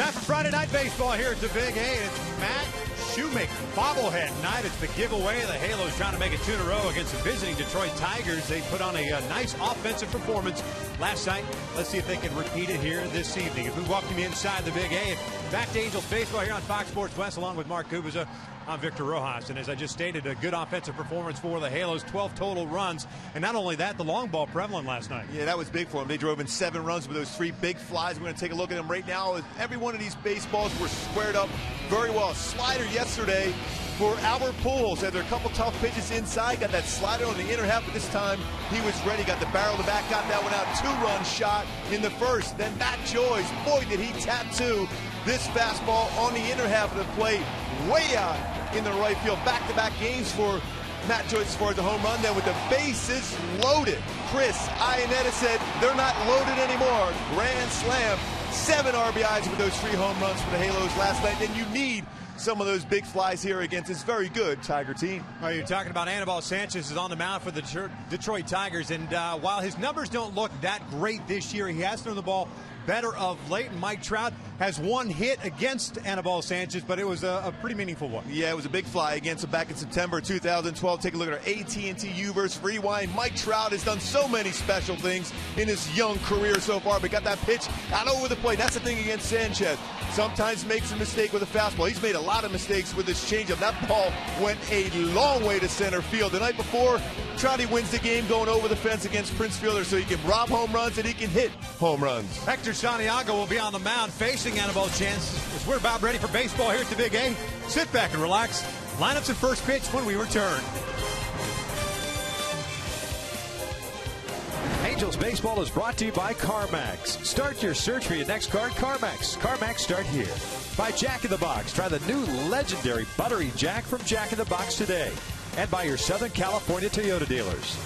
Time for Friday Night Baseball here at the Big A. It's Matt Shoemaker bobblehead night. It's the giveaway. The Halos trying to make it 2 in a row against the visiting Detroit Tigers. They put on a nice offensive performance last night. Let's see if they can repeat it here this evening. If we welcome you inside the Big A, back to Angels Baseball here on Fox Sports West, along with Mark Kubiza. I'm Victor Rojas, and as I just stated, a good offensive performance for the Halos, 12 total runs, and not only that, the long ball prevalent last night. Yeah, that was big for them. They drove in 7 runs with those 3 big flies. We're going to take a look at them right now. Every one of these baseballs were squared up very well. Slider yesterday for Albert Pujols. Had there a couple tough pitches inside, got that slider on the inner half, but this time he was ready, got the barrel of the bat, got that one out. 2-run shot in the first. Then Matt Joyce, boy, did he tattoo this fastball on the inner half of the plate, way out in the right field. Back-to-back games for Matt Joyce as far as the home run. Then with the bases loaded, Chris Iannetta said they're not loaded anymore. Grand slam, 7 RBIs with those 3 home runs for the Halos last night. And you need some of those big flies here against this very good Tiger team. Well, you're talking about Anibal Sanchez is on the mound for the Detroit Tigers, and while his numbers don't look that great this year, he has thrown the ball better of late. And Mike Trout has 1 hit against Anibal Sanchez, but it was a pretty meaningful one. Yeah, it was a big fly against him back in September 2012. Take a look at our AT&T U-verse rewind. Mike Trout has done so many special things in his young career so far, but got that pitch out over the plate. That's the thing against Sanchez. Sometimes makes a mistake with a fastball. He's made a lot of mistakes with his changeup. That ball went a long way to center field. The night before, Trouty wins the game going over the fence against Prince Fielder, so he can rob home runs and he can hit home runs. Hector Santiago will be on the mound facing Anibal Sanchez. We're about ready for baseball here at the Big A. Sit back and relax. Lineups at first pitch when we return. Angels Baseball is brought to you by CarMax. Start your search for your next car at CarMax. CarMax, start here. By Jack in the Box. Try the new legendary Buttery Jack from Jack in the Box today. And by your Southern California Toyota dealers.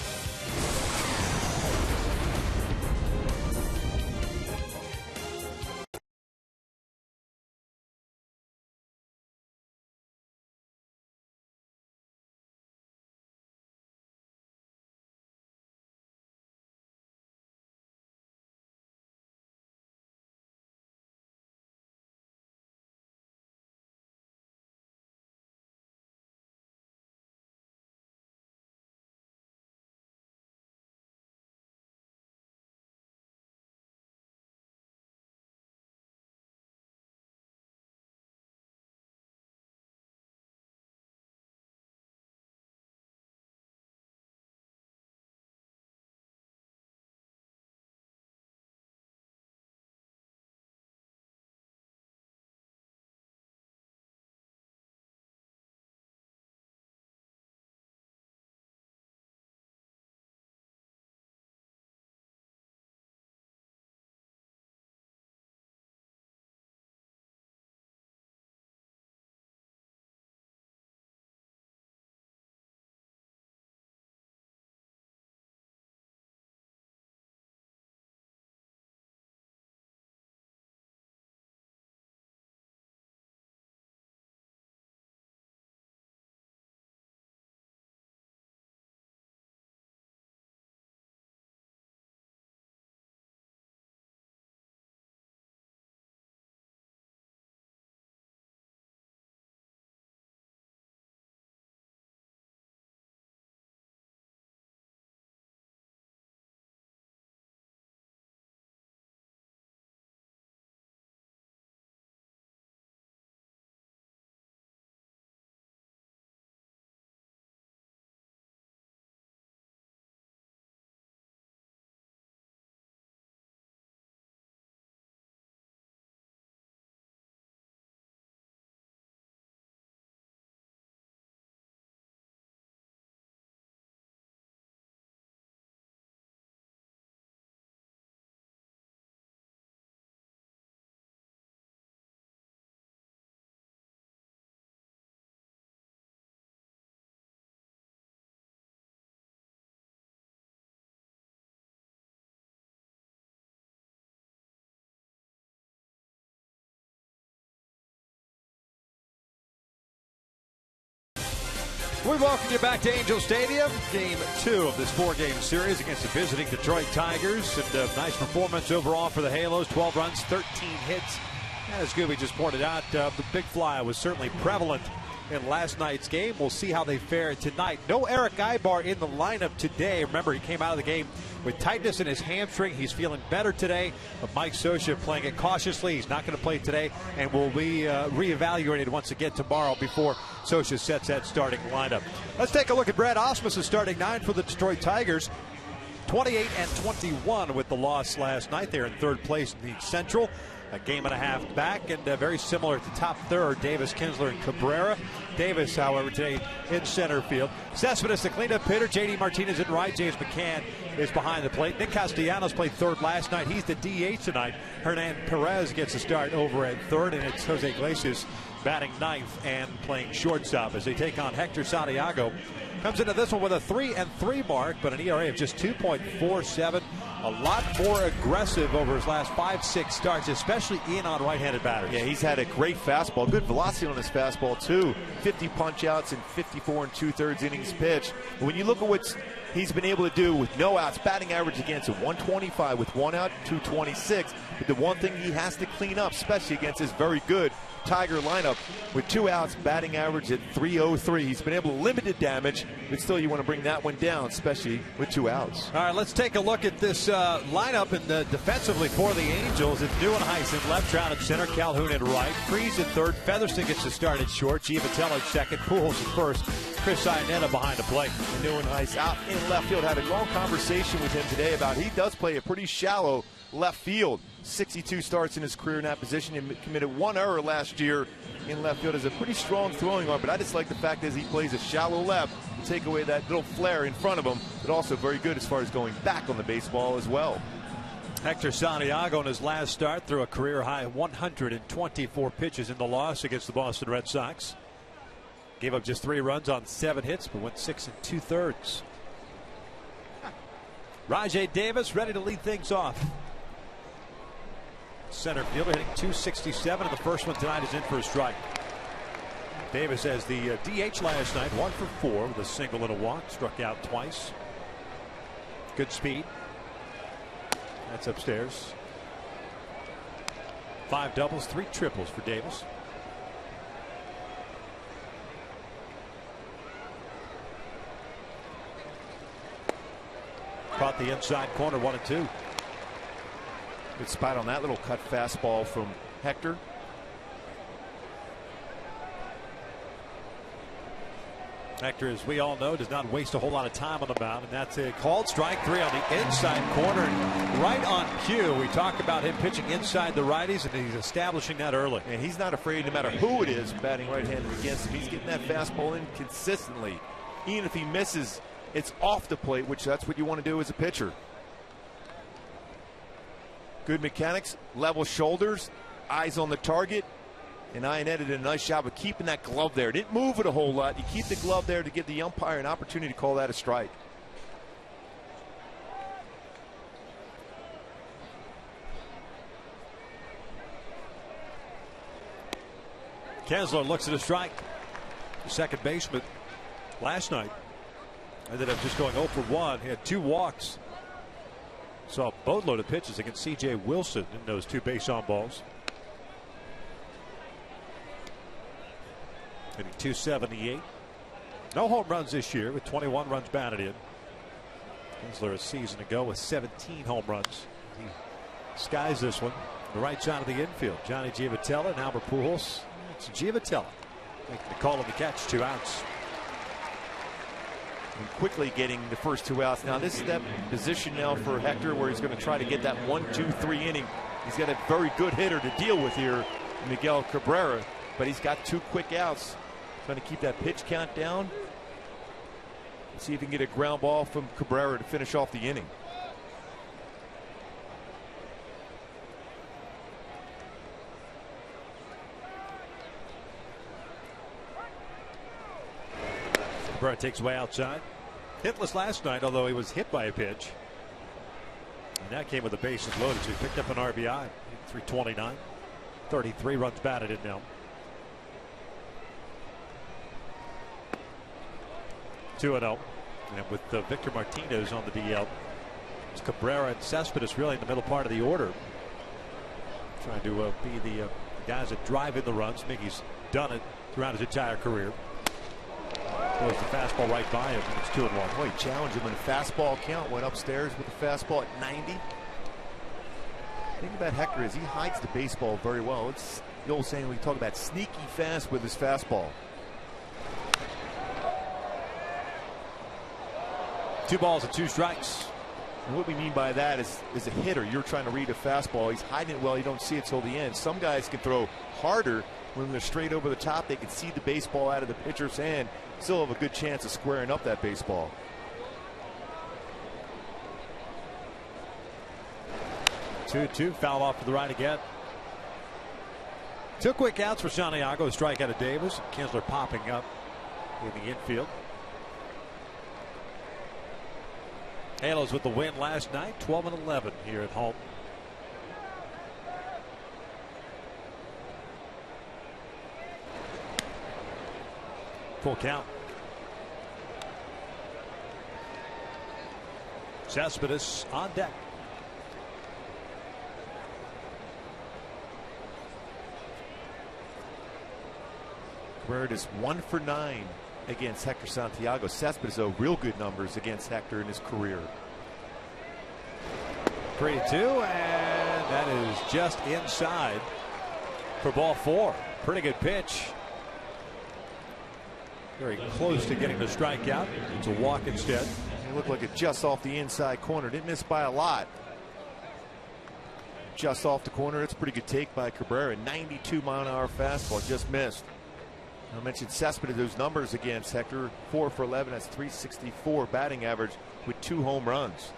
We welcome you back to Angel Stadium. Game 2 of this 4-game series against the visiting Detroit Tigers. And a nice performance overall for the Halos. 12 runs, 13 hits, As Scooby just pointed out, the big fly was certainly prevalent in last night's game. We'll see how they fare tonight. No Eric Ibar in the lineup today. Remember, he came out of the game with tightness in his hamstring. He's feeling better today, but Mike Scioscia playing it cautiously. He's not going to play today and will be reevaluated once again tomorrow before Scioscia sets that starting lineup. Let's take a look at Brad Ausmus's starting nine for the Detroit Tigers. 28-21 with the loss last night. They're in third place in the Central. A game and a half back, and very similar at the top third, Davis, Kinsler, and Cabrera. Davis, however, today in center field. Cespedes, the cleanup hitter. J.D. Martinez in right. James McCann is behind the plate. Nick Castellanos played third last night. He's the DH tonight. Hernan Perez gets a start over at third, and it's Jose Iglesias batting ninth and playing shortstop as they take on Hector Santiago. Comes into this one with a 3-3 mark, but an ERA of just 2.47. A lot more aggressive over his last 5-6 starts, especially in on right-handed batters. Yeah, he's had a great fastball, good velocity on his fastball too. 50 punch-outs and 54 2/3 innings pitched. But when you look at what he's been able to do with no outs, batting average against a 125 with 1 out, 226. But the one thing he has to clean up, especially against this very good Tiger lineup, with 2 outs, batting average at 303. He's been able to limit the damage, but still you want to bring that one down, especially with 2 outs. All right, let's take a look at this lineup and defensively for the Angels. It's Neuenhuis in left, Trout at center, Calhoun at right, Freese at third, Featherston gets to start at short, Giavatello at second, Pujols at first, Chris Iannetta behind the plate. Neuenhuis out in left field. Had a long conversation with him today about he does play a pretty shallow left field. 62 starts in his career in that position. He committed 1 error last year in left field. Has a pretty strong throwing arm, but I just like the fact that he plays a shallow left to take away that little flare in front of him, but also very good as far as going back on the baseball as well. Hector Santiago in his last start threw a career high 124 pitches in the loss against the Boston Red Sox. Gave up just 3 runs on 7 hits, but went 6 2/3. Rajai Davis ready to lead things off. Center fielder hitting 267, and the first one tonight is in for a strike. Davis as the DH last night, 1 for 4 with a single and a walk, struck out twice. Good speed. That's upstairs. 5 doubles, 3 triples for Davis. Caught the inside corner, 1-2. Good spot on that little cut fastball from Hector. Hector, as we all know, does not waste a whole lot of time on the mound, and that's a called strike 3 on the inside corner. And right on cue, we talk about him pitching inside the righties, and he's establishing that early. And he's not afraid, no matter who it is batting right-handed against him. He's getting that fastball in consistently. Even if he misses, it's off the plate, which that's what you want to do as a pitcher. Good mechanics, level shoulders, eyes on the target, and Iannetta did a nice job of keeping that glove there. Didn't move it a whole lot. You keep the glove there to give the umpire an opportunity to call that a strike. Kinsler looks at a strike. The second baseman last night ended up just going 0 for 1. He had 2 walks. Saw a boatload of pitches against C.J. Wilson in those 2 base on balls. Hitting 278. No home runs this year with 21 runs batted in. Kinsler a season ago with 17 home runs. He skies this one. The right side of the infield. Johnny Giavatello and Albert Pujols. It's Giavatello making the call on the catch. 2 outs. And quickly getting the first 2 outs. Now this is that position now for Hector where he's going to try to get that 1-2-3 inning. He's got a very good hitter to deal with here, Miguel Cabrera, but he's got 2 quick outs. Trying to keep that pitch count down. See if he can get a ground ball from Cabrera to finish off the inning. Cabrera takes away outside. Hitless last night, although he was hit by a pitch. And that came with the bases loaded, so he picked up an RBI. 329. 33 runs batted in now. 2-0. And with Victor Martinez on the DL, it's Cabrera and Cespedes really in the middle part of the order, trying to be the Guys that drive in the runs. Mickey's done it throughout his entire career. Throws the fastball right by him, and it's 2-1. Boy, he challenged him in a fastball count. Went upstairs with the fastball at 90. The thing about Hector is he hides the baseball very well. It's the old saying we talk about sneaky fast with his fastball. 2 balls and 2 strikes. And what we mean by that is a hitter, you're trying to read a fastball. He's hiding it well. You don't see it till the end. Some guys can throw harder when they're straight over the top. They can see the baseball out of the pitcher's hand. Still have a good chance of squaring up that baseball. 2-2, foul off to the right again. 2 quick outs for Santiago. A strikeout of Davis. Kinsler popping up in the infield. Halos with the win last night, 12-11 here at home. Full count. Cespedes on deck. Bird is 1 for 9 against Hector Santiago. Cespedes, though, real good numbers against Hector in his career. 3-2, and that is just inside for ball 4. Pretty good pitch. Very close to getting the strikeout. It's a walk instead. It looked like it just off the inside corner. Didn't miss by a lot. Just off the corner. It's a pretty good take by Cabrera. 92-mile-an-hour fastball. Just missed. I mentioned Cespedes, those numbers against Hector. 4 for 11. That's 364 batting average with 2 home runs.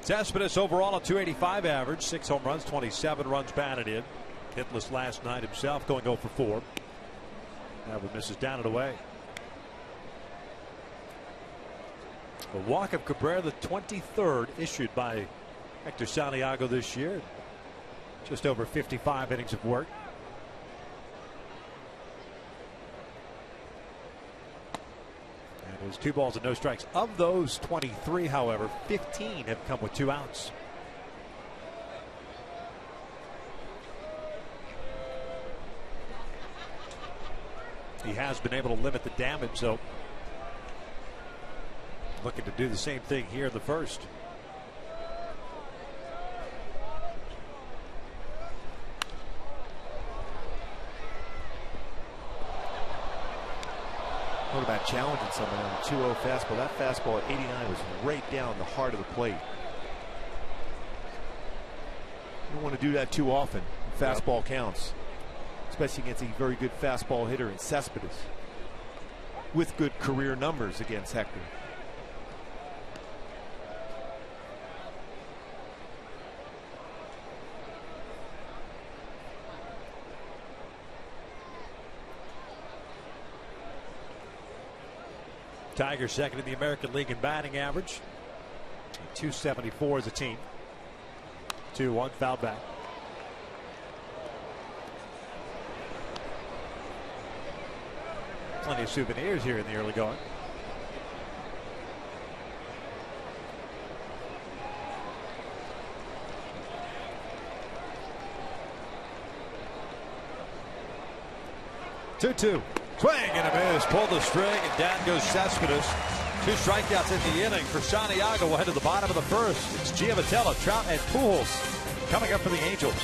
Cespedes overall a 285 average, 6 home runs, 27 runs batted in. Hitless last night himself, going 0 for 4. That one misses down and away. A walk of Cabrera, the 23rd issued by Hector Santiago this year. Just over 55 innings of work. And it was 2 balls and no strikes. Of those 23, however, 15 have come with 2 outs. He has been able to limit the damage, so looking to do the same thing here in the first. What about challenging someone on a 2-0 fastball? That fastball at 89 was right down the heart of the plate. You don't want to do that too often. Fastball counts, especially against a very good fastball hitter in Cespedes, with good career numbers against Hector. Tigers second in the American League in batting average. 274 as a team. 2-1, foul back. Plenty of souvenirs here in the early going. Two. Swing and a miss. Pulled the string, and down goes Cespedes. 2 strikeouts in the inning for Santiago. We'll head to the bottom of the first. It's Giavotella, Trout, and Pujols coming up for the Angels.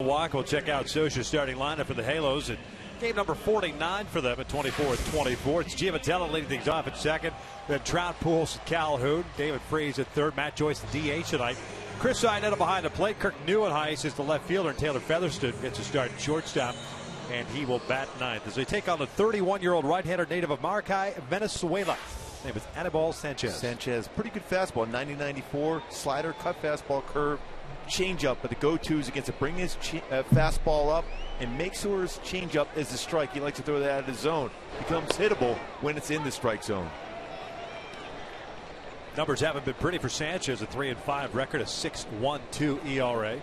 Milwaukee will check out Scioscia's starting lineup for the Halos. And game number 49 for them at 24-24. It's Giavatello leading things off at second. Then Trout, Pujols, Calhoun. David Freese at third. Matt Joyce, the DH tonight. Chris Iannetta behind the plate. Kirk Neuenhuis is the left fielder. And Taylor Featherston gets a start at shortstop. And he will bat ninth as they take on the 31-year-old right-hander native of Maracay, Venezuela. His name is Anibal Sanchez. Sanchez, pretty good fastball. 90-94. Slider, cut fastball, curve. Changeup, but the go-to is against it. Bring his fastball up and make sure his changeup is the strike. He likes to throw that out of the zone. Becomes hittable when it's in the strike zone. Numbers haven't been pretty for Sanchez. A 3-5 record, a 6.12 ERA.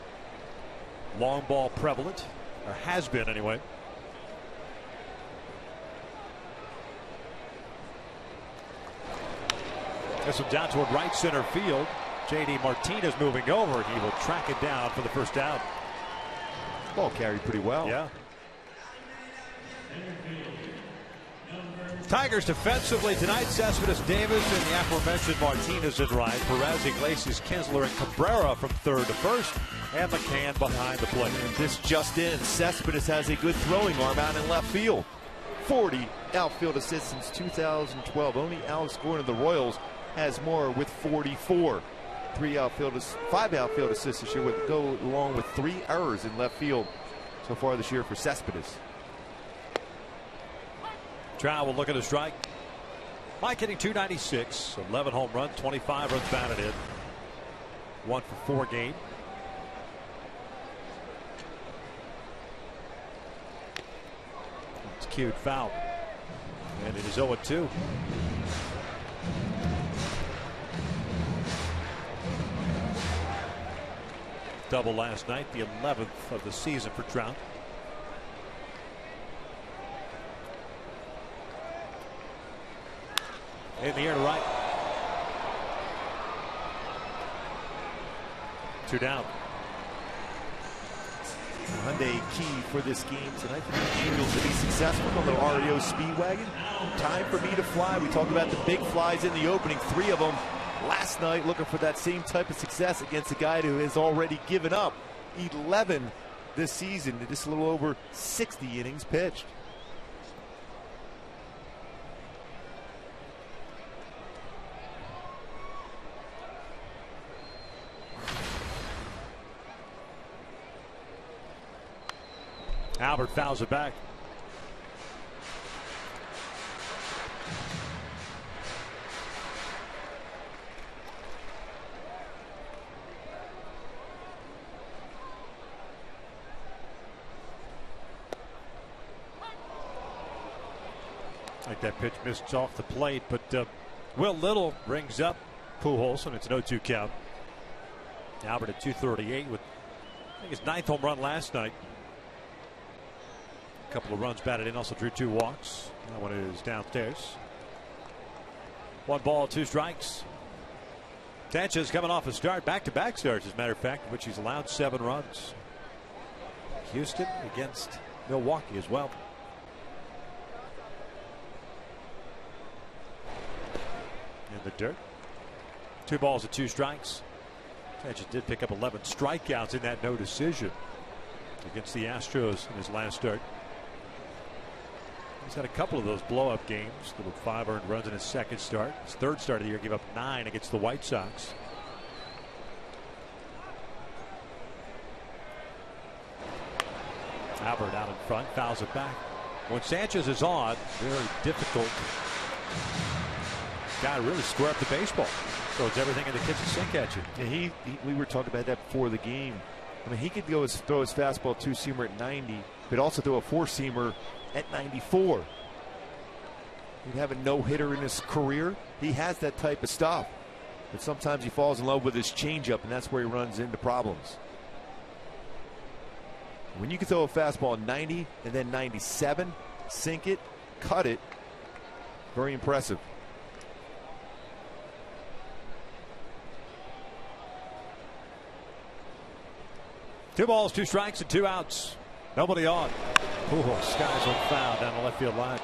Long ball prevalent, or has been anyway. This one down toward right center field. J.D. Martinez moving over. He will track it down for the first out. Ball carried pretty well. Yeah. Tigers defensively tonight. Cespedes, Davis, and the aforementioned Martinez in right. Perez, Iglesias, Kinsler, and Cabrera from third to first. And McCann behind the plate. And this just in. Cespedes has a good throwing arm out in left field. 40 outfield assists since 2012. Only Alex Gordon of the Royals has more with 44. 5 outfield assists this year would go along with 3 errors in left field so far this year for Cespedes. Trout will look at a strike. Mike hitting .296, 11 home runs, 25 runs batted in. 1 for 4 game. It's cued foul. And it is 0-2. Double last night, the 11th of the season for Trout. In the air to right. 2 down. Hyundai key for this game tonight for the Angels to be successful on the REO Speedwagon. Time for me to fly. We talked about the big flies in the opening, 3 of them last night, looking for that same type of success against a guy who has already given up 11 this season, just a little over 60 innings pitched. Albert fouls it back. I think that pitch missed off the plate, but Will Little brings up Pujols, and it's an 0-2 count. Albert at 238 with, I think, his 9th home run last night. A couple of runs batted in, also drew 2 walks. That one is downstairs. 1 ball, 2 strikes. Sanchez coming off a start, back-to-back starts, as a matter of fact, in which he's allowed 7 runs. Houston against Milwaukee as well. In the dirt. 2 balls and 2 strikes. Sanchez did pick up 11 strikeouts in that no decision against the Astros in his last start. He's had a couple of those blow-up games. With 5 earned runs in his second start. His third start of the year gave up 9 against the White Sox. Albert out in front, fouls it back. When Sanchez is on, very difficult guy to really square up the baseball. Throws everything in the kitchen sink at you. Yeah, we were talking about that before the game. I mean, he could throw his fastball 2-seamer at 90, but also throw a 4-seamer at 94. He'd have a no-hitter in his career. He has that type of stuff. But sometimes he falls in love with his changeup, and that's where he runs into problems. When you can throw a fastball 90 and then 97, sink it, cut it, very impressive. Two balls, 2 strikes, and 2 outs. Nobody on. Pujols skies on foul down the left field line.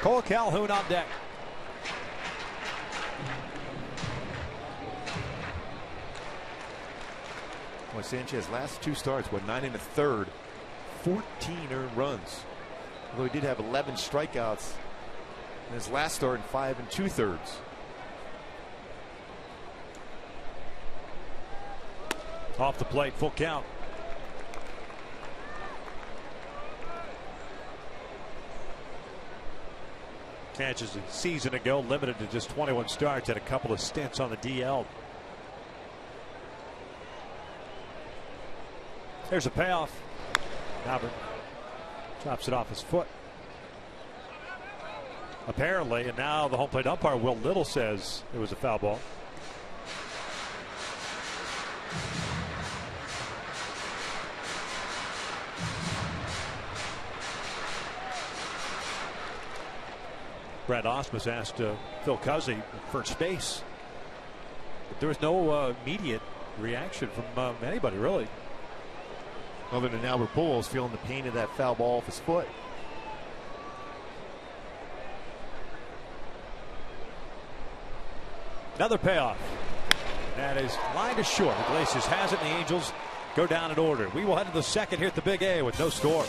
Cole Calhoun on deck. Well, Sanchez last 2 starts, 9 1/3, 14 earned runs. Although he did have 11 strikeouts in his last start in 5 2/3. Off the plate, full count. Sanchez a season ago limited to just 21 starts, had a couple of stints on the DL. There's a payoff. Albert chops it off his foot. Apparently, and now the home plate umpire, Will Little, says it was a foul ball. Brad Osmus asked Phil Cuzzy at first base. But there was no immediate reaction from anybody, really. Other than Albert Pujols feeling the pain of that foul ball off his foot. Another payoff. That is line to short. Iglesias has it, and the Angels go down in order. We will head to the second here at the Big A with no score.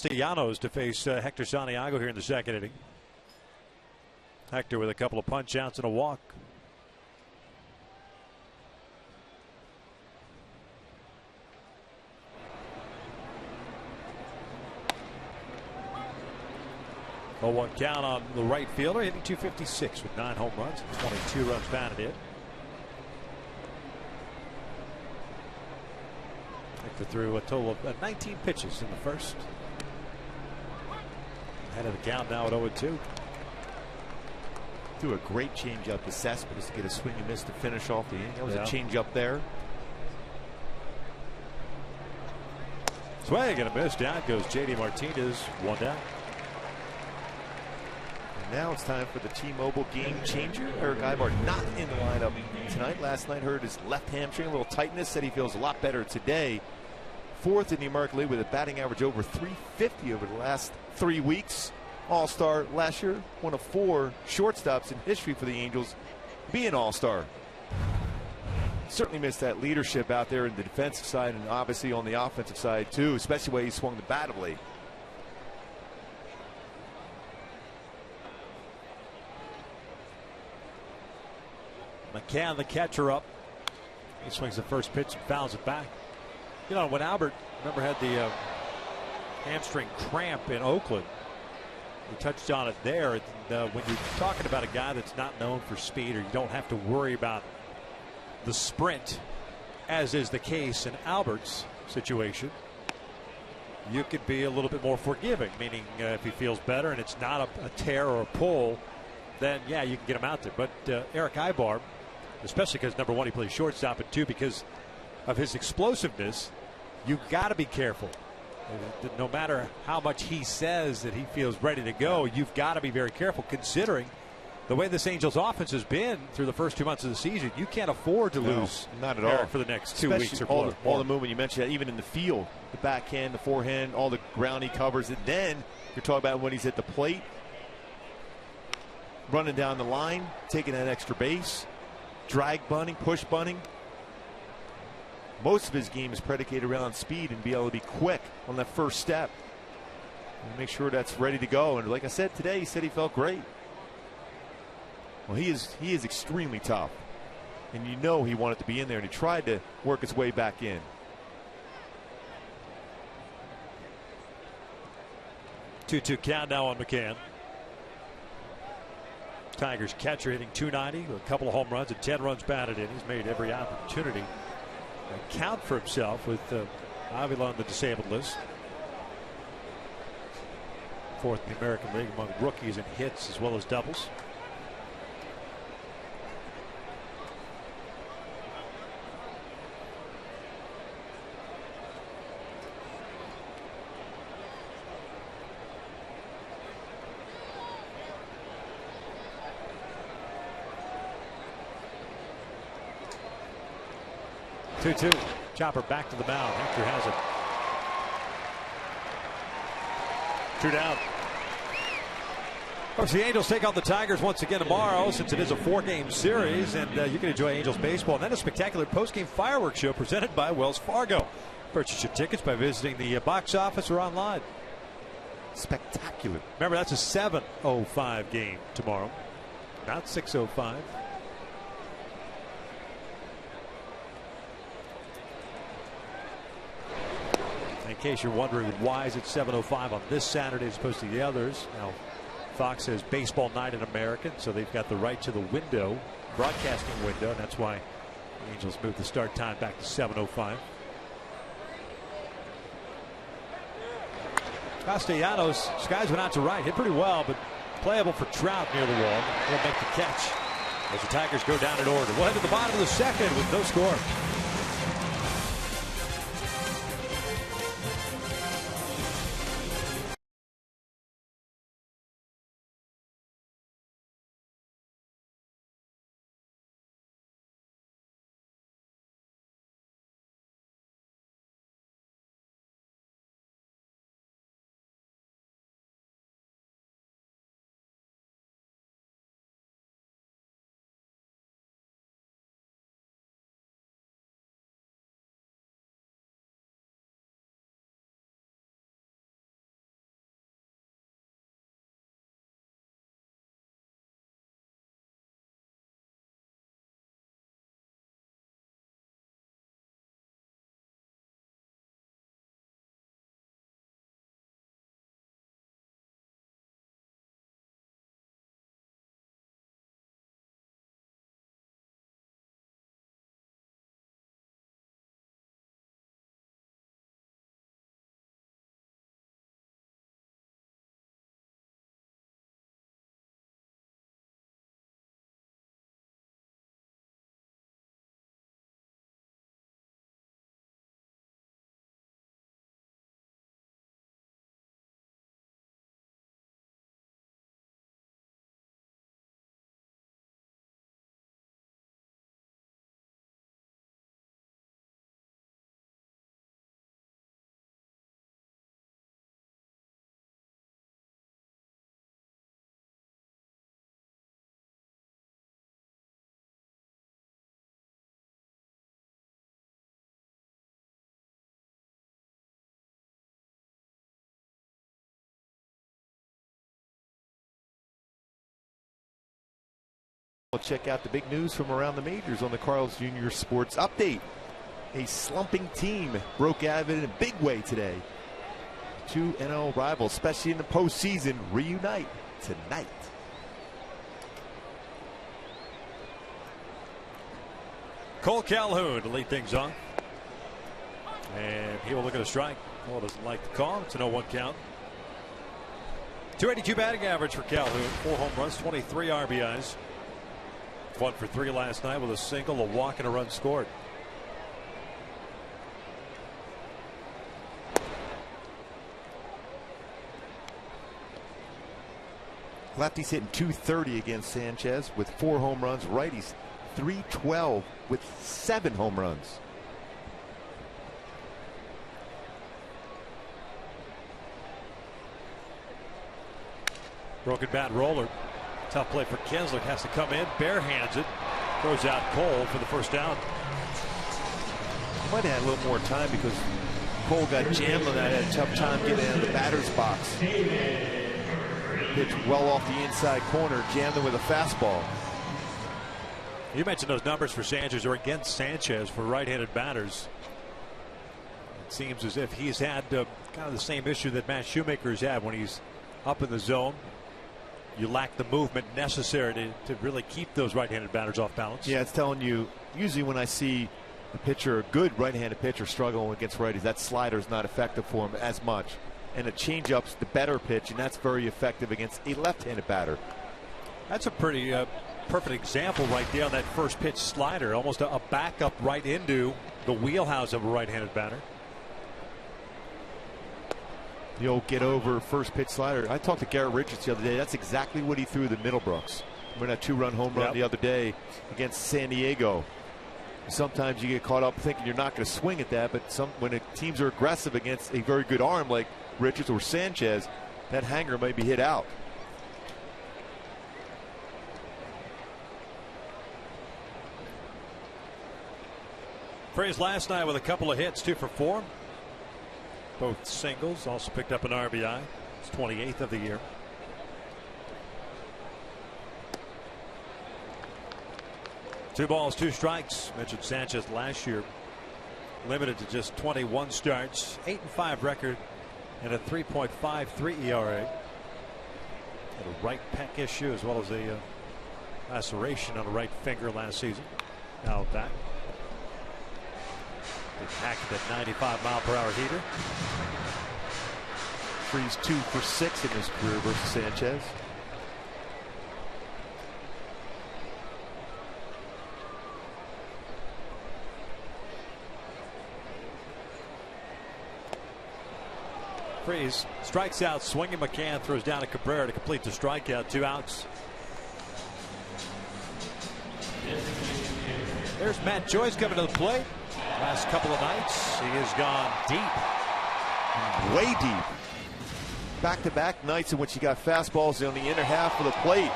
Castellanos to face Hector Santiago here in the second inning. Hector with a couple of punch outs and a walk. Oh, 1 count on the right fielder, hitting .256 with 9 home runs and 22 runs batted in. Hector threw a total of 19 pitches in the first. Head of the count now at 0-2. Threw a great changeup to Cespedes to get a swing and miss to finish off the inning. That was a changeup there. Swing and a miss. Down goes J.D. Martinez. 1 down. And now it's time for the T-Mobile game changer. Eric Ibar not in the lineup tonight. Last night hurt his left hamstring, a little tightness. Said he feels a lot better today. 4th in the American League with a batting average over .350 over the last 3 weeks. All-Star last year, one of 4 shortstops in history for the Angels, be an All-Star. Certainly missed that leadership out there in the defensive side and obviously on the offensive side too, especially the way he swung the bat of late. McCann, the catcher, up. He swings the first pitch and fouls it back. You know, when Albert, remember, had the hamstring cramp in Oakland, we touched on it there. And, when you're talking about a guy that's not known for speed, or you don't have to worry about the sprint, as is the case in Albert's situation, you could be a little bit more forgiving, meaning if he feels better and it's not a tear or a pull, then yeah, you can get him out there. But Eric Ibar, especially because number one, he plays shortstop, and two, because of his explosiveness, you've got to be careful. No matter how much he says that he feels ready to go, you've got to be very careful, considering the way this Angels offense has been through the first 2 months of the season. You can't afford to lose not at Eric all for the next 2 Especially weeks or all more. All the movement you mentioned, that even in the field, the backhand, the forehand, all the ground he covers. And then you're talking about when he's at the plate, running down the line, taking that extra base, drag bunting, push bunting. Most of his game is predicated around speed and be able to be quick on that first step and make sure that's ready to go. And like I said today, he said he felt great. Well, he is extremely tough, and you know he wanted to be in there, and he tried to work his way back in. Two count now on McCann. Tigers catcher hitting .290, a couple of home runs and 10 runs batted in. He's made every opportunity count for himself with Avila on the disabled list. Fourth in the American League among rookies in hits as well as doubles. Two. Chopper back to the mound. Hector has it. 2 down. Of course, the Angels take on the Tigers once again tomorrow, since it is a 4-game series, and you can enjoy Angels baseball. And then a spectacular post-game fireworks show presented by Wells Fargo. Purchase your tickets by visiting the box office or online. Spectacular. Remember, that's a 7:05 game tomorrow, not 6:05. In case you're wondering why is it 7:05 on this Saturday as opposed to the others. Now, Fox says baseball night in America, so they've got the right to the window, broadcasting window, and that's why the Angels moved the start time back to 7:05. Castellanos, skies went out to right, hit pretty well, but playable for Trout near the wall. He'll make the catch as the Tigers go down in order. We'll head to the bottom of the second with no score. We'll check out the big news from around the majors on the Carl's Jr. Sports Update. A slumping team broke out of it in a big way today. Two NL rivals, especially in the postseason, reunite tonight. Cole Calhoun to lead things on. And He will look at a strike. Cole doesn't like the call. It's an 0-1 count. 282 batting average for Calhoun. 4 home runs, 23 RBIs. 1 for 3 last night with a single, a walk, and a run scored. Lefty's hitting .230 against Sanchez with 4 home runs. Righty's .312 with 7 home runs. Broken bat roller. Tough play for Kinsler. Has to come in. Barehands it. Throws out Cole for the first down. Might have had a little more time because Cole got jammed on that. Had a tough time getting out of the batter's box. Pitch well off the inside corner. Jammed him with a fastball. You mentioned those numbers for Sanchez or against Sanchez for right-handed batters. It seems as if he's had kind of the same issue that Matt Shoemaker's had when he's up in the zone. You lack the movement necessary to really keep those right-handed batters off balance. Yeah, it's telling you, usually when I see a pitcher, a good right-handed pitcher struggling against righties, that slider is not effective for him as much. And a changeup's the better pitch, and that's very effective against a left-handed batter. That's a pretty perfect example right there on that first pitch slider. Almost a backup right into the wheelhouse of a right-handed batter. The old get over first pitch slider. I talked to Garrett Richards the other day. That's exactly what he threw to Middlebrooks. When that 2-run home run the other day against San Diego. Sometimes you get caught up thinking you're not going to swing at that, but when teams are aggressive against a very good arm like Richards or Sanchez, that hanger might be hit out. Freese last night with a couple of hits, 2 for 4. Both singles, also picked up an RBI. It's 28th of the year. Two balls, 2 strikes. Mentioned Sanchez last year. Limited to just 21 starts. 8-5 record and a 3.53 ERA. Had a right pec issue as well as a laceration on the right finger last season. Now back. They packed that 95-mile-per-hour heater. Freese 2 for 6 in his career versus Sanchez. Freese strikes out, swinging McCann, throws down to Cabrera to complete the strikeout. 2 outs. There's Matt Joyce coming to the plate. Last couple of nights, he has gone deep. Way deep. Back-to-back nights in which he got fastballs on the inner half of the plate.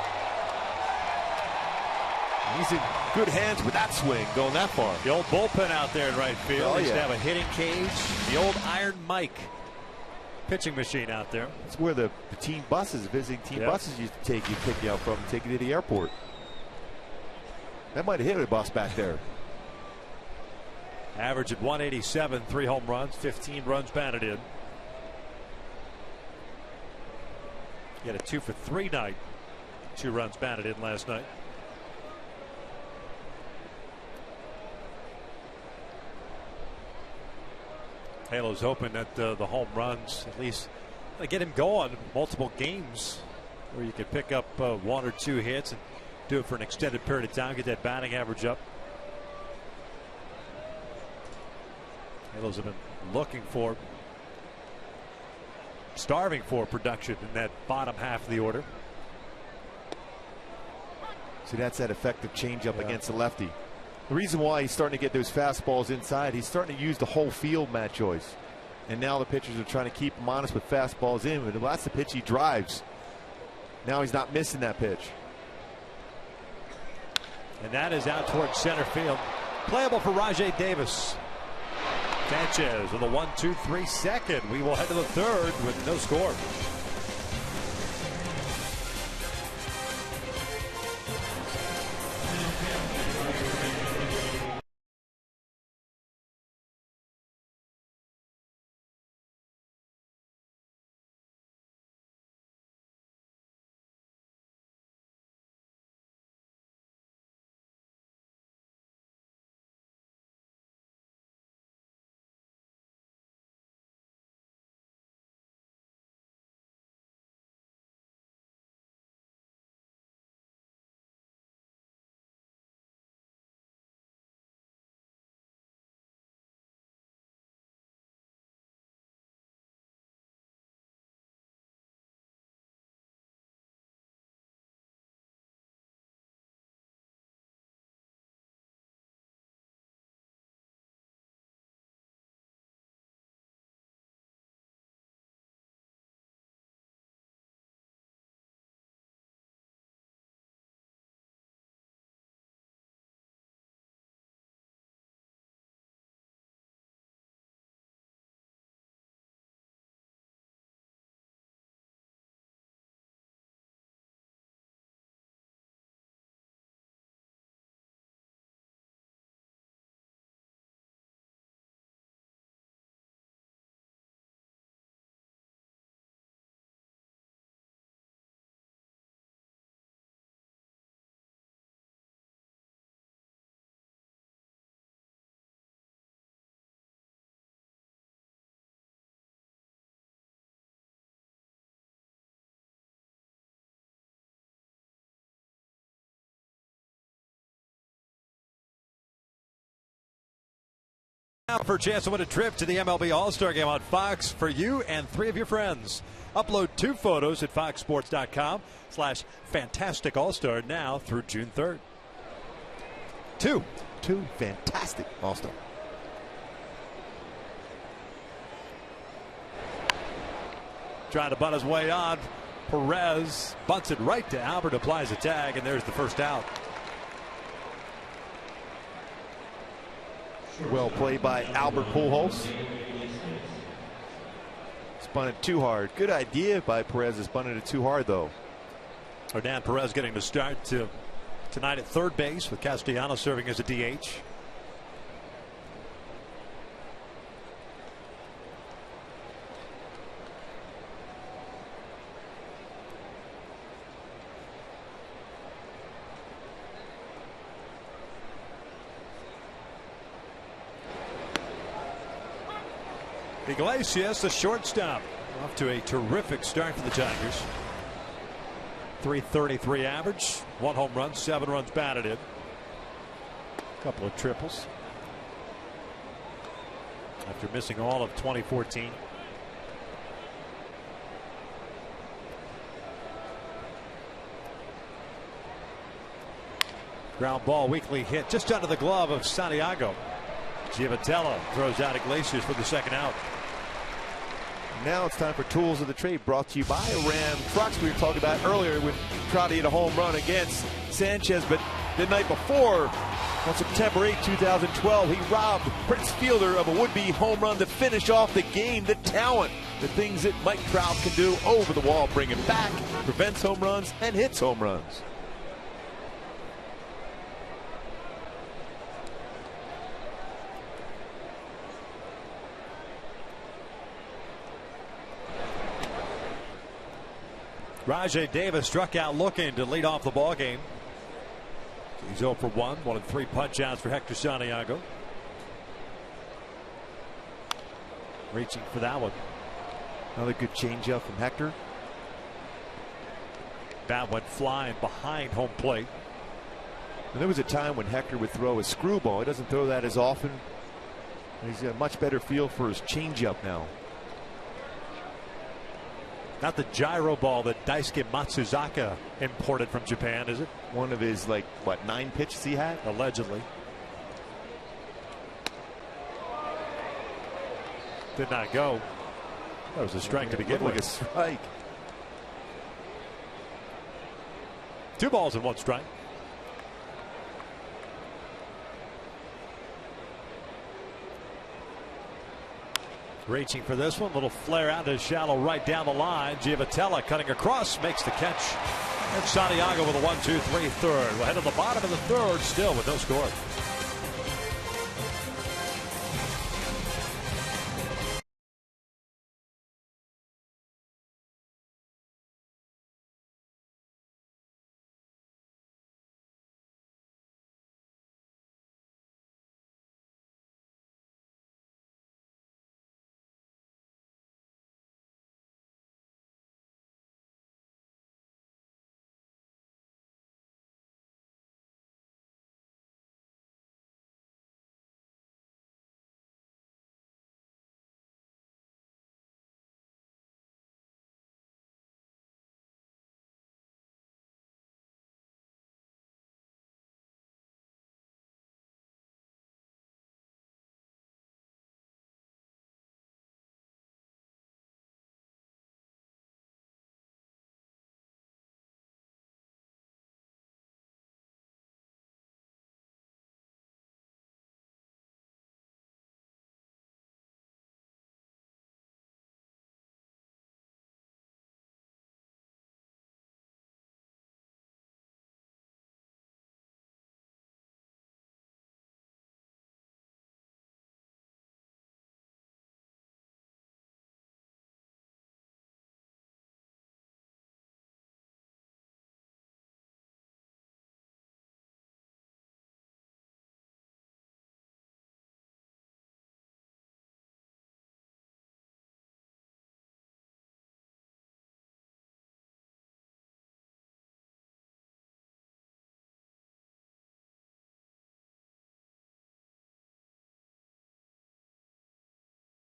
He's in good hands with that swing, going that far. The old bullpen out there in right field. He used to have a hitting cage. The old Iron Mike pitching machine out there. It's where the team buses, visiting team buses used to take you, pick you up from, and take you to the airport. That might have hit a bus back there. Average at 187, 3 home runs, 15 runs batted in. He had a 2 for 3 night. 2 runs batted in last night. Halo's hoping that the home runs at least get him going multiple games where you could pick up 1 or 2 hits and do it for an extended period of time, get that batting average up. Halos have been looking for, starving for production in that bottom half of the order. See, that's that effective changeup against the lefty. The reason why he's starting to get those fastballs inside, he's starting to use the whole field, Matt Joyce. And now the pitchers are trying to keep him honest with fastballs in. But that's the pitch he drives. Now he's not missing that pitch. And that is out towards center field. Playable for Rajay Davis. Sanchez with a 1-2-3 second. We will head to the third with no score. Now for a chance to win a trip to the MLB All-Star Game on Fox for you and 3 of your friends. Upload 2 photos at foxsports.com/fantastic all-star now through June 3rd. 2 fantastic all-star. Trying to butt his way on. Perez bunts it right to Albert, applies a tag, and there's the first out. Well played by Albert Pujols. Spun it too hard. Good idea by Perez. Spun it too hard, though. Hernan Perez getting the start tonight at third base with Castellanos serving as a DH. Iglesias, the shortstop, off to a terrific start for the Tigers. .333 average, 1 home run, 7 runs batted in. A couple of triples after missing all of 2014. Ground ball, weakly hit just under the glove of Santiago. Giavotella throws out Iglesias for the second out. Now it's time for Tools of the Trade, brought to you by Ram Trucks. We were talking about earlier when Trout hit a home run against Sanchez, but the night before, on September 8, 2012, he robbed Prince Fielder of a would-be home run to finish off the game. The talent, the things that Mike Trout can do over the wall, bring it back, prevents home runs, and hits home runs. Rajai Davis struck out looking to lead off the ball game. He's 0 for 1 of 3 punch outs for Hector Santiago. Reaching for that one. Another good changeup from Hector. Bat went flying behind home plate. And there was a time when Hector would throw a screwball. He doesn't throw that as often. He's got a much better feel for his changeup now. Not the gyro ball that Daisuke Matsuzaka imported from Japan, is it? One of his, 9 pitches he had? Allegedly. Did not go. That was a strike to begin with. Like a strike. 2 balls and 1 strike. Reaching for this one, little flare out to shallow right down the line. Giavotella cutting across, makes the catch. And Santiago with a 1-2-3 third. We're headed to the bottom of the third, still with no score.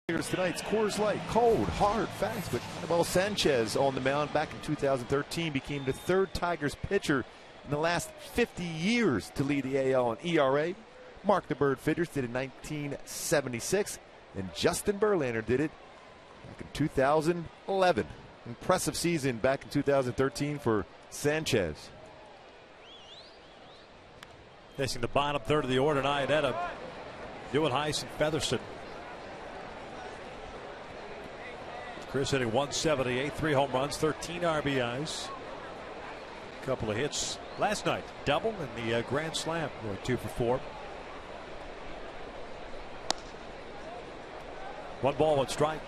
Tonight's Coors Light, cold, hard, fast. But Anibal Sanchez on the mound back in 2013 became the third Tigers pitcher in the last 50 years to lead the AL in ERA. Mark the Bird Fidgers did it in 1976, and Justin Verlander did it back in 2011. Impressive season back in 2013 for Sanchez. Facing the bottom third of the order tonight, Etta, Neuenhuis, and Featherston. Chris hitting 178, 3 home runs, 13 RBIs. A couple of hits last night. Double in the Grand Slam, going 2 for 4. 1 ball, 1 strike.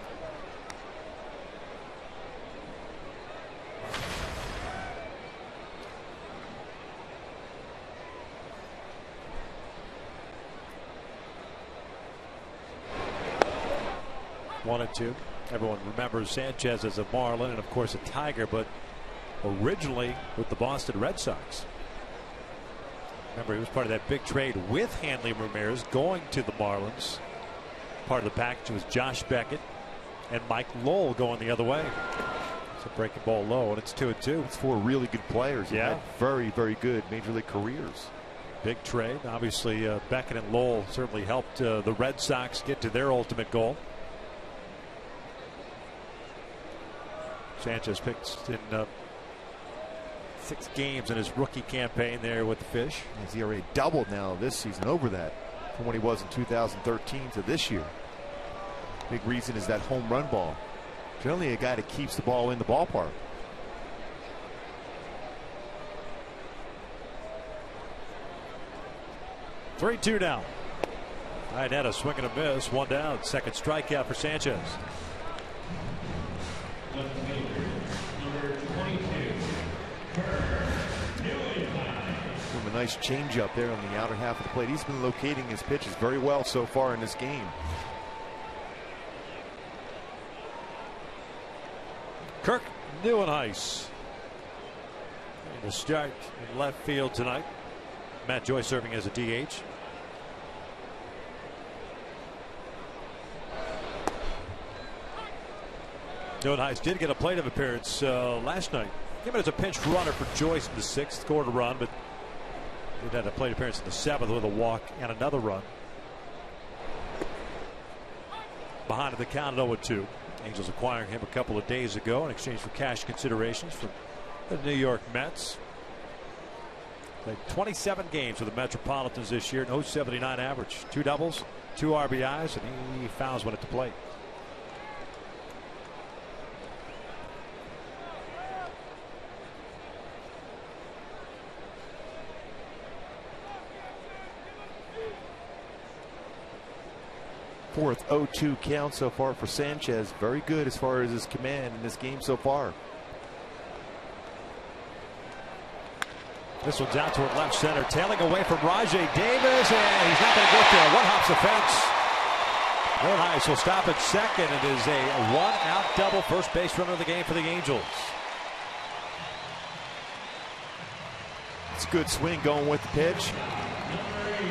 One and two. Everyone remembers Sanchez as a Marlin and of course a Tiger, but originally with the Boston Red Sox. Remember, he was part of that big trade with Hanley Ramirez going to the Marlins. Part of the package was Josh Beckett and Mike Lowell going the other way. It's a breaking ball low, and it's 2-2. It's 4 really good players. Yeah, had very, very good major league careers. Big trade. Obviously, Beckett and Lowell certainly helped the Red Sox get to their ultimate goal. Sanchez picked in 6 games in his rookie campaign there with the Fish. His ERA doubled now this season over that from when he was in 2013 to this year. Big reason is that home run ball. Generally a guy that keeps the ball in the ballpark. Three-2 now. Iannetta swinging a miss, 1 down. Second strikeout for Sanchez. A nice changeup there on the outer half of the plate. He's been locating his pitches very well so far in this game. Kirk Neuenhuis to start in left field tonight. Matt Joyce serving as a DH. Neuenhuis did get a plate appearance last night. Came in as a pinch runner for Joyce in the 6th, scored a run, but he had a plate appearance in the 7th with a walk and another run. Behind the count at 0-2. Angels acquiring him a couple of days ago in exchange for cash considerations from the New York Mets. Played 27 games with the Metropolitans this year, no .079 average. 2 doubles, 2 RBIs, and he fouls one at the plate. Fourth 0-2 count so far for Sanchez. Very good as far as his command in this game so far. This one's out toward left center, tailing away from Rajay Davis, and he's not going to get there. One hops the fence. Neuenhuis will stop at second. It is a 1-out double, first base runner of the game for the Angels. It's a good swing going with the pitch.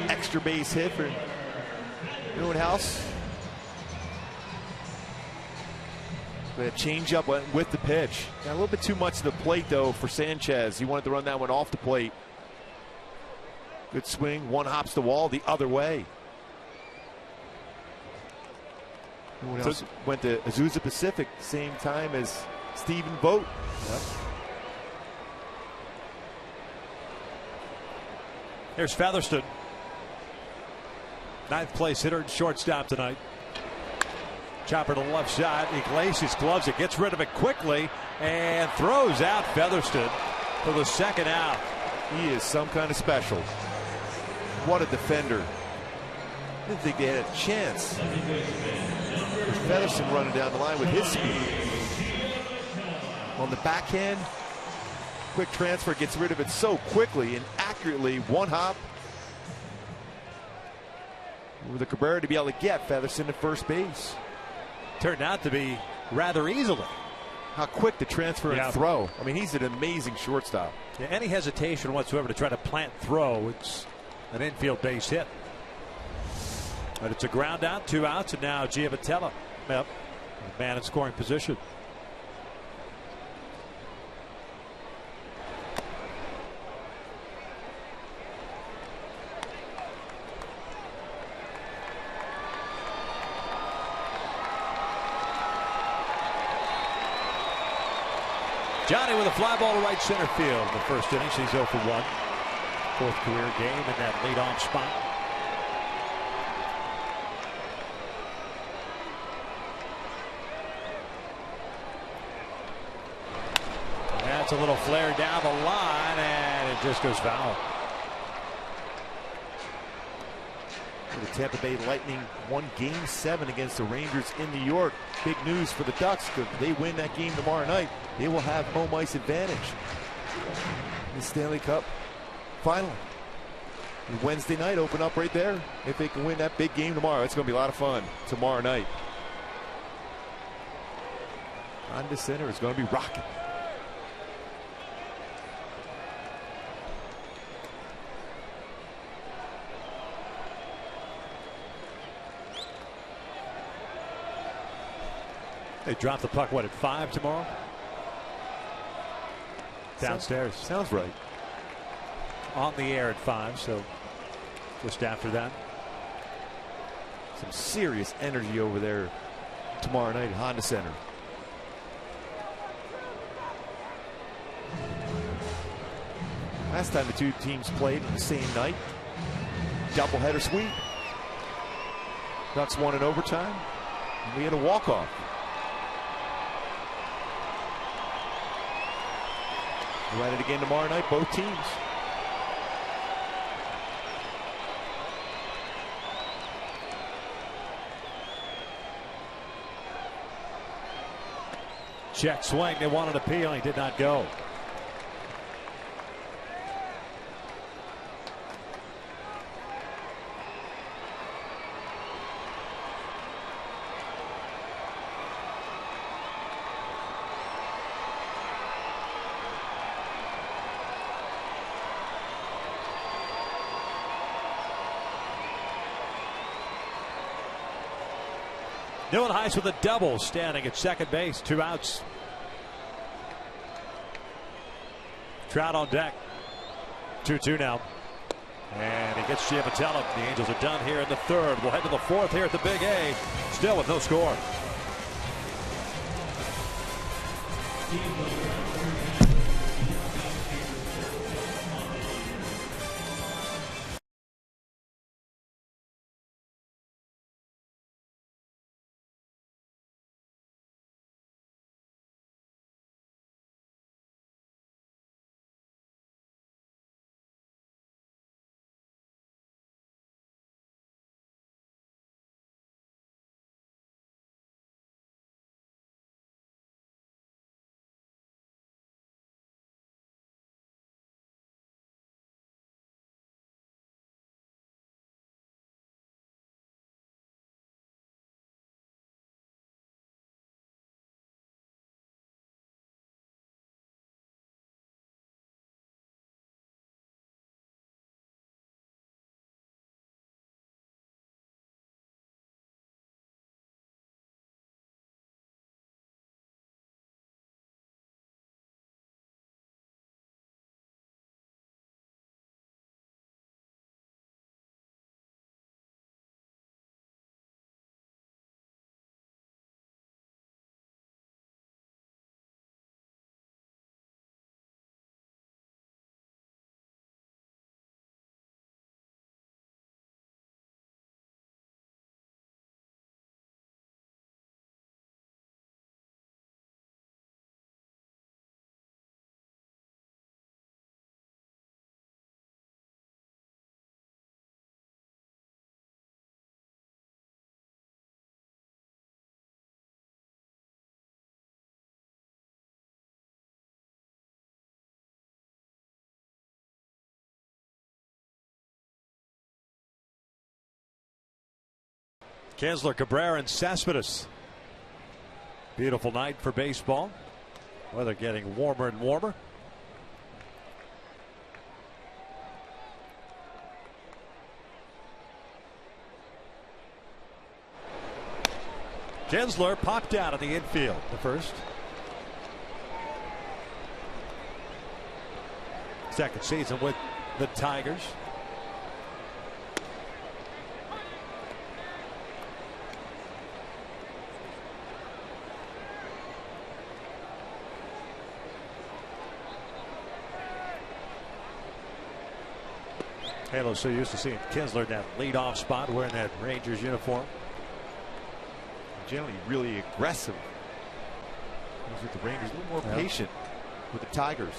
Extra base hit for Neuenhuis. The changeup went with the pitch. Got a little bit too much to the plate, though, for Sanchez. He wanted to run that one off the plate. Good swing. One hops the wall the other way. Neuenhuis went to Azusa Pacific same time as Stephen Vogt. Yep. Here's Featherston. 9th place hitter and shortstop tonight. Chopper to the left side. Iglesias gloves it, gets rid of it quickly, and throws out Featherston for the 2nd out. He is some kind of special. What a defender. I didn't think they had a chance. Featherston running down the line with his speed. On the backhand, quick transfer, gets rid of it so quickly and accurately. One hop. With the Cabrera to be able to get Featherston to first base. Turned out to be rather easily. How quick the transfer and throw. I mean, he's an amazing shortstop. Yeah, any hesitation whatsoever to try to plant throw, it's an infield base hit. But it's a ground out, 2 outs, and now Giavotella Yep. Man in scoring position. Johnny with a fly ball to right center field in the first inning. He's 0 for 1. Fourth career game in that leadoff spot. That's a little flare down the line, and it just goes foul. The Tampa Bay Lightning won Game 7 against the Rangers in New York. Big news for the Ducks. If they win that game tomorrow night, they will have home ice advantage in the Stanley Cup final. Wednesday night open up right there. If they can win that big game tomorrow, it's going to be a lot of fun tomorrow night. Honda Center is going to be rocking. They drop the puck, what, at 5 tomorrow? Downstairs. Sounds right. On the air at 5, so just after that. Some serious energy over there tomorrow night at Honda Center. Last time the two teams played on the same night, doubleheader sweep. Ducks won in overtime, and we had a walk-off. We're at it again tomorrow night, both teams. Check swing. They wanted a peel. He did not go. Neuenhuis with a double, standing at second base. 2 outs. Trout on deck. 2-2 now. And he gets Giamatello. The Angels are done here in the third. We'll head to the fourth here at the Big A. Still with no score. Kinsler, Cabrera, and Cespedes. Beautiful night for baseball. Weather getting warmer and warmer. Kinsler popped out of the infield. The first. Second season with the Tigers. Halo's so used to seeing Kinsler in that leadoff spot wearing that Rangers uniform. Generally really aggressive. He's with the Rangers, a little more patient with the Tigers.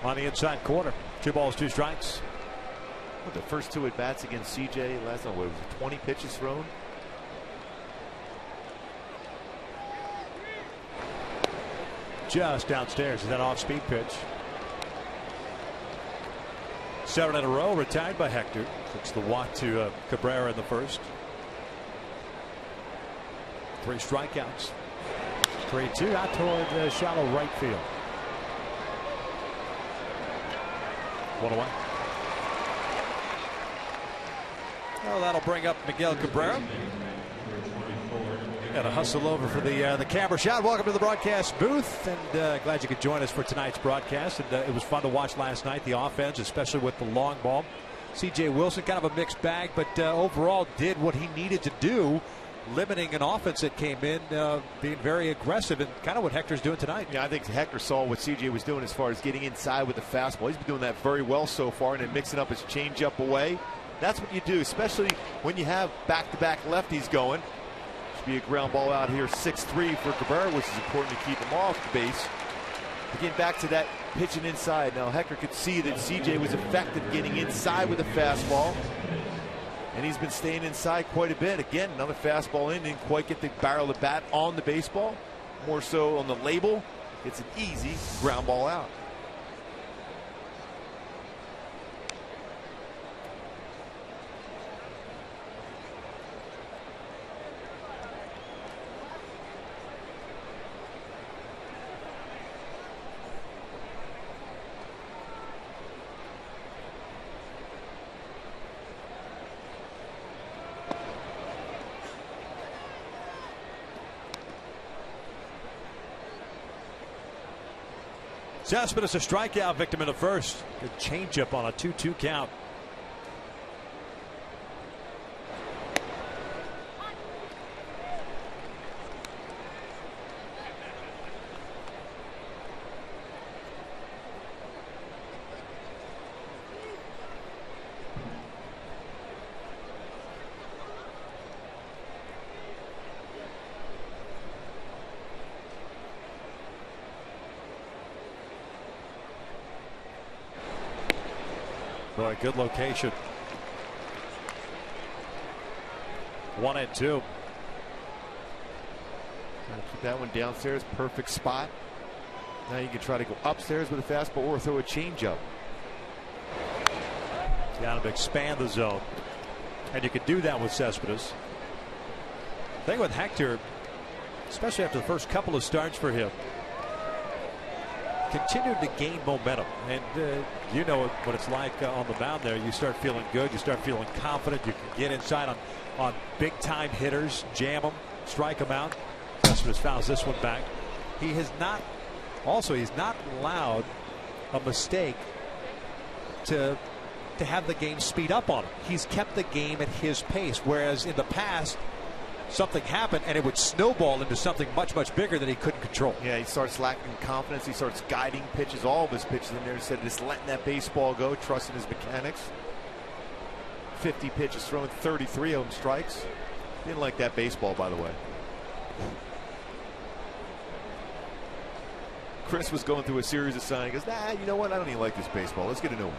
On the inside corner, 2 balls, 2 strikes. Well, the first 2 at bats against CJ last night, what was it, 20 pitches thrown? Just downstairs is that off-speed pitch. 7 in a row retired by Hector. It's the walk to Cabrera in the first. 3 strikeouts. 3-2 out toward shallow right field. 1 away. Well, that'll bring up Miguel Cabrera. Got to hustle over for the camera shot. Welcome to the broadcast booth, and glad you could join us for tonight's broadcast. And it was fun to watch last night. The offense, especially with the long ball. C.J. Wilson, kind of a mixed bag, but overall did what he needed to do, limiting an offense that came in being very aggressive, and kind of what Hector's doing tonight. Yeah, I think Hector saw what C.J. was doing as far as getting inside with the fastball. He's been doing that very well so far, and then mixing up his changeup away. That's what you do, especially when you have back-to-back lefties going. Be a ground ball out here, 6-3 for Cabrera, which is important to keep him off the base. Again, back to that pitching inside. Now Hector could see that CJ was effective getting inside with a fastball, and he's been staying inside quite a bit. Again, another fastball in, didn't quite get the barrel of the bat on the baseball, more so on the label. It's an easy ground ball out. Cespedes a strikeout victim in the first. Good changeup on a 2-2 count. Boy, good location. 1-2. Keep that one downstairs, perfect spot. Now you can try to go upstairs with a fastball or throw a changeup. Got to expand the zone, and you can do that with Cespedes. The thing with Hector, especially after the first couple of starts for him, continued to gain momentum, and you know what it's like on the mound there. You start feeling good, you start feeling confident, you can get inside on big time hitters, jam them, strike them out. Cespedes fouls this one back. He's not allowed a mistake to have the game speed up on him. He's kept the game at his pace, whereas in the past something happened and it would snowball into something much bigger that he couldn't control. Yeah, he starts lacking confidence. He starts guiding pitches, all of his pitches in there, instead of just letting that baseball go, trusting his mechanics. 50 pitches thrown, 33 of them strikes. Didn't like that baseball, by the way. Chris was going through a series of signs. He goes, nah, you know what? I don't even like this baseball. Let's get a new one.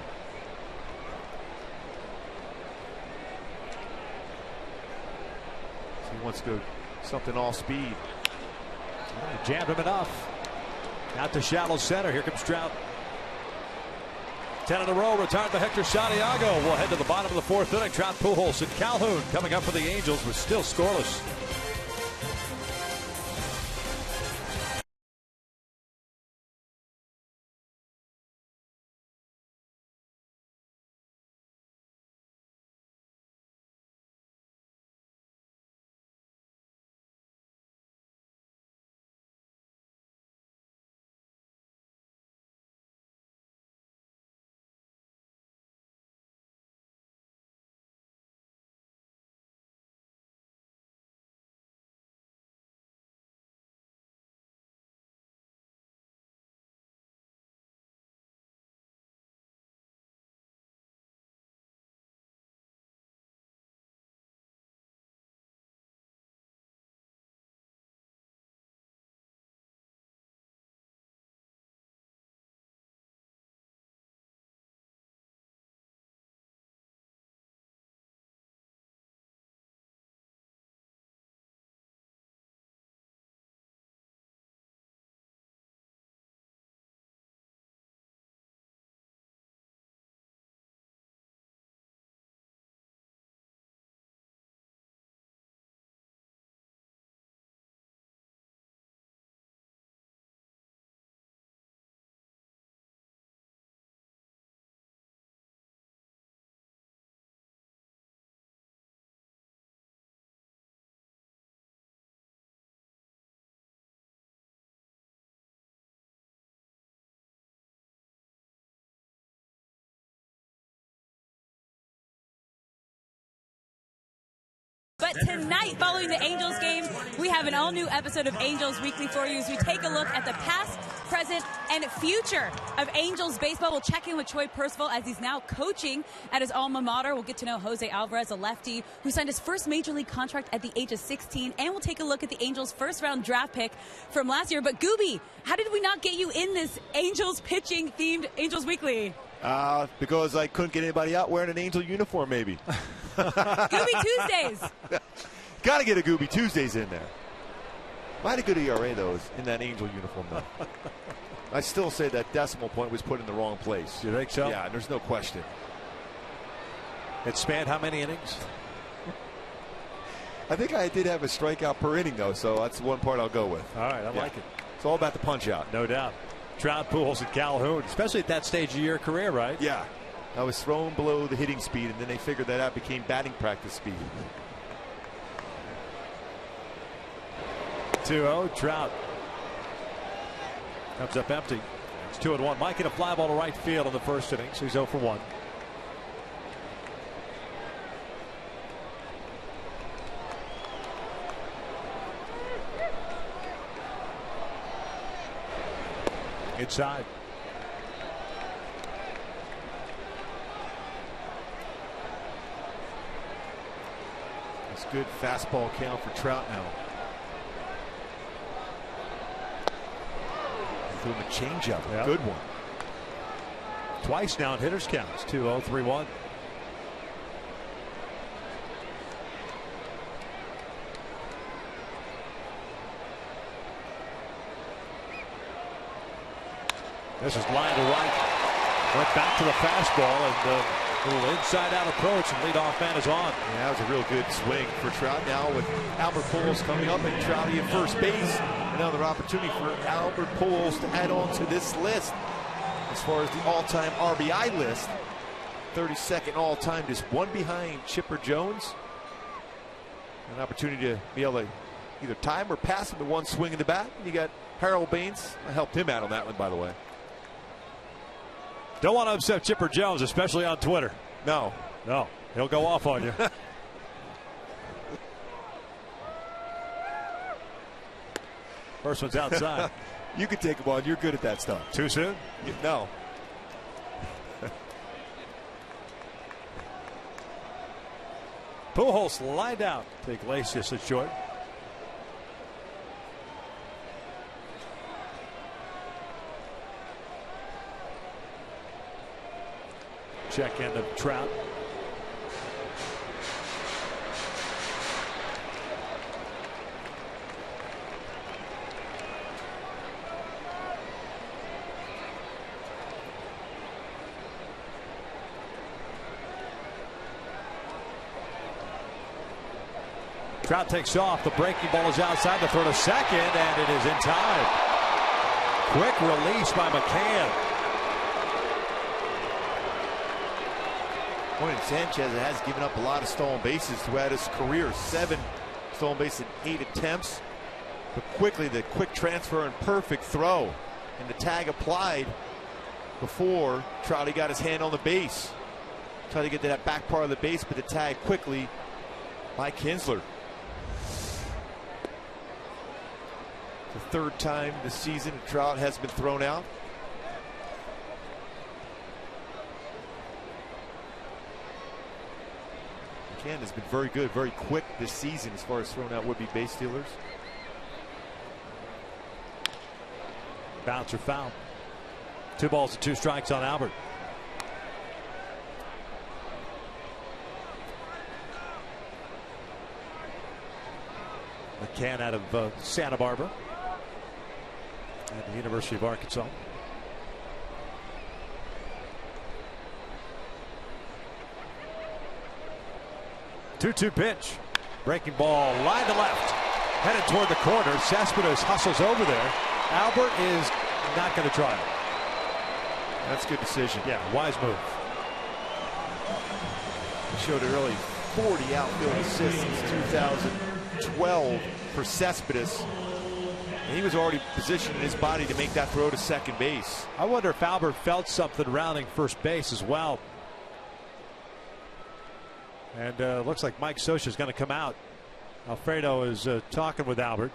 He wants to go something all speed. Jammed him enough. Out to shallow center. Here comes Trout. 10 in a row. Retired by Hector Santiago. We'll head to the bottom of the 4th inning. Trout, Pujols, and Calhoun coming up for the Angels. We're still scoreless. But tonight, following the Angels game, we have an all-new episode of Angels Weekly for you as we take a look at the past, present, and future of Angels baseball. We'll check in with Troy Percival as he's now coaching at his alma mater. We'll get to know Jose Alvarez, a lefty who signed his first major league contract at the age of 16. And we'll take a look at the Angels' first-round draft pick from last year. But Gooby, how did we not get you in this Angels pitching-themed Angels Weekly? Because I couldn't get anybody out wearing an Angel uniform, maybe. Gooby Tuesdays. Got to get a Gooby Tuesdays in there. I had a good ERA, though, in that Angel uniform, though. I still say that decimal point was put in the wrong place. You think so? Yeah, there's no question. It spanned how many innings? I think I did have a strikeout per inning, though, so that's one part I'll go with. All right, I like it. It's all about the punch-out. No doubt. Trout, Pujols, and Calhoun, especially at that stage of your career, right? Yeah. I was thrown below the hitting speed, and then they figured that out, became batting practice speed. 2-0, Trout comes up empty. It's 2-1. Mike hit a fly ball to right field in the first inning, so he's 0 for 1. Inside. It's good fastball count for Trout now. Threw him a changeup. Yep. Good one. Twice now in hitters counts. 2-0, 3-1. This is line to right. Went back to the fastball and a little inside-out approach, and leadoff man is on. Yeah, that was a real good swing for Trout now with Albert Pujols coming up and Trouty at first base. Another opportunity for Albert Pujols to add on to this list. As far as the all-time RBI list, 32nd all-time, just one behind Chipper Jones. An opportunity to be able to either tie him or pass him with one swing in the bat. You got Harold Baines. I helped him out on that one, by the way. Don't want to upset Chipper Jones, especially on Twitter. No. No, he'll go off on you. First one's outside. You can take him on. You're good at that stuff. Too soon? No. Pujols lined out. Take Iglesias at short. Check in of Trout. Trout takes off. The breaking ball is outside. The throw to second, and it is in time. Quick release by McCann. Point Sanchez has given up a lot of stolen bases throughout his career. 7 stolen bases in 8 attempts. But quickly, the quick transfer and perfect throw. And the tag applied before Trouty got his hand on the base. Tried to get to that back part of the base, but the tag quickly by Kinsler. The third time this season Trout has been thrown out. McCann has been very good, very quick this season as far as throwing out would-be base stealers. Bouncer foul. 2 balls and 2 strikes on Albert. McCann out of Santa Barbara at the University of Arkansas. 2-2 pitch. Breaking ball, line to left. Headed toward the corner. Cespedes hustles over there. Albert is not going to try it. That's a good decision. Yeah, wise move. He showed it early. 40 outfield assists since 2012 for Cespedes. And he was already positioning his body to make that throw to second base. I wonder if Albert felt something rounding first base as well. And looks like Mike Scioscia is going to come out. Alfredo is talking with Albert.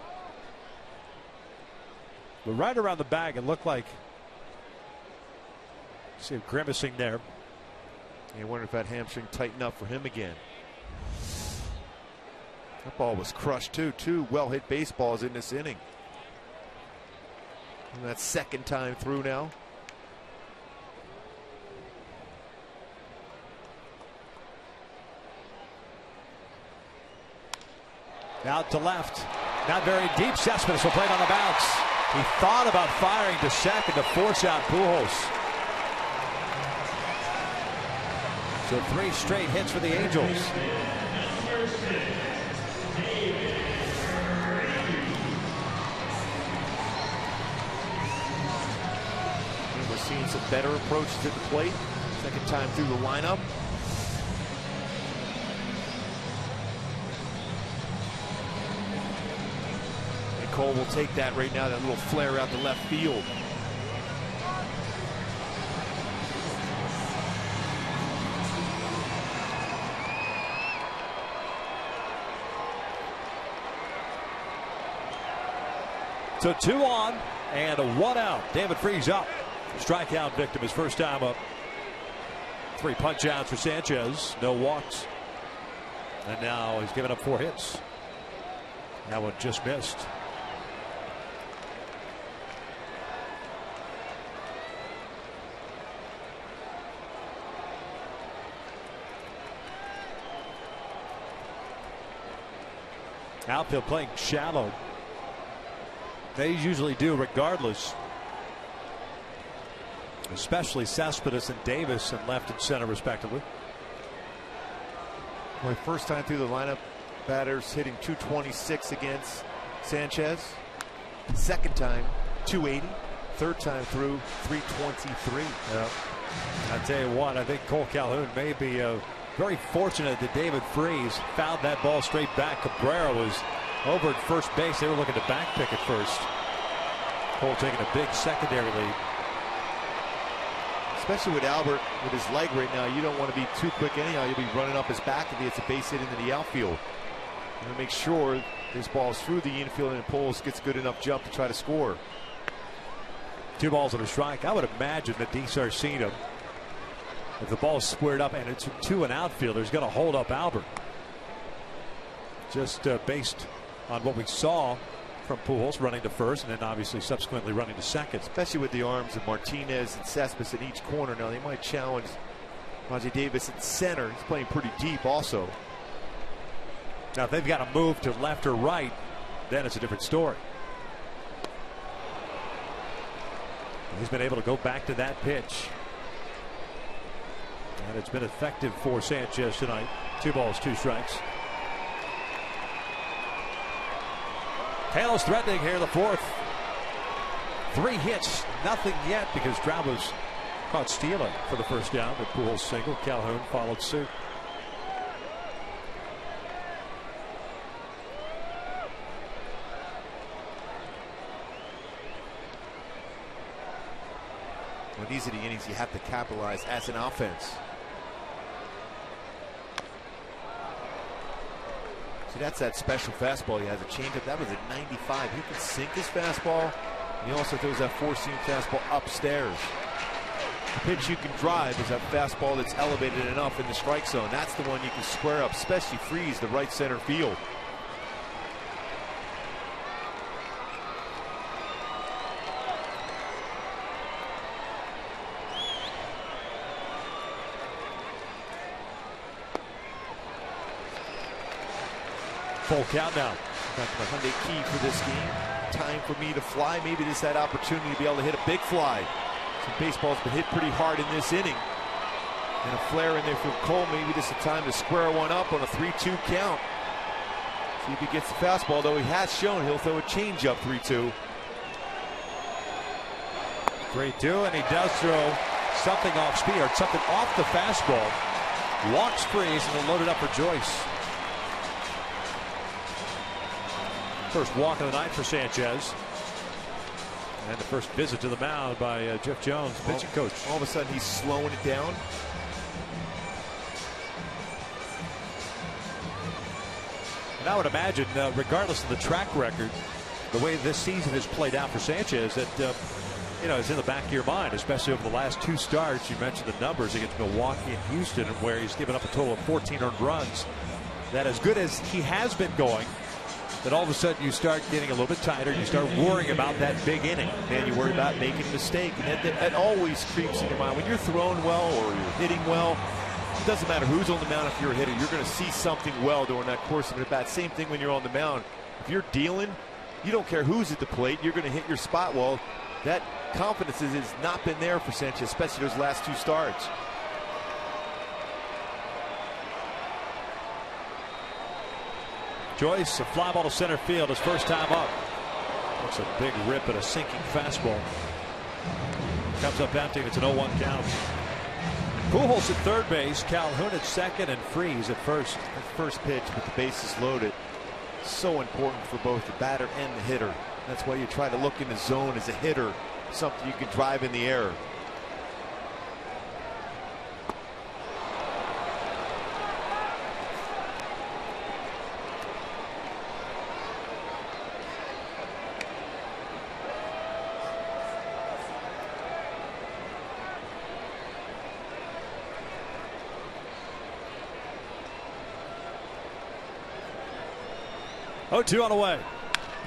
But right around the bag, it looked like, see him grimacing there. You wonder if that hamstring tightened up for him again. That ball was crushed too. Two well-hit baseballs in this inning. And that's second time through now. Out to left. Not very deep. Cespedes will play it on the bounce. He thought about firing to second to force out Pujols. So 3 straight hits for the Angels. And we're seeing some better approaches at the plate. Second time through the lineup. Cole will take that right now, that little flare out to left field. So 2 on and a 1 out. David Freese up. Strikeout victim his first time up. 3 punch outs for Sanchez. No walks. And now he's given up 4 hits. That one just missed. Outfield playing shallow. They usually do regardless. Especially Cespedes and Davis in left and center respectively. My first time through the lineup, batters hitting 226 against Sanchez. Second time 280. Third time through 323. Yeah. I tell you what, I think Cole Calhoun may be very fortunate that David Freese found that ball straight back. Cabrera was over at first base. They were looking to back pick at first. Cole taking a big secondary lead. Especially with Albert with his leg right now, you don't want to be too quick anyhow. You'll be running up his back if he gets a base hit into the outfield. You want to make sure this ball's through the infield and Pujols gets good enough jump to try to score. 2 balls and a strike. I would imagine that DeSarcina, if the ball's squared up and it's to an outfielder, is going to hold up Albert. Just based on what we saw from Pujols running to first and then obviously subsequently running to second. Especially with the arms of Martinez and Cespedes in each corner. Now they might challenge Rajai Davis at center. He's playing pretty deep also. Now if they've got to move to left or right, then it's a different story. He's been able to go back to that pitch. And it's been effective for Sanchez tonight. 2 balls, 2 strikes. Halos threatening here in the 4th. 3 hits, nothing yet because Trout was caught stealing for the first down. The Pujols single. Calhoun followed suit. When these are the innings you have to capitalize as an offense. See, that's that special fastball he has, a changeup. That was at 95. He can sink his fastball. And he also throws that 4-seam fastball upstairs. The pitch you can drive is that fastball that's elevated enough in the strike zone. That's the one you can square up, especially freeze the right center field. Full count now. That's my Hyundai key for this game. Time for me to fly. Maybe this is that opportunity to be able to hit a big fly. Some baseball's been hit pretty hard in this inning. And a flare in there from Cole. Maybe this is the time to square one up on a 3-2 count. See if he gets the fastball, though he has shown he'll throw a changeup 3-2. 3-2, and he does throw something off speed or something off the fastball. Walks Freese and then loaded up for Joyce. First walk of the night for Sanchez. And the first visit to the mound by Jeff Jones, pitching coach. All of a sudden he's slowing it down. And I would imagine, regardless of the track record, the way this season has played out for Sanchez, that is in the back of your mind, especially over the last 2 starts. You mentioned the numbers against Milwaukee and Houston, where he's given up a total of 14 earned runs. That as good as he has been going, that all of a sudden you start getting a little bit tighter. You start worrying about that big inning. And you worry about making a mistake. And that always creeps in your mind. When you're throwing well or you're hitting well, it doesn't matter who's on the mound. If you're a hitter, you're going to see something well during that course of an at-bat. Same thing when you're on the mound. If you're dealing, you don't care who's at the plate. You're going to hit your spot well. That confidence has not been there for Sanchez, especially those last 2 starts. Joyce, a fly ball to center field, his first time up. That's a big rip at a sinking fastball. Comes up empty. It's an 0-1 count. Pujols at third base, Calhoun at second, and Freeze at first. That first pitch with the bases loaded, so important for both the batter and the hitter. That's why you try to look in the zone as a hitter, something you can drive in the air. Oh, 2 on the way.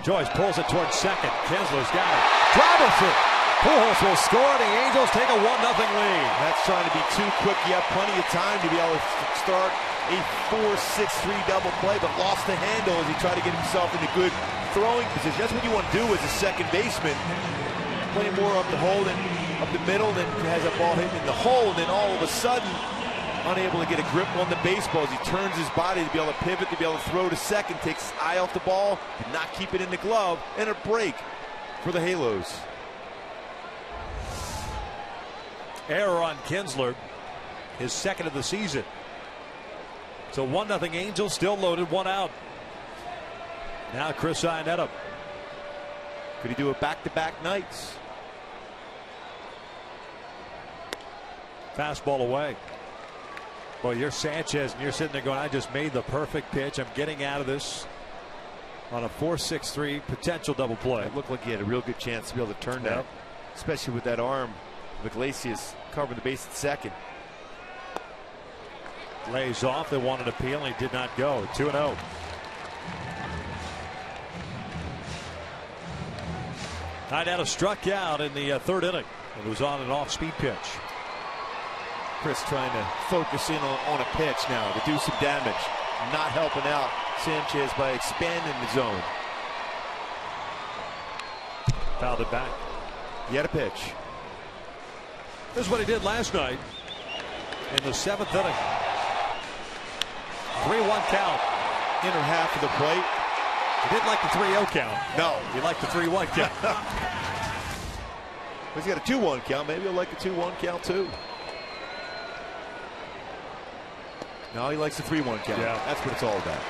Joyce pulls it towards second. Kinsler's got it. Driver through. Pujols will score. The Angels take a 1-0 lead. That's trying to be too quick. You have plenty of time to be able to start a 4-6-3 double play, but lost the handle as he tried to get himself into good throwing position. That's what you want to do as a second baseman. Play more up the hole than up the middle, then has a ball hitting in the hole, and then all of a sudden unable to get a grip on the baseball as he turns his body to be able to pivot, to be able to throw to second, takes his eye off the ball, did not keep it in the glove, and a break for the Halos. Error on Kinsler, his second of the season. So 1-0 Angels, still loaded, 1 out. Now Chris Iannetta. Could he do it back-to-back nights? Fastball away. Well, you're Sanchez, and you're sitting there going, I just made the perfect pitch. I'm getting out of this on a 4-6-3 potential double play. It looked like he had a real good chance to be able to turn that, especially with that arm. Iglesias covering the base at second. Lays off. They wanted an appeal, and he did not go. 2-0. Iannetta struck out in the 3rd inning. It was on an off-speed pitch. Chris trying to focus in on a pitch now to do some damage. Not helping out Sanchez by expanding the zone. Fouled it back. He had a pitch. This is what he did last night in the 7th inning. 3-1 count. Inner half of the plate. He didn't like the 3-0 count. No. He liked the 3-1 count. He's got a 2-1 count. Maybe he'll like a 2-1 count too. No, he likes the 3-1 count. Yeah. That's what it's all about.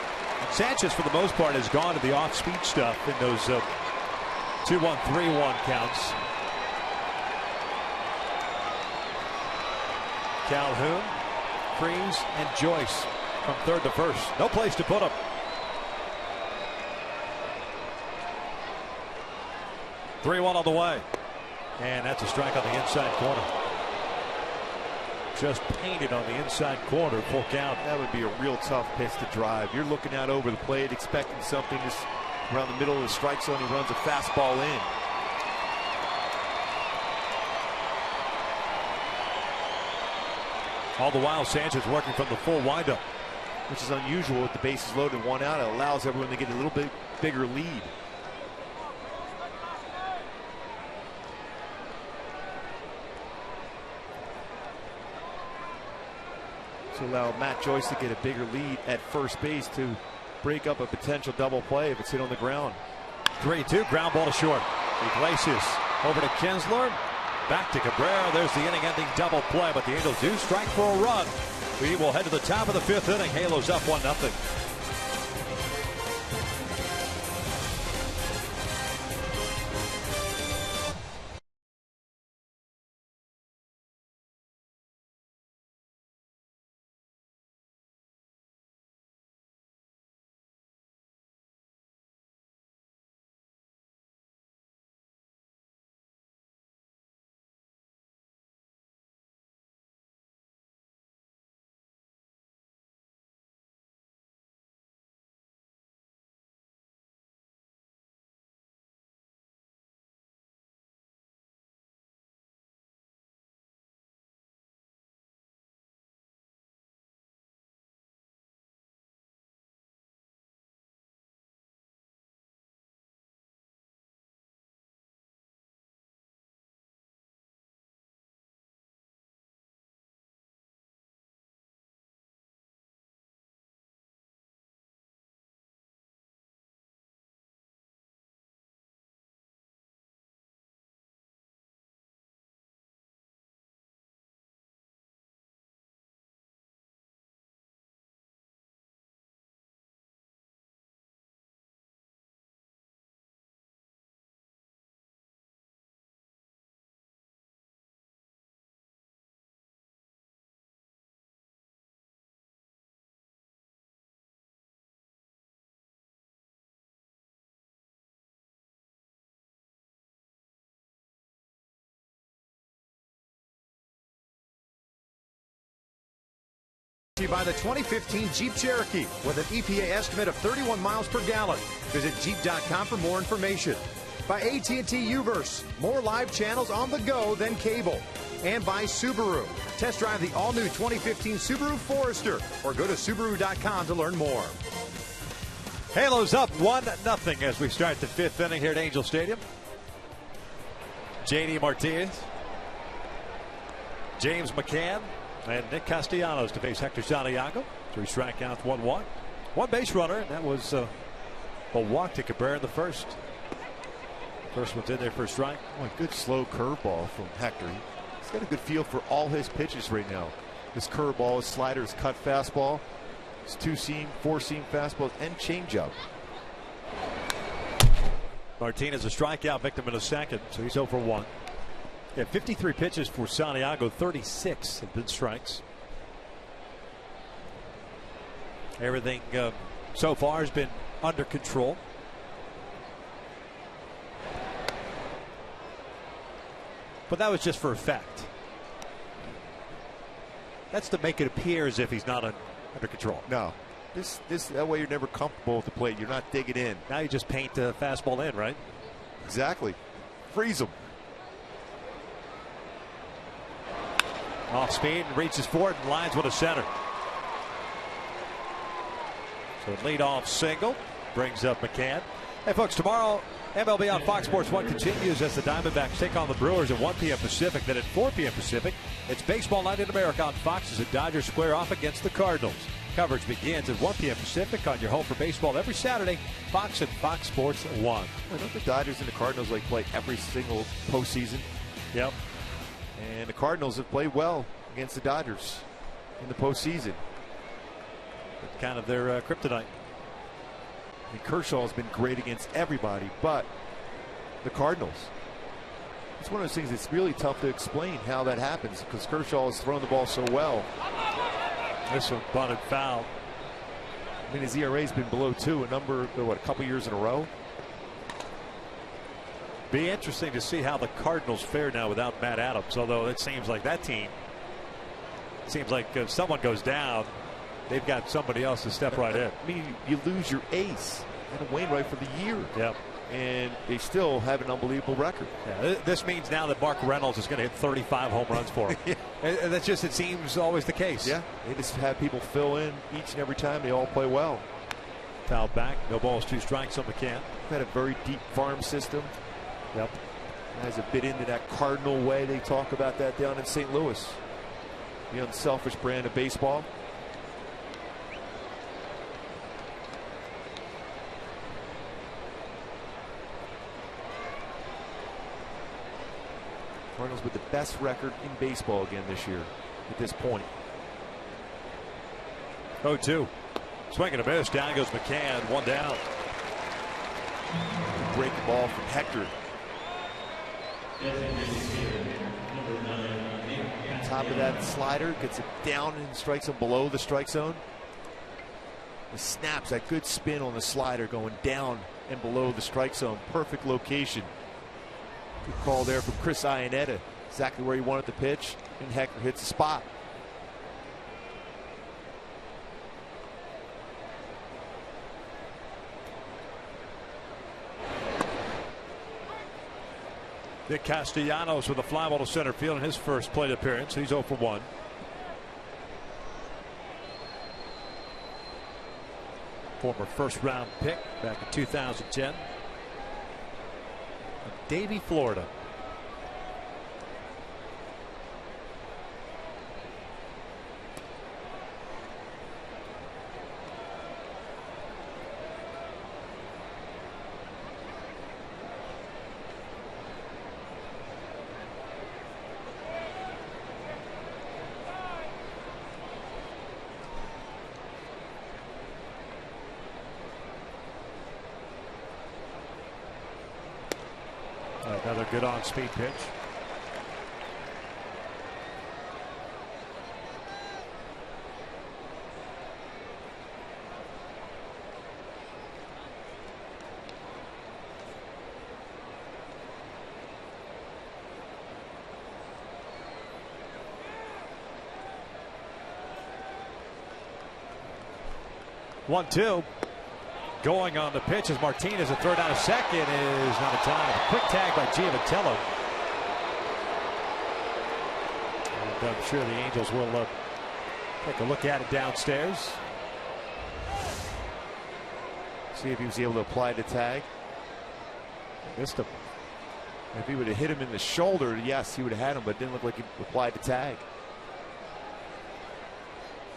Sanchez, for the most part, has gone to the off-speed stuff in those 2-1, 3-1 counts. Calhoun, Freeze, and Joyce from third to first. No place to put them. Three-1 on the way. And that's a strike on the inside corner. Just painted on the inside corner, full count. That would be a real tough pitch to drive. You're looking out over the plate, expecting something just around the middle of the strike zone. He runs a fastball in. All the while, Sanchez working from the full windup, which is unusual with the bases loaded, 1 out. It allows everyone to get a little bit bigger lead. To allow Matt Joyce to get a bigger lead at first base to break up a potential double play if it's hit on the ground. 3-2, ground ball to short. Iglesias over to Kinsler. Back to Cabrera. There's the inning-ending double play, but the Angels do strike for a run. We will head to the top of the 5th inning. Halos up 1-0. By the 2015 Jeep Cherokee with an EPA estimate of 31 miles per gallon. Visit Jeep.com for more information. By AT&T Uverse, more live channels on the go than cable. And by Subaru. Test drive the all-new 2015 Subaru Forester or go to Subaru.com to learn more. Halos up 1-0 as we start the 5th inning here at Angel Stadium. J.D. Martinez, James McCann, and Nick Castellanos to face Hector Santiago. 3 strikeouts, 1-1. One base runner, and that was a walk to Cabrera in the first. First one's in there for a strike. Oh, a good slow curveball from Hector. He's got a good feel for all his pitches right now. His curveball, his slider, his cut fastball, his 2-seam, 4-seam fastballs, and changeup. Martinez a strikeout victim in the second, so he's 0 for 1. Yeah, 53 pitches for Santiago, 36 have been strikes. Everything so far has been under control. But that was just for effect. That's to make it appear as if he's not under control. No. That way you're never comfortable with the plate. You're not digging in. Now you just paint the fastball in, right? Exactly. Freeze him. Off speed and reaches forward and lines with a center. So leadoff single brings up McCann. Hey folks, tomorrow MLB on Fox Sports 1 continues as the Diamondbacks take on the Brewers at 1 p.m. Pacific. Then at 4 p.m. Pacific, it's Baseball Night in America on Fox as the Dodgers square off against the Cardinals. Coverage begins at 1 p.m. Pacific on your home for baseball every Saturday, Fox and Fox Sports 1. Well, don't the Dodgers and the Cardinals play every single postseason? Yep. And the Cardinals have played well against the Dodgers in the postseason. It's kind of their kryptonite. And Kershaw has been great against everybody, but the Cardinals. It's one of those things that's really tough to explain how that happens because Kershaw has thrown the ball so well. This one bunted foul. I mean, his ERA's been below 2 a couple years in a row. Be interesting to see how the Cardinals fare now without Matt Adams, although it seems like that team, if someone goes down, they've got somebody else to step right in. I mean, you lose your ace, Adam Wainwright, for the year. Yep. And they still have an unbelievable record. Yeah, this means now that Mark Reynolds is going to hit 35 home runs for him. Yeah. And that's just, it seems, always the case. Yeah, they just have people fill in each and every time. They all play well. Foul back, no balls, 2 strikes on McCann. Got a very deep farm system. Yep. Has a bit into that Cardinal way. They talk about that down in St. Louis. The unselfish brand of baseball. Cardinals with the best record in baseball again this year at this point. 0-2. Swing and a miss. Down goes McCann. 1 down. Great ball from Hector. Top of that slider, gets it down and strikes him below the strike zone. The snaps, that good spin on the slider going down and below the strike zone. Perfect location. Good call there from Chris Iannetta. Exactly where he wanted the pitch, and Hector hits the spot. Nick Castellanos with a fly ball to center field in his first plate appearance. He's 0 for 1. Former first-round pick back in 2010. Davie, Florida. Another good on-speed pitch. 1-2. Going on the pitch is Martinez. A throw down to second is not a time. Quick tag by Giavatello. And I'm sure the Angels will take a look at it downstairs. See if he was able to apply the tag. Missed him. If he would have hit him in the shoulder, yes, he would have had him, but it didn't look like he applied the tag.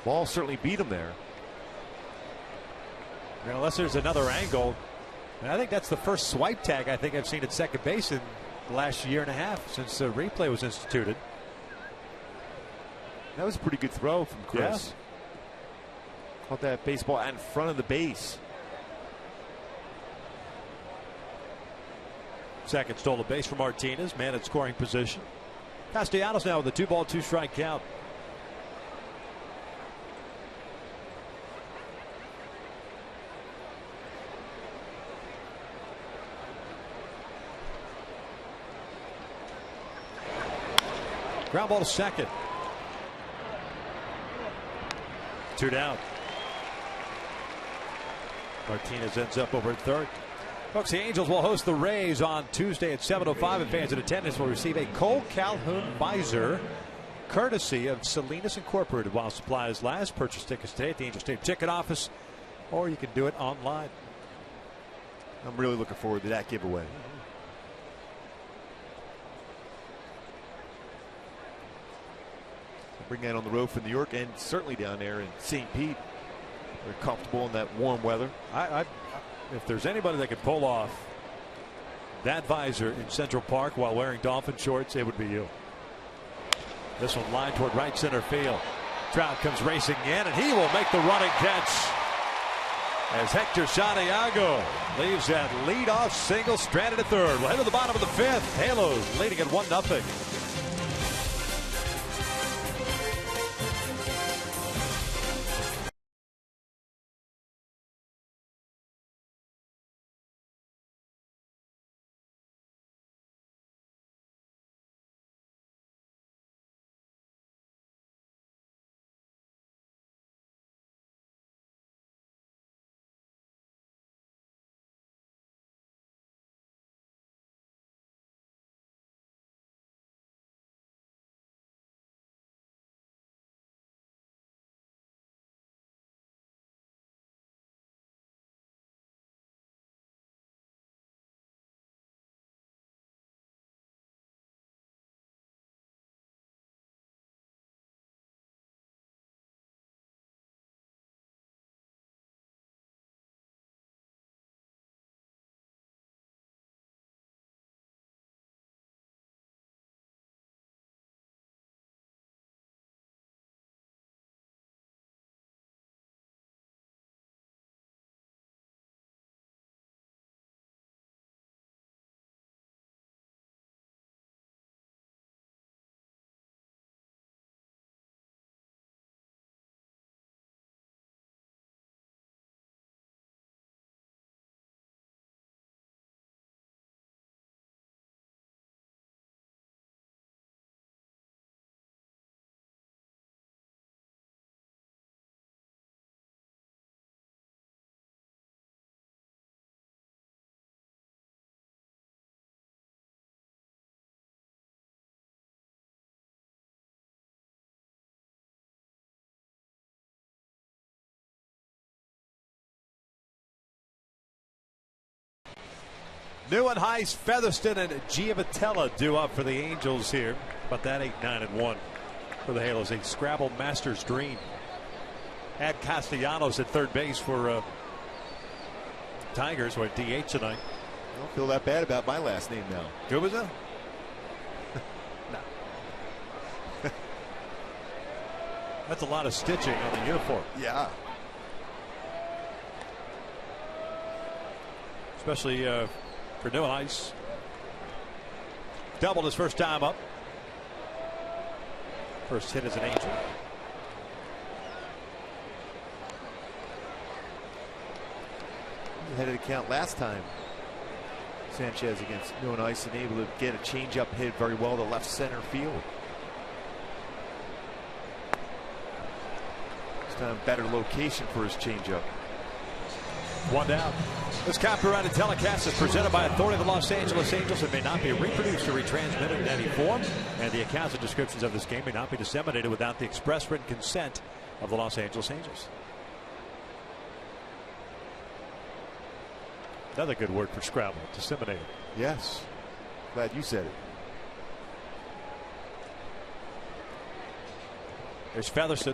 Ball certainly beat him there. Unless there's another angle. And I think that's the first swipe tag I think I've seen at second base in the last year and a half since the replay was instituted. That was a pretty good throw from Chris. Yeah. Caught that baseball out in front of the base. Second stole the base from Martinez. Man in scoring position. Castellanos now with a 2-ball, 2-strike count. Ground ball to second. 2 down. Martinez ends up over at third. Folks, the Angels will host the Rays on Tuesday at 7:05, and fans in attendance will receive a Cole Calhoun visor courtesy of Salinas Incorporated while supplies last. Purchase tickets today at the Angel Stadium ticket office, or you can do it online. I'm really looking forward to that giveaway. Bring that on the road for New York and certainly down there in St. Pete. They're comfortable in that warm weather. If there's anybody that could pull off that visor in Central Park while wearing Dolphin shorts, it would be you. This one lined toward right center field. Trout comes racing in, and he will make the running catch as Hector Santiago leaves that leadoff single stranded at third. We'll head to the bottom of the fifth. Halos leading at 1-0. New and Heiss, Featherston, and Giavatello due up for the Angels here. But that 8-9-1 for the Halos. A Scrabble Masters dream. Add Castellanos at third base for Tigers. We're at DH tonight. I don't feel that bad about my last name now. Who was that? No. That's a lot of stitching on the uniform. Yeah. Especially for New Heiss. Doubled his first time up. First hit as an Angel. Head of the count last time. Sanchez against New Heiss and able to get a changeup hit very well to left center field. This time better location for his changeup. One down. This copyrighted telecast is presented by authority of the Los Angeles Angels and may not be reproduced or retransmitted in any form. And the accounts and descriptions of this game may not be disseminated without the express written consent of the Los Angeles Angels. Another good word for Scrabble, disseminated. Yes. Glad you said it. There's Featherston.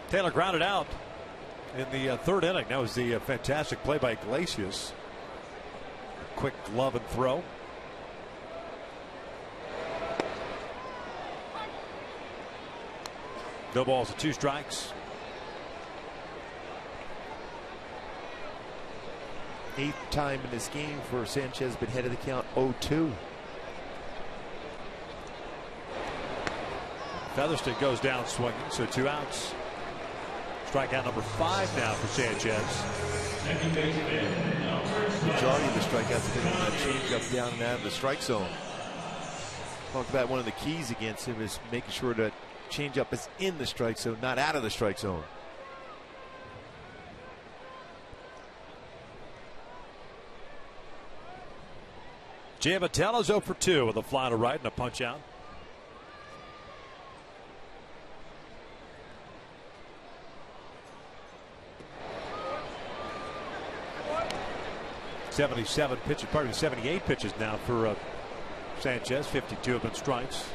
Taylor grounded out in the third inning. That was the fantastic play by Iglesias. A quick glove and throw. No balls and 2 strikes. 8th time in this game for Sanchez, been head of the count 0-2. Featherston goes down swinging, so 2 outs. Strikeout number 5 now for Sanchez. Majority of the strikeouts have been on that change up, down, and out of the strike zone. Talked about one of the keys against him is making sure that changeup is in the strike zone, not out of the strike zone. Giamatello's 0 for 2 with a fly to right and a punch out. .77 pitches, pardon me, 78 pitches now for Sanchez. 52 of them strikes.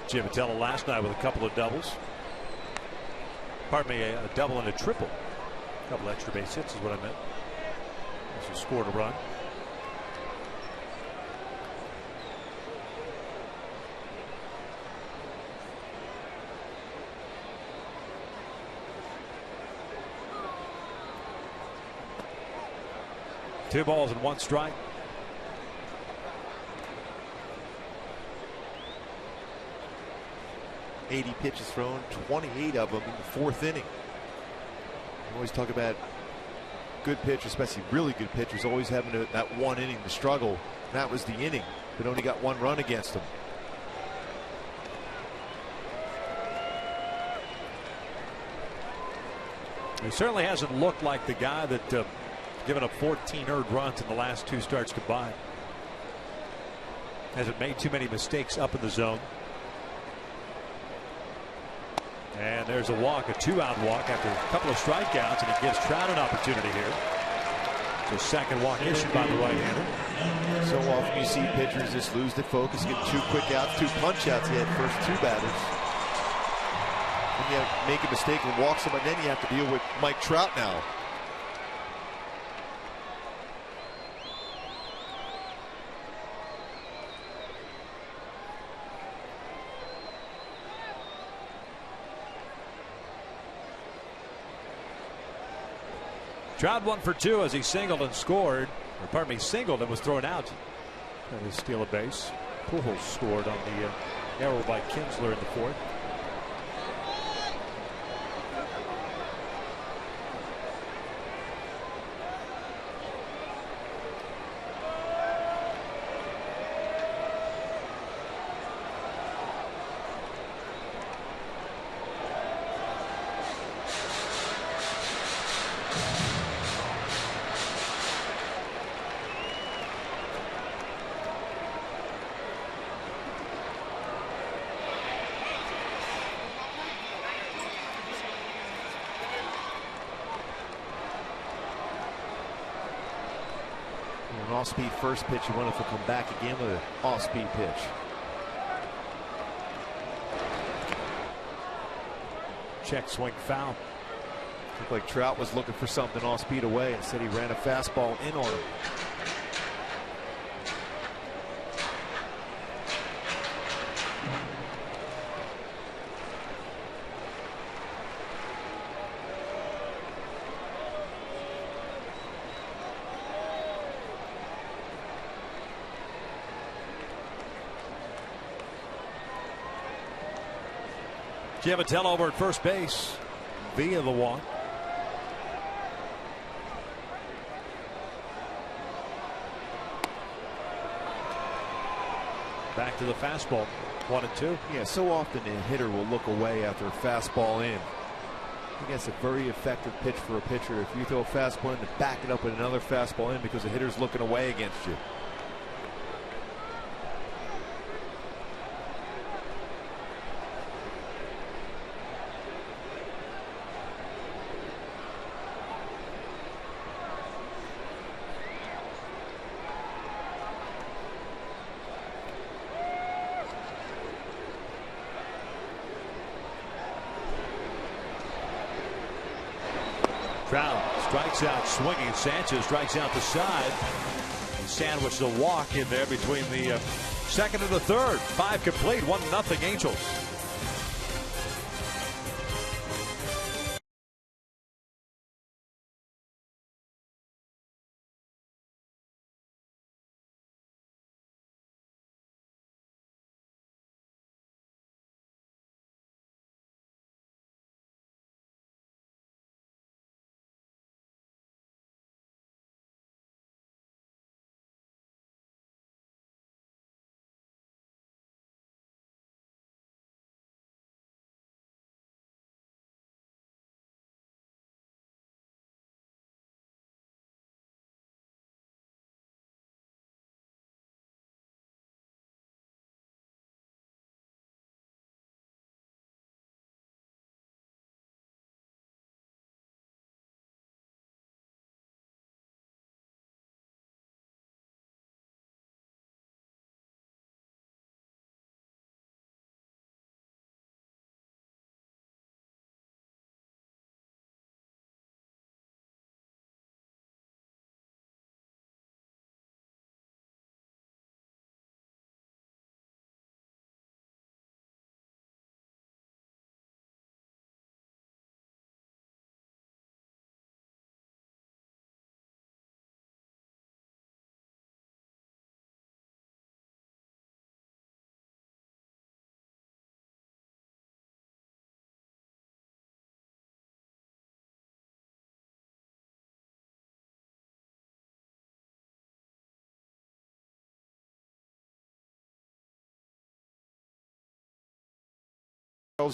Giamatello last night with a couple of doubles. Pardon me, a double and a triple. A couple extra base hits is what I meant. Also scored a run. Two balls and 1 strike. .80 pitches thrown, 28 of them in the 4th inning. We always talk about good pitchers, especially really good pitchers, always having that 1 inning to struggle. That was the inning, but only got 1 run against them. He certainly hasn't looked like the guy that given up 14 earned runs in the last 2 starts combined. Hasn't made too many mistakes up in the zone. And there's a walk, a 2-out walk after a couple of strikeouts, and it gives Trout an opportunity here. The second walk issued by the right-hander. So often you see pitchers just lose the focus, get 2 quick outs, 2 punch outs. He had first 2 batters. And you make a mistake and walk someone, then you have to deal with Mike Trout now. Trout 1 for 2 as he singled and scored. Or pardon me, singled and was thrown out. And they steal a base. Pujols scored on the arrow by Kinsler in the 4th. Off-speed first pitch. You wonder if he'll come back again with an off-speed pitch. Check swing foul. Looked like Trout was looking for something off-speed away. Instead, he ran a fastball in on him. Giamatello over at first base via the walk. Back to the fastball. 1-2. Yeah, so often a hitter will look away after a fastball in. I think that's a very effective pitch for a pitcher. If you throw a fastball in, to back it up with another fastball in because the hitter's looking away against you. Trout strikes out swinging. Sanchez strikes out the side. He sandwiched a walk in there between the second and the third. 5 complete. 1-0 Angels.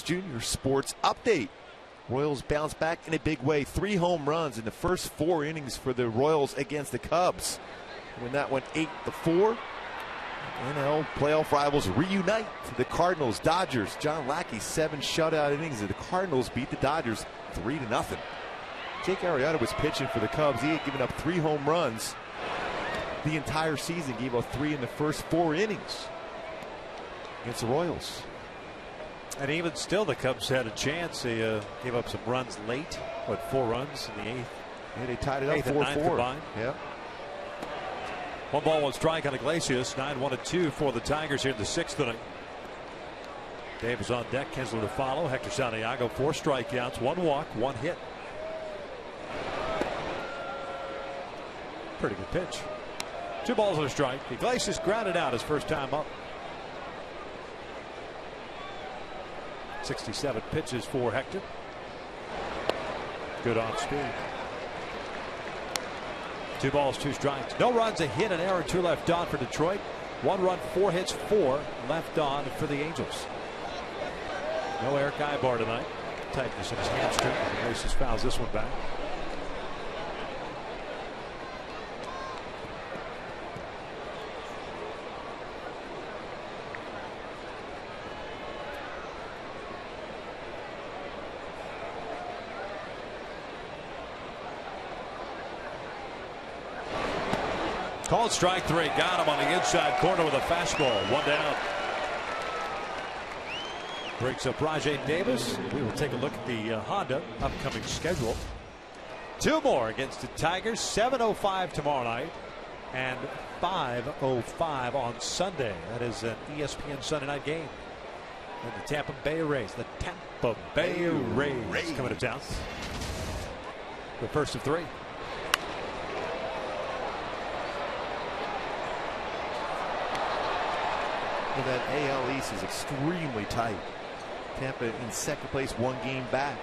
Jr. Sports Update. Royals bounce back in a big way. 3 home runs in the first 4 innings for the Royals against the Cubs. When that went 8-4, NL playoff rivals reunite. The Cardinals, Dodgers, John Lackey, 7 shutout innings. The Cardinals beat the Dodgers 3-0. Jake Arrieta was pitching for the Cubs. He had given up 3 home runs the entire season. Gave up 3 in the first 4 innings against the Royals. And even still, the Cubs had a chance. They gave up some runs late. What, 4 runs in the 8th? Yeah, they tied it up 4-4. Yeah. 1 ball, 1 strike on Iglesias. 9-1-2 for the Tigers here in the 6th inning. Davis on deck. Kinsler to follow. Hector Santiago, 4 strikeouts, 1 walk, 1 hit. Pretty good pitch. 2 balls and a strike. Iglesias grounded out his first time up. 67 pitches for Hector. Good off speed. 2 balls, 2 strikes. No runs, a hit, an error, 2 left on for Detroit. 1 run, 4 hits, 4 left on for the Angels. No Eric Ibar tonight. Tightness in his hamstring. Iglesias fouls this one back. Called strike 3. Got him on the inside corner with a fastball. 1 down. Breaks up Rajay Davis. We will take a look at the Honda upcoming schedule. 2 more against the Tigers. 7:05 tomorrow night and 5:05 on Sunday. That is an ESPN Sunday night game. And the Tampa Bay Rays. The Tampa Bay Rays coming to town. The first of 3. That AL East is extremely tight. Tampa in 2nd place, 1 game back.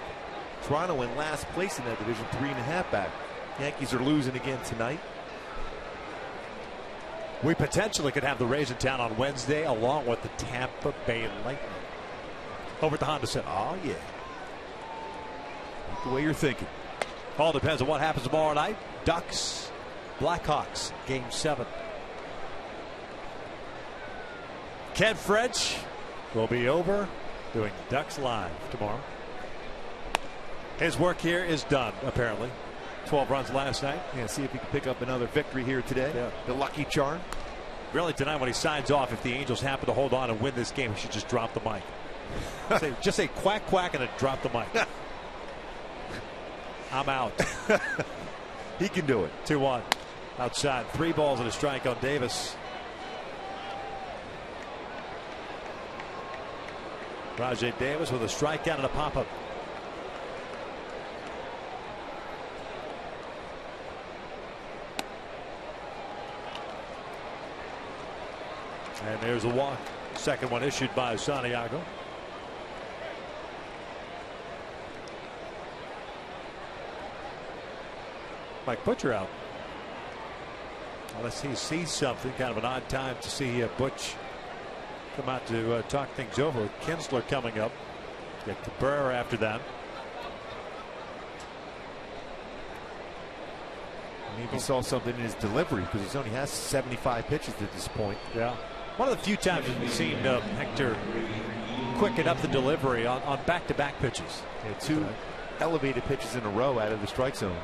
Toronto in last place in that division, 3.5 back. Yankees are losing again tonight. We potentially could have the Rays in town on Wednesday along with the Tampa Bay Lightning. Over at the Honda Center. Oh, yeah. The way you're thinking. All depends on what happens tomorrow night. Ducks, Blackhawks, Game 7. Ken French will be over doing Ducks Live tomorrow. His work here is done, apparently. 12 runs last night. Yeah, see if he can pick up another victory here today. Yeah. The lucky charm. Really, tonight when he signs off, if the Angels happen to hold on and win this game, he should just drop the mic. just say quack, quack, and then drop the mic. I'm out. He can do it. 2-1. Outside. 3 balls and a strike on Davis. Rajay Davis with a strikeout and a pop-up. And there's a walk. Second one issued by Santiago. Mike Butcher out. Unless he sees something. Kind of an odd time to see Butch come out to talk things over with Kinsler coming up. Get Cabrera after that. Maybe he saw something in his delivery because he only has 75 pitches at this point. Yeah. One of the few times we've seen Hector quicken up the delivery on back-to-back pitches. Yeah, 2 elevated pitches in a row out of the strike zone.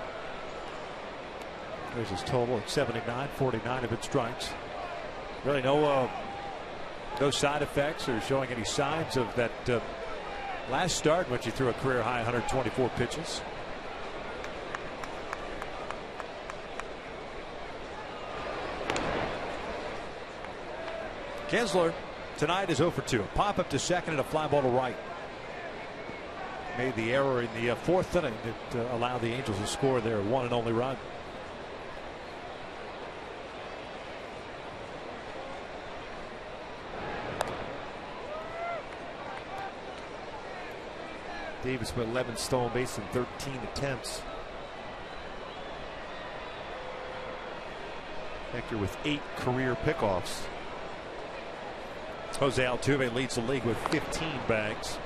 There's his total at 79, 49 of its strikes. Really no side effects or showing any signs of that last start, in which he threw a career high 124 pitches. Kinsler tonight is 0 for 2. Pop up to second and a fly ball to right. Made the error in the 4th inning that allowed the Angels to score their one and only run. Davis with 11 stolen bases in 13 attempts. Hector with 8 career pickoffs. Jose Altuve leads the league with 15 bags.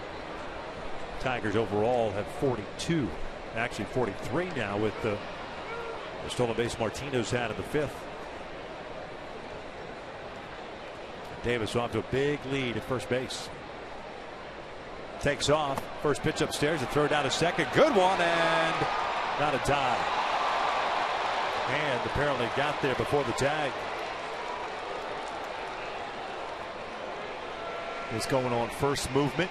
Tigers overall have 42. Actually 43 now with the stolen base Martino's had in the 5th. Davis off to a big lead at first base. Takes off. First pitch upstairs and throw down to second. Good one and not a tie. And apparently got there before the tag. What's going on first movement.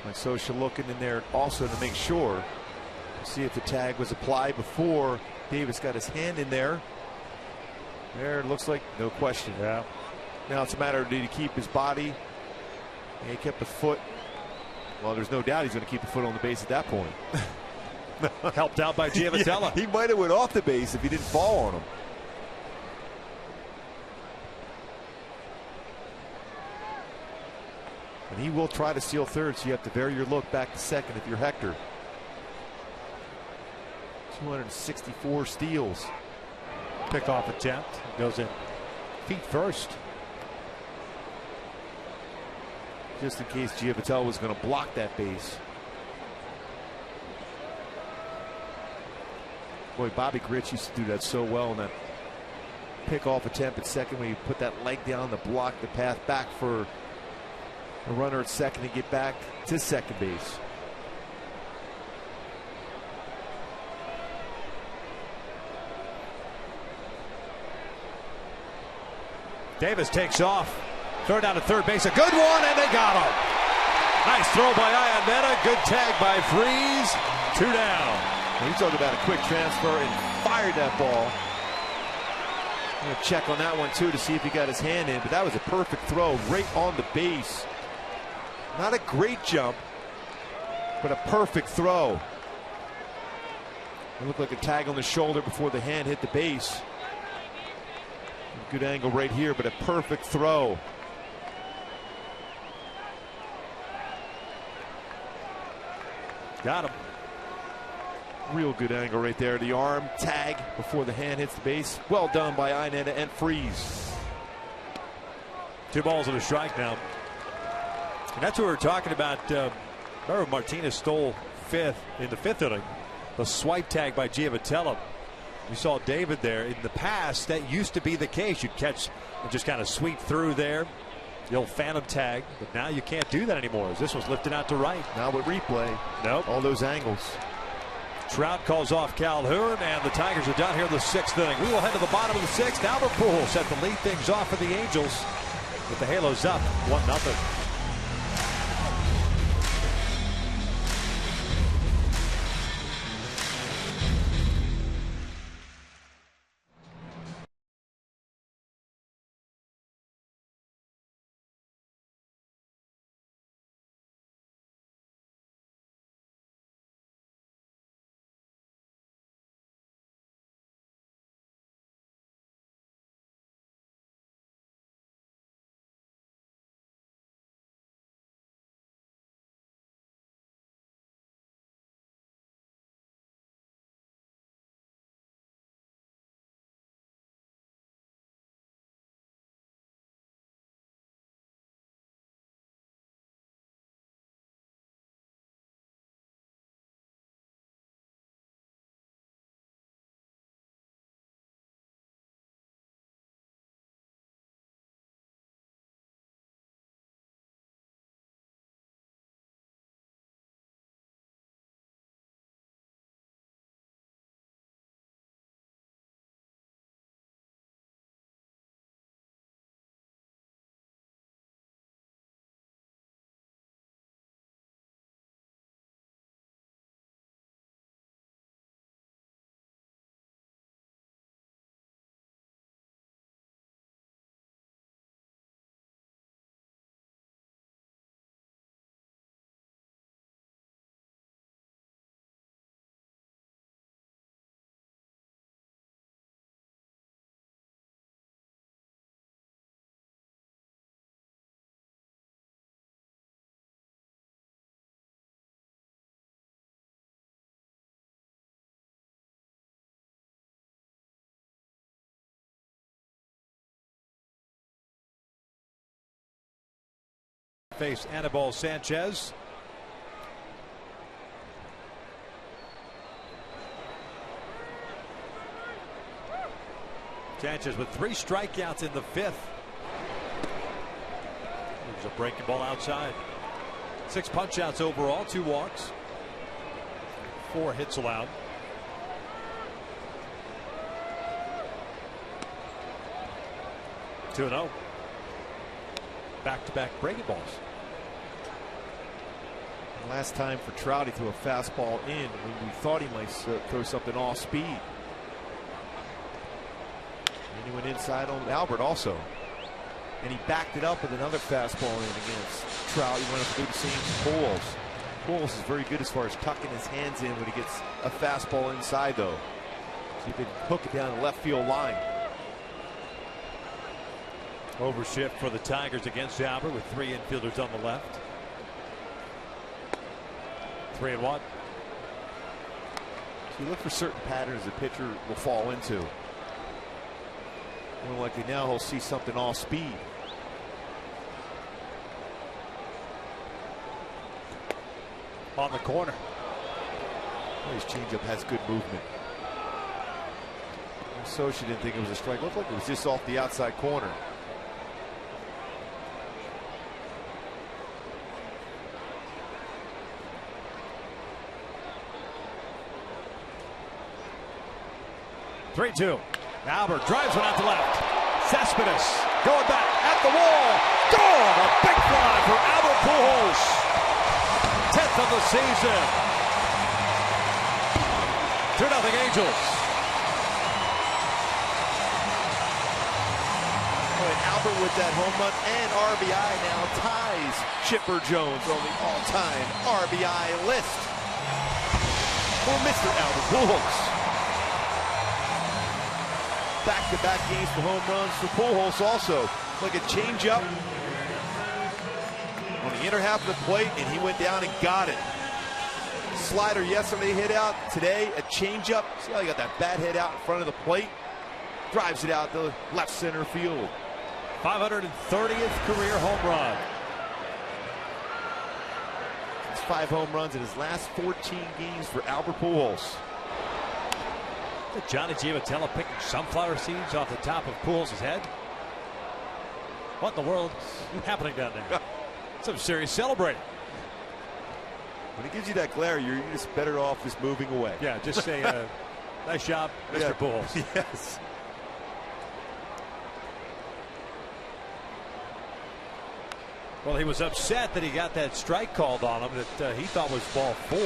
And Socha looking in there also to make sure. See if the tag was applied before. Davis got his hand in there. There it looks like no question. Yeah. Now it's a matter of did he keep his body. And he kept the foot. Well, there's no doubt he's going to keep the foot on the base at that point. Helped out by Giavotella. Yeah, he might have went off the base if he didn't fall on him. And he will try to steal third, so you have to vary your look back to second if you're Hector. 264 steals. Pickoff attempt. Goes in feet first. Just in case Giavotella was going to block that base. Boy, Bobby Grich used to do that so well in that pickoff attempt at second when he put that leg down to block the path back for a runner at second to get back to second base. Davis takes off. Throw down to third base. A good one, and they got him. Nice throw by Iannetta. Good tag by Freese. 2 down. And you talk about a quick transfer and fired that ball. I'm going to check on that one, too, to see if he got his hand in. But that was a perfect throw right on the base. Not a great jump, but a perfect throw. It looked like a tag on the shoulder before the hand hit the base. Good angle right here, but a perfect throw. Got him. Real good angle right there. The arm tag before the hand hits the base. Well done by Ineta and Freeze. 2 balls and a strike now. And that's what we were talking about. Remember, Martinez stole 5th in the 5th inning. The swipe tag by Giavatello. We saw David there. In the past, that used to be the case. You'd catch and just kind of sweep through there. The old phantom tag. But now you can't do that anymore, as this was lifted out to right. Now with replay. Nope. All those angles. Trout calls off Calhoun, and the Tigers are down here in the 6th inning. We will head to the bottom of the 6th. Albert Pujols set to lead things off for the Angels, with the Halos up 1-0. Face Anibal Sanchez. Sanchez with 3 strikeouts in the 5th. There's a breaking ball outside. 6 punch-outs overall, 2 walks, 4 hits allowed. Two 2-0. Back-to-back breaking balls. Last time for Trout, he threw a fastball in when we thought he might throw something off speed. And he went inside on Albert also. And he backed it up with another fastball in against Trout. He went up to do the same to Pujols. Pujols is very good as far as tucking his hands in when he gets a fastball inside, though. So he can hook it down the left field line. Overshift for the Tigers against Albert with 3 infielders on the left. 3-1. So you look for certain patterns the pitcher will fall into. More likely now he'll see something off speed. On the corner. His changeup has good movement. So she didn't think it was a strike. Looked like it was just off the outside corner. Three-two. Albert drives one out to left. Cespedes going back at the wall. Gone! A big fly for Albert Pujols. 10th of the season. 2-0 Angels. Albert with that home run and RBI now ties Chipper Jones on the all-time RBI list for Mr. Albert Pujols. Back-to-back games for home runs for Pujols also. Like a changeup on the inner half of the plate, and he went down and got it. Slider yesterday hit out. Today, a changeup. See how he got that bat hit out in front of the plate? Drives it out the left center field. 530th career home run. It's 5 home runs in his last 14 games for Albert Pujols. Johnny Giavatello picking sunflower seeds off the top of Pujols' head. What in the world is happening down there? Some serious celebrating. When he gives you that glare, you're just better off just moving away. Yeah, just say, nice job, Mr. Pujols. Yes. Well, he was upset that he got that strike called on him that he thought was ball 4.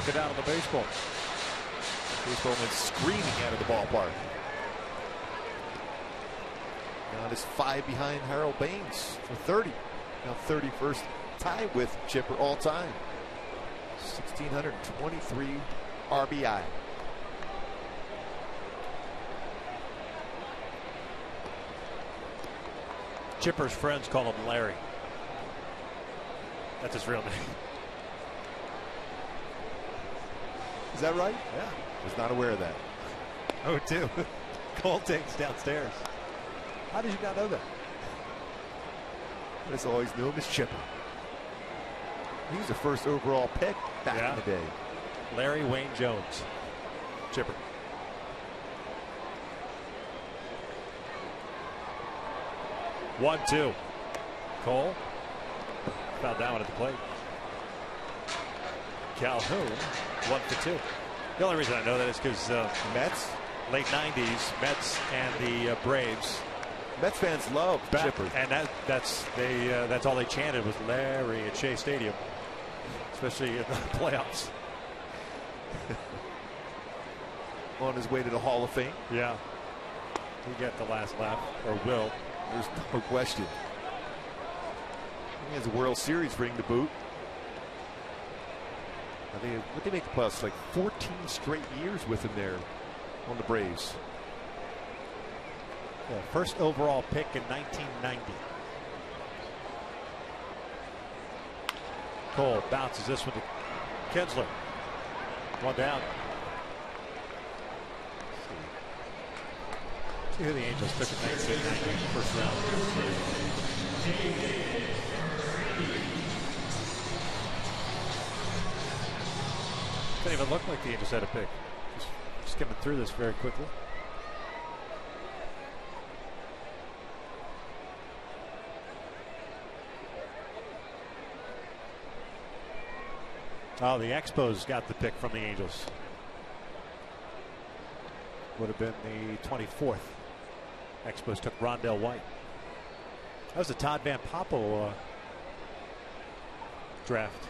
Took it out of the baseball. Baseball went screaming out of the ballpark. Now just 5 behind Harold Baines for 30. Now 31st tie with Chipper all time. 1,623 RBI. Chipper's friends call him Larry. That's his real name. Is that right? Yeah. Was not aware of that. Oh, too. Cole takes downstairs. How did you not know that? I just always knew him as Chipper. He was the first overall pick back in the day. Larry Wayne Jones. Chipper. One, two. Cole found that one at the plate. Calhoun, 1 for 2. The only reason I know that is because Mets, late 90s, Mets and the Braves. Mets fans love Chipper, and that's all they chanted was Larry at Shea Stadium, especially in the playoffs. On his way to the Hall of Fame. Yeah, he got the last laugh, or will. There's no question. He has a World Series ring to boot. I think what they make the playoffs like 14 straight years with him there on the Braves. Yeah, first overall pick in 1990. Cole bounces this one to Kinsler. One down. See who the Angels took in 1990, first round. Didn't even look like the Angels had a pick. Just skimming through this very quickly. Oh, the Expos got the pick from the Angels. Would have been the 24th. Expos took Rondell White. That was a Todd Van Poppel draft.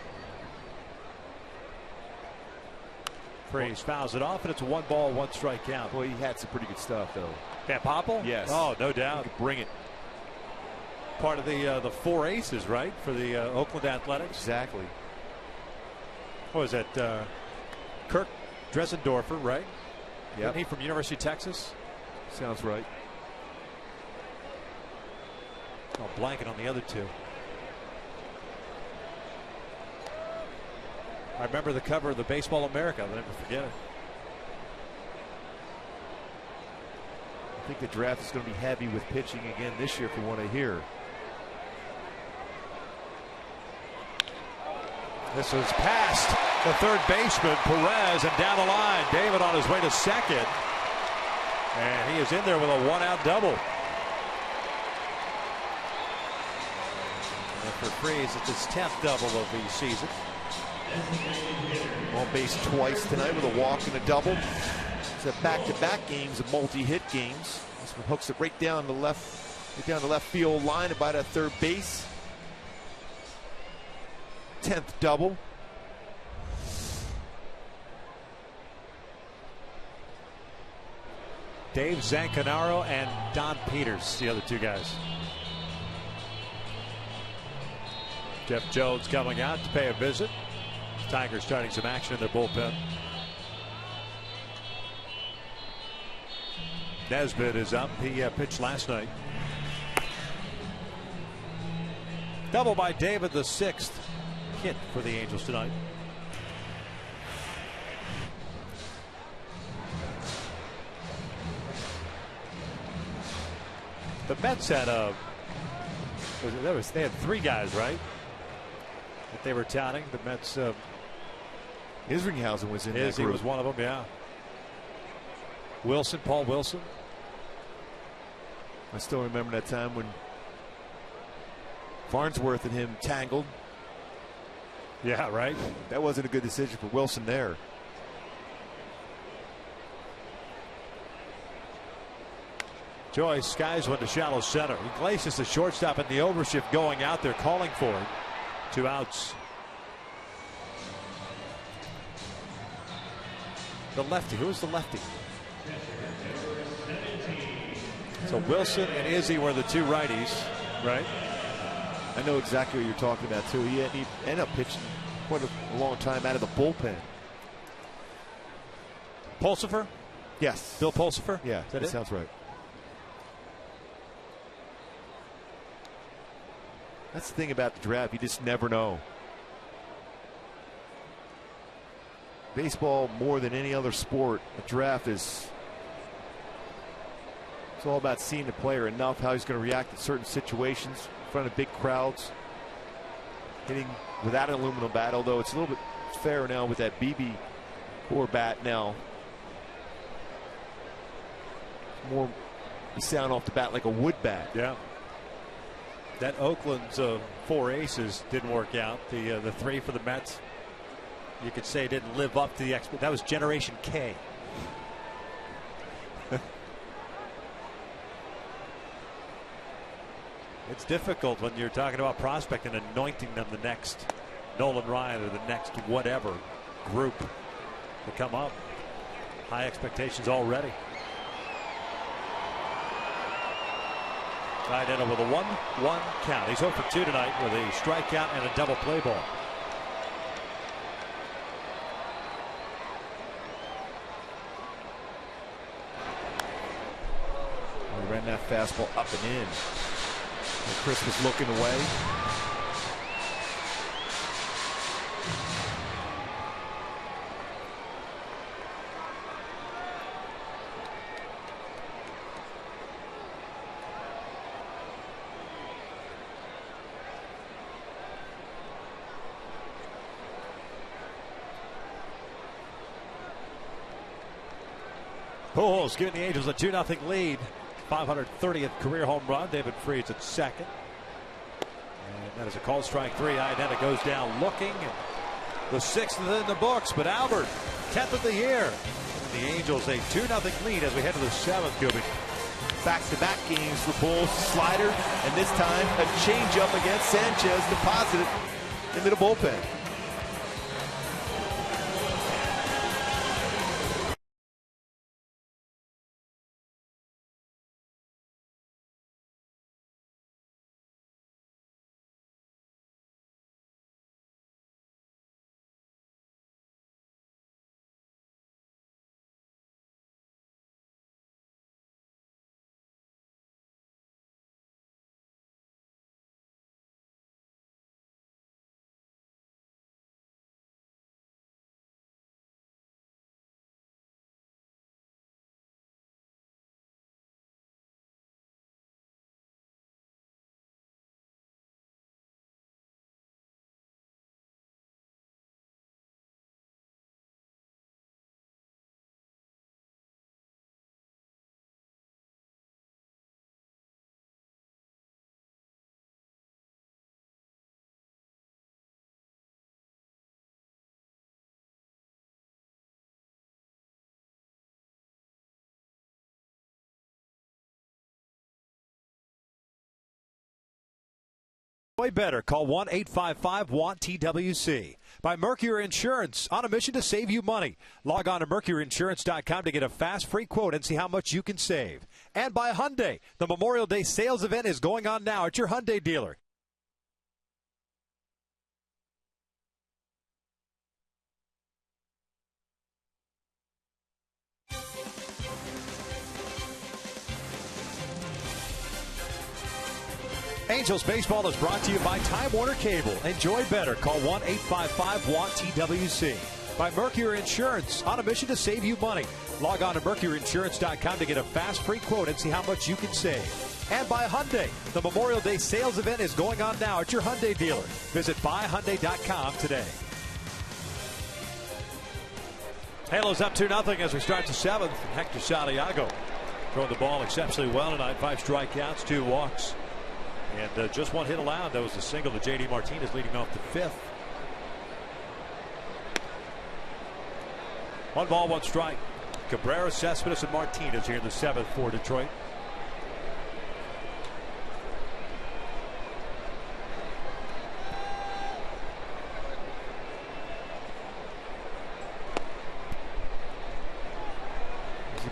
Freeze fouls it off, and it's a 1 ball, 1 strike count. Boy, he had some pretty good stuff, though. Van Poppel? Yes. Oh, no doubt. He could bring it. Part of the 4 aces, right, for the Oakland Athletics? Exactly. What was that? Kirk Dresendorfer, right? Yeah. Isn't he from University of Texas? Sounds right. Oh, blanket on the other 2. I remember the cover of the Baseball America. I'll never forget it. I think the draft is going to be heavy with pitching again this year from what I hear. This is past the third baseman, Perez, and down the line. David on his way to second. And he is in there with a 1-out double. And for Freeze, it's his 10th double of the season. On base twice tonight with a walk and a double. It's a back-to-back games of multi-hit games. This one hooks it right down the left field line, about at third base. 10th double. Dave Zancanaro and Don Peters, the other 2 guys. Jeff Jones coming out to pay a visit. Tigers starting some action in their bullpen. Nesbitt is up. He pitched last night. Double by David, the 6th hit for the Angels tonight. The Mets had they had 3 guys, right, that they were touting. The Mets. Isringhausen was in that Izzy group. was one of them, yeah. Wilson, Paul Wilson. I still remember that time when Farnsworth and him tangled. Yeah, right. That wasn't a good decision for Wilson there. Joyce skies one to shallow center. Iglesias, the shortstop, in the overshift going out there calling for it. 2 outs. The lefty. Who's the lefty? So Wilson and Izzy were the 2 righties, right? I know exactly what you're talking about, too. He ended up pitching quite a long time out of the bullpen. Pulsifer? Yes. Bill Pulsifer? Yeah, that it? sounds right. That's the thing about the draft. You just never know. Baseball, more than any other sport, the draft is it's all about seeing the player enough, how he's going to react in certain situations in front of big crowds. Hitting without an aluminum bat, although it's a little bit fairer now with that BB4 bat now. More you sound off the bat like a wood bat. Yeah. That Oakland's 4 aces didn't work out. The 3 for the Mets, you could say, didn't live up to the expectation. That was Generation K. It's difficult when you're talking about prospect and anointing them the next Nolan Ryan or the next whatever group to come up. High expectations already. Tied in with a 1-1 count. He's 0 for 2 tonight with a strikeout and a double play ball. He ran that fastball up and in. And Chris was looking away. Pujols giving the Angels a 2-0 lead. 530th career home run. David Freed's at second. And that is a called strike 3. Iannetta goes down looking. And the 6th is in the books, but Albert, 10th of the year. And the Angels a 2-0 lead as we head to the 7th, Kubi. Back-to-back games for Pujols. Slider, and this time a changeup against Sanchez, deposited into the bullpen. Way better. Call 1-855-WANT-TWC. By Mercury Insurance, on a mission to save you money. Log on to mercuryinsurance.com to get a fast, free quote and see how much you can save. And by Hyundai, the Memorial Day sales event is going on now at your Hyundai dealer. Angels baseball is brought to you by Time Warner Cable. Enjoy better. Call 1-855-WANT-TWC. By Mercury Insurance, on a mission to save you money. Log on to mercuryinsurance.com to get a fast, free quote and see how much you can save. And by Hyundai. The Memorial Day sales event is going on now at your Hyundai dealer. Visit buyhyundai.com today. Halos up 2-0 as we start the 7th. Hector Santiago throwing the ball exceptionally well tonight. 5 strikeouts, 2 walks, and just 1 hit allowed. That was a single to J.D. Martinez leading off the 5th. 1 ball, 1 strike. Cabrera, Cespedes, and Martinez here in the 7th for Detroit.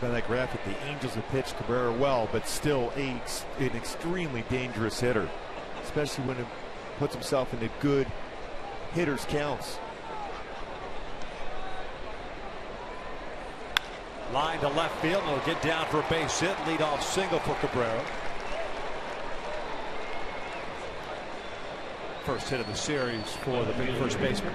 By that graphic, the Angels have pitched Cabrera well, but still an extremely dangerous hitter, especially when he puts himself into good hitters' counts. Line to left field, and he'll get down for a base hit. Leadoff single for Cabrera. First hit of the series for the big first baseman.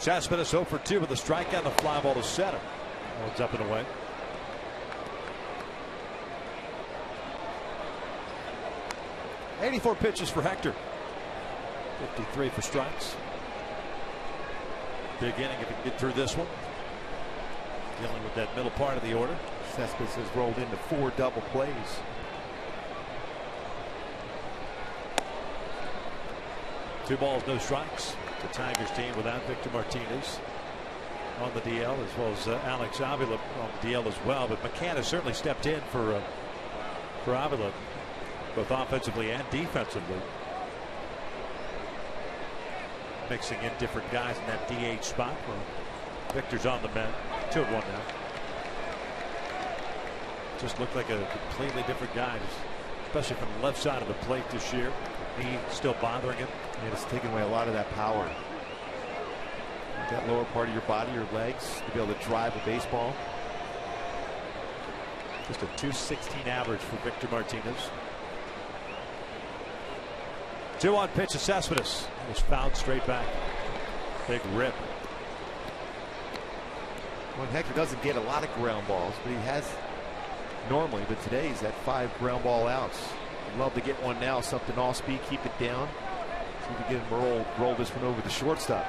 Cespedes 0 for 2 with a strikeout and a fly ball to center. One's up and away. .84 pitches for Hector. 53 for strikes. Big inning if he can get through this one. Dealing with that middle part of the order. Cespedes has rolled into 4 double plays. Two balls, no strikes. The Tigers team without Victor Martinez on the DL, as well as Alex Avila on the DL as well. But McCann has certainly stepped in for Avila, both offensively and defensively, mixing in different guys in that DH spot. Well, Victor's on the mound, 2-1 now. Just looked like a completely different guy, especially from the left side of the plate this year. Knee still bothering him. And it's taken away a lot of that power. That lower part of your body, your legs, to be able to drive a baseball. Just a .216 average for Victor Martinez. 2-1 pitch to Cespedes. It was fouled straight back. Big rip. Well, Hector doesn't get a lot of ground balls, but he has normally. But today he's at 5 ground ball outs. I'd love to get one now, something off speed, keep it down. See if we can get him roll this one over the shortstop.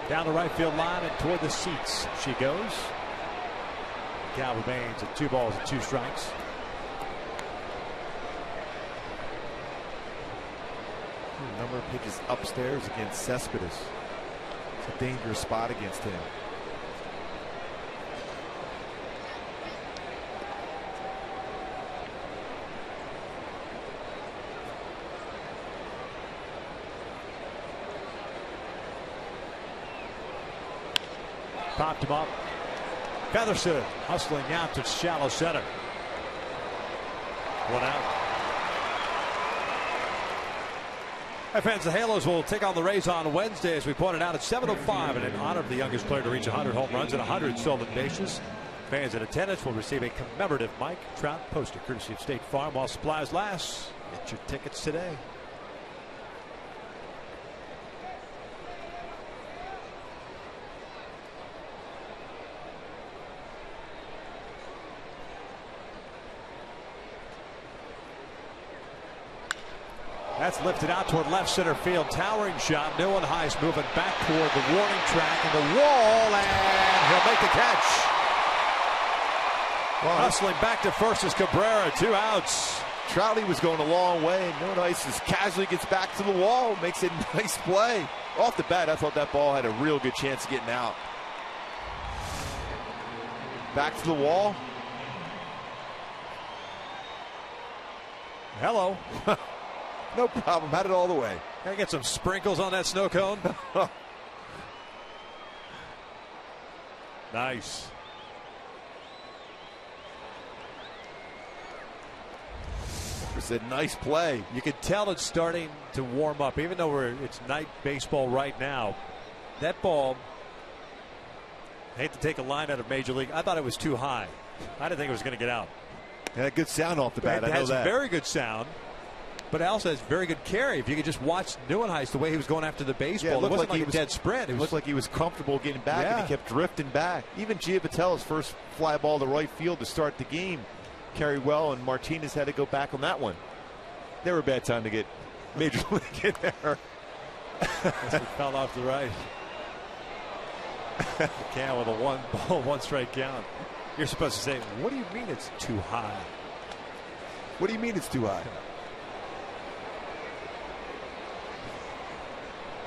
Down the right field line and toward the seats she goes. Cal remains at 2 balls and 2 strikes. A number of pitches upstairs against Cespedes. It's a dangerous spot against him. Popped him up. Featherstone hustling out to shallow center. 1 out. Hi fans, the Halos will take on the Rays on Wednesday, as we pointed out, at 7:05, and in honor of the youngest player to reach 100 home runs and 100 stolen bases. Fans in attendance will receive a commemorative Mike Trout poster courtesy of State Farm while supplies last. Get your tickets today. That's lifted out toward left center field. Towering shot. New and Heist moving back toward the warning track and the wall, and he'll make the catch. Well, hustling back to first is Cabrera. 2 outs. Trouty was going a long way. No Nice just casually gets back to the wall. Makes a nice play. Off the bat, I thought that ball had a real good chance of getting out. Back to the wall. Hello. No problem. Had it all the way. Gotta get some sprinkles on that snow cone. Nice. It's a nice play. You can tell it's starting to warm up, even though it's night baseball right now. That ball, I hate to take a line out of Major League. I thought it was too high. I didn't think it was going to get out. It had good sound off the bat. It I know has that. very good sound, but it also has very good carry. If you could just watch Neuenhuis, the way he was going after the baseball, Yeah, it wasn't like he a dead sprint. It looked like he was comfortable getting back, and he kept drifting back. Even Giovatello's first fly ball to right field to start the game carried well, and Martinez had to go back on that one. Never a bad time to get Major League in there. He fell off the right. Can with a 1 ball, 1 strike count. You're supposed to say, what do you mean it's too high? What do you mean it's too high?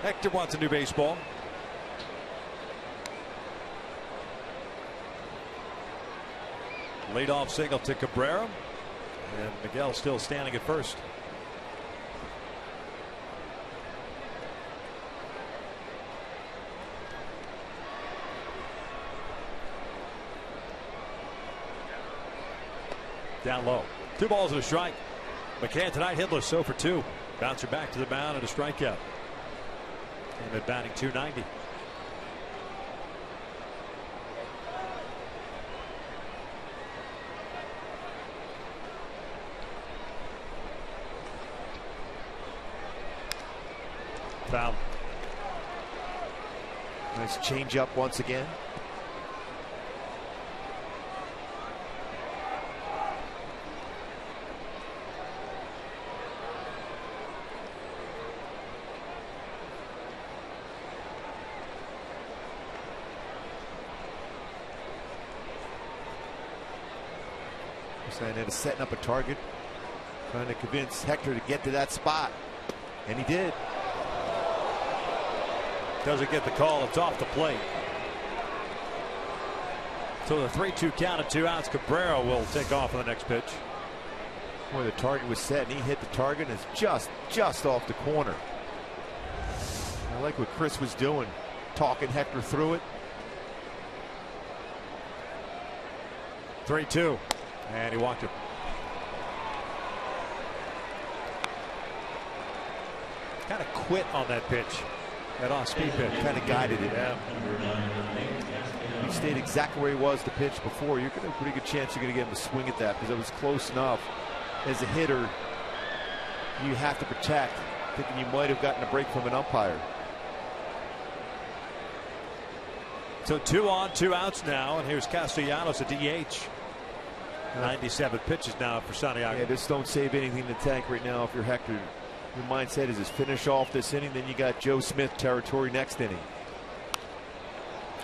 Hector wants a new baseball. Leadoff single to Cabrera. And Miguel still standing at first. Down low. 2 balls and a strike. McCann tonight hitless, so for 2. Bouncer back to the mound and a strikeout. And at batting .290. Foul. Nice change up once again. Cincinnati setting up a target, trying to convince Hector to get to that spot, and he did. Doesn't get the call. It's off the plate. So the 3-2 count and 2 outs. Cabrera will take off on the next pitch. Boy, the target was set, and he hit the target, and it's just off the corner. I like what Chris was doing, talking Hector through it. 3-2. And he walked him. Kind of quit on that pitch. That off-speed pitch. Kind of guided it. Yeah. He stayed exactly where he was the pitch before. You're going to have a pretty good chance you're going to get him to swing at that, because it was close enough. As a hitter, you have to protect, thinking you might have gotten a break from an umpire. So 2 on, 2 outs now, and here's Castellanos at DH. 97 pitches now for Santiago. Yeah, just don't save anything in the tank right now if you're Hector. Your mindset is just finish off this inning, then you got Joe Smith territory next inning.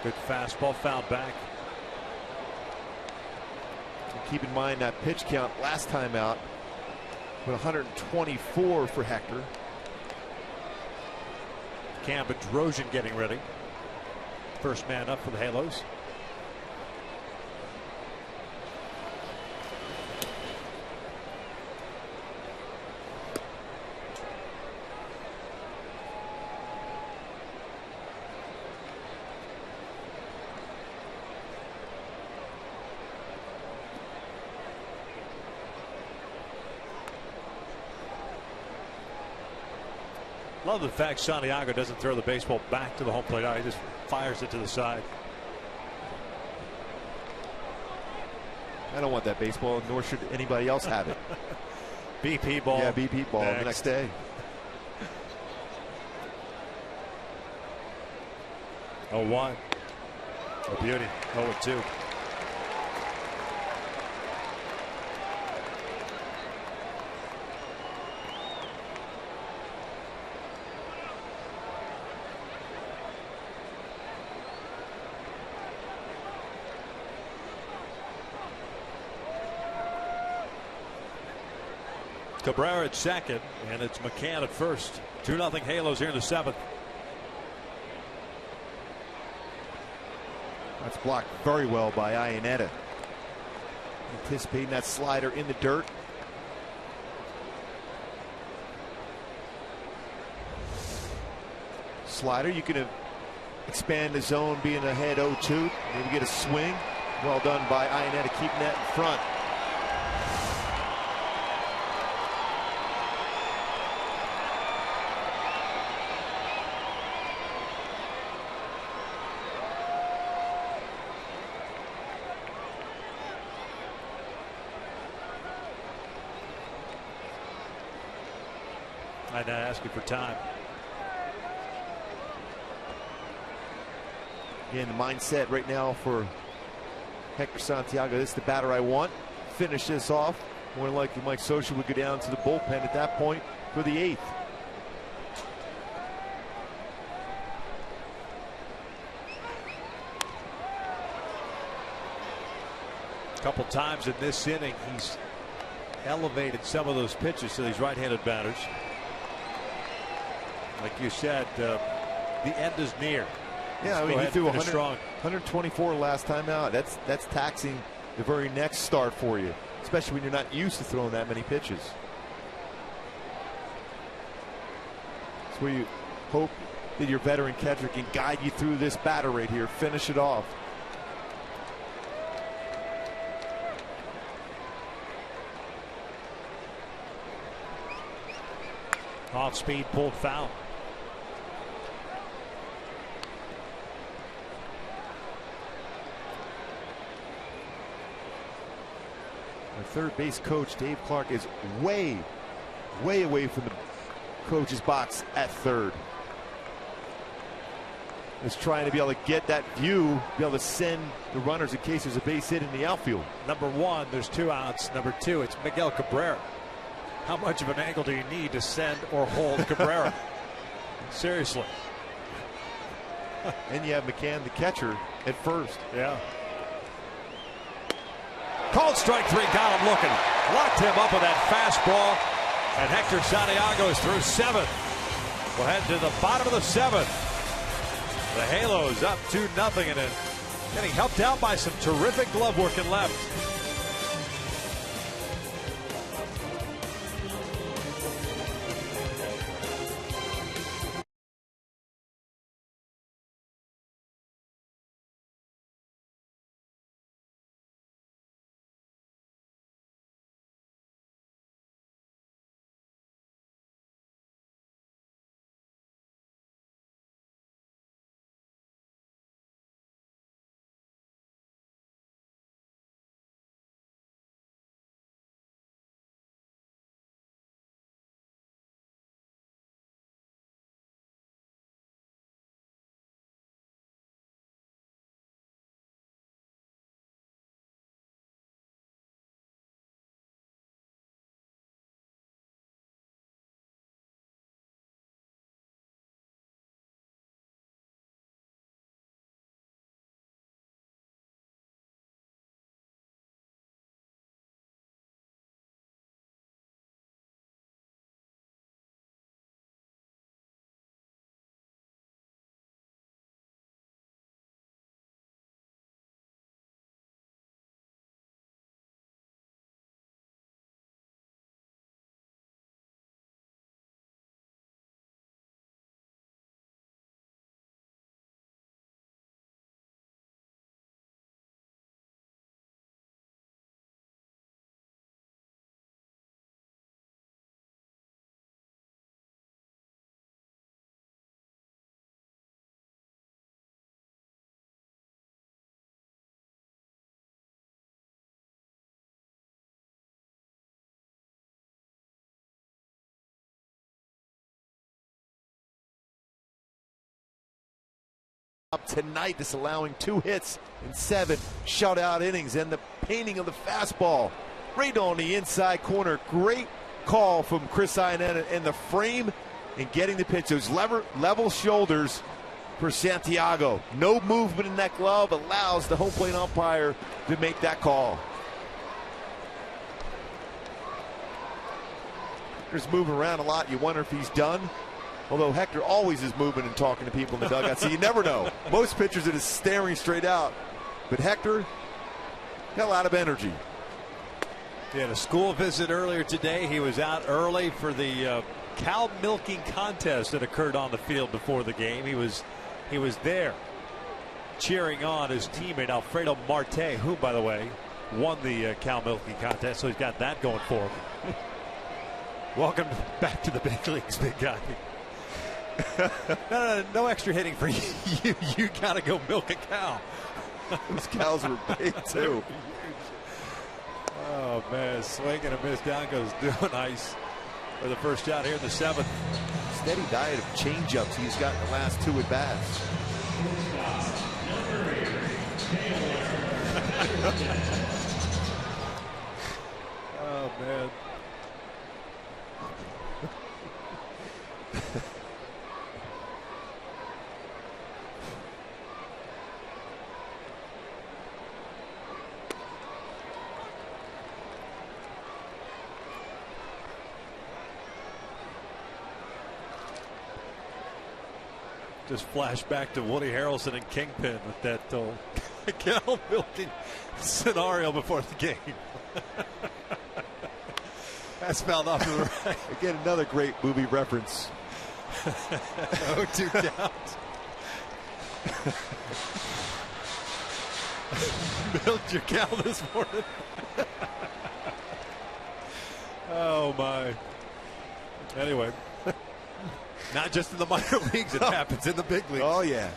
Good fastball fouled back. And keep in mind that pitch count last time out with 124 for Hector. Cam Bedrosian getting ready. First man up for the Halos. Love the fact Santiago doesn't throw the baseball back to the home plate. He just fires it to the side. I don't want that baseball, nor should anybody else have it. BP ball. Yeah, BP ball the next day. Oh, 1. A beauty. 0-2. Cabrera at second, and it's McCann at first. 2-0 Halos here in the 7th. That's blocked very well by Iannetta. Anticipating that slider in the dirt. Slider, you can expand the zone being ahead 0-2. Maybe get a swing. Well done by Iannetta keeping that in front. I'd ask you for time. Again, the mindset right now for Hector Santiago, this is the batter I want. Finish this off. More than likely Mike Scioscia would go down to the bullpen at that point for the 8th. A couple times in this inning, he's elevated some of those pitches to these right-handed batters. Like you said, the end is near. Yeah, I mean, he threw 124 last time out. That's taxing the very next start for you, especially when you're not used to throwing that many pitches. It's where you hope that your veteran catcher can guide you through this batter right here, finish it off. Off speed, pulled foul. Our third base coach, Dave Clark, is way away from the coach's box at third. Is trying to be able to get that view, be able to send the runners in case there's a base hit in the outfield. Number 1, there's 2 outs. Number 2, it's Miguel Cabrera. How much of an angle do you need to send or hold Cabrera? Seriously. And you have McCann, the catcher, at first. Yeah. Called strike 3, got him looking. Locked him up with that fastball. And Hector Santiago is through 7th. We'll head to the bottom of the 7th. The Halos up 2-0 and getting helped out by some terrific glove work in left. Tonight, this allowing 2 hits in 7 shutout innings, and the painting of the fastball right on the inside corner. Great call from Chris Iannetta in the frame and getting the pitch. Those level shoulders for Santiago. No movement in that glove allows the home plate umpire to make that call. Hector's moving around a lot. You wonder if he's done. Although Hector always is moving and talking to people in the dugout, so you never know. Most pitchers are just staring straight out. But Hector got a lot of energy. He had a school visit earlier today. He was out early for the cow milking contest that occurred on the field before the game. He was there cheering on his teammate Alfredo Marte, who, by the way, won the cow milking contest, so he's got that going for him. Welcome back to the big leagues, big guy. No extra hitting for you. You got to go milk a cow. Those cows were big, too. Oh, man. Swing and a miss. Down goes Doing Ice for the first shot here in the 7th. Steady diet of changeups he's got in the last 2 at-bats. Oh, man. Just flash back to Woody Harrelson and Kingpin with that cow milking scenario before the game. That's fouled off to the right. Again, another great movie reference. 0-2 count. Milked your cow this morning. Oh, my. Anyway. Not just in the minor leagues, it happens in the big leagues. Oh, yeah.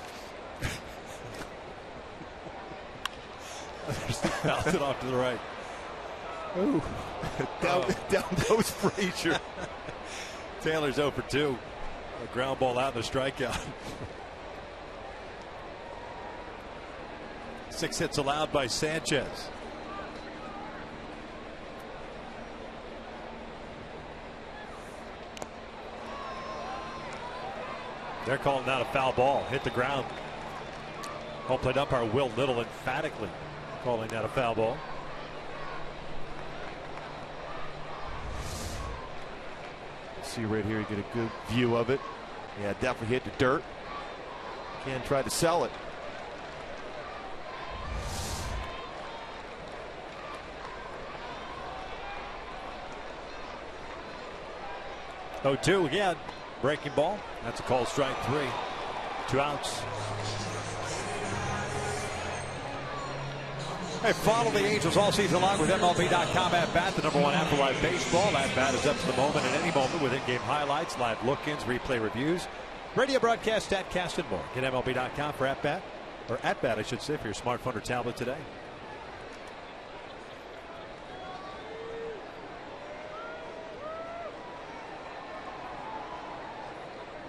Bounced it off to the right. Ooh. Down goes Frazier. Taylor's 0 for 2. A ground ball out and a strikeout. 6 hits allowed by Sanchez. They're calling that a foul ball. Hit the ground. Home plate umpire Will Little emphatically calling that a foul ball. See right here, you get a good view of it. Yeah, definitely hit the dirt. Can't try to sell it. Oh, 2 again. Breaking ball. That's a called strike 3. 2 outs. Hey, follow the Angels all season long with MLB.com at bat, the #1 app for live baseball. At bat is up to the moment at any moment with in-game highlights, live look-ins, replay reviews, radio broadcast, statcast, and more. Get MLB.com for at bat, or at bat, I should say, for your smartphone or tablet today.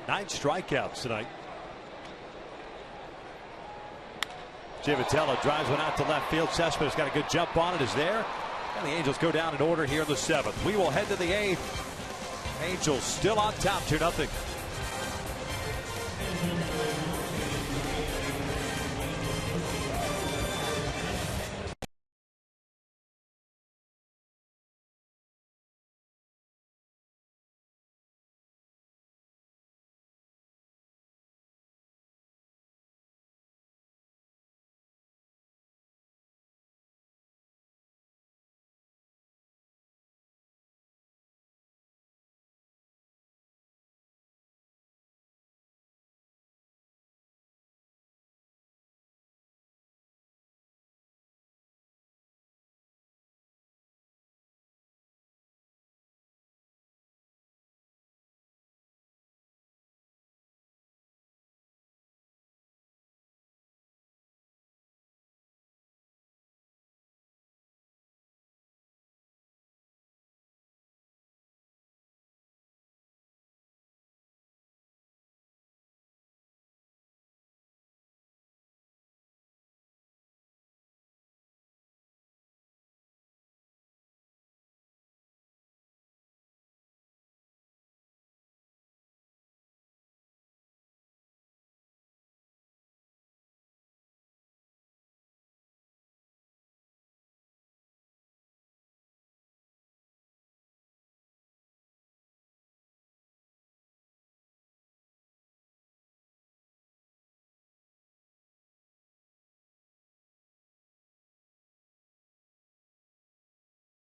9 strikeouts tonight. Givitella drives one out to left field. Cespedes got a good jump on it. Is there. And the Angels go down in order here in the 7th. We will head to the 8th. Angels still on top 2-0.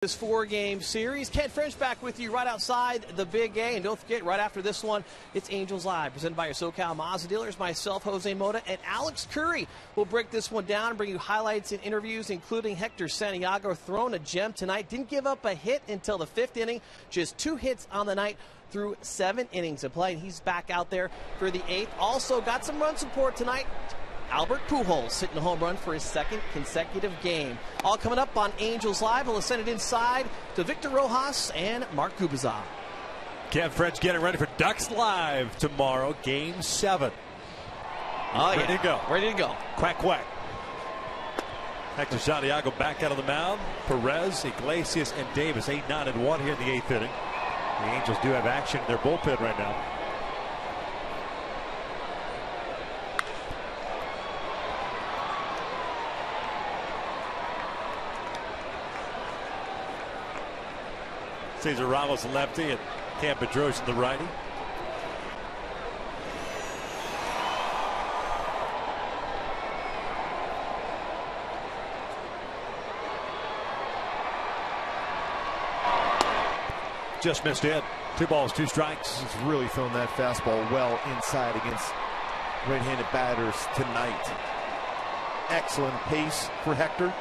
This 4-game series. Ken French back with you right outside the Big A. And don't forget, right after this one, it's Angels Live, presented by your SoCal Mazda dealers. Myself, Jose Mota, and Alex Curry will break this one down and bring you highlights and interviews, including Hector Santiago throwing a gem tonight. Didn't give up a hit until the 5th inning. Just 2 hits on the night through 7 innings of play. And he's back out there for the 8th. Also got some run support tonight. Albert Pujols hitting a home run for his 2nd consecutive game. All coming up on Angels Live. We'll send it inside to Victor Rojas and Mark Gubicza. Ken French getting ready for Ducks Live tomorrow, Game 7. Ready to go. Ready to go. Quack, quack. Hector Santiago back out of the mound. Perez, Iglesias, and Davis 8-9-1 here in the 8th inning. The Angels do have action in their bullpen right now. Cesar Ramos, the lefty, and Cam Pedrosa, the righty. Just missed it. 2 balls, 2 strikes. He's really thrown that fastball well inside against right-handed batters tonight. Excellent pace for Hector.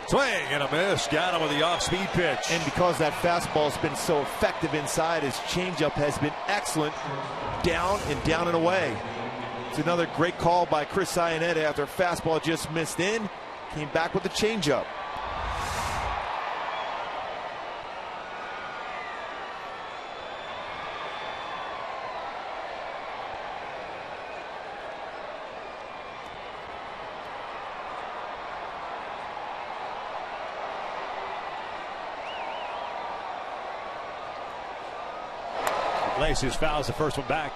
Swing and a miss. Got him with the off-speed pitch. And because that fastball's been so effective inside, his changeup has been excellent. Down and away. It's another great call by Chris Iannetta after a fastball just missed in. Came back with the changeup. Iglesias fouls the first one back.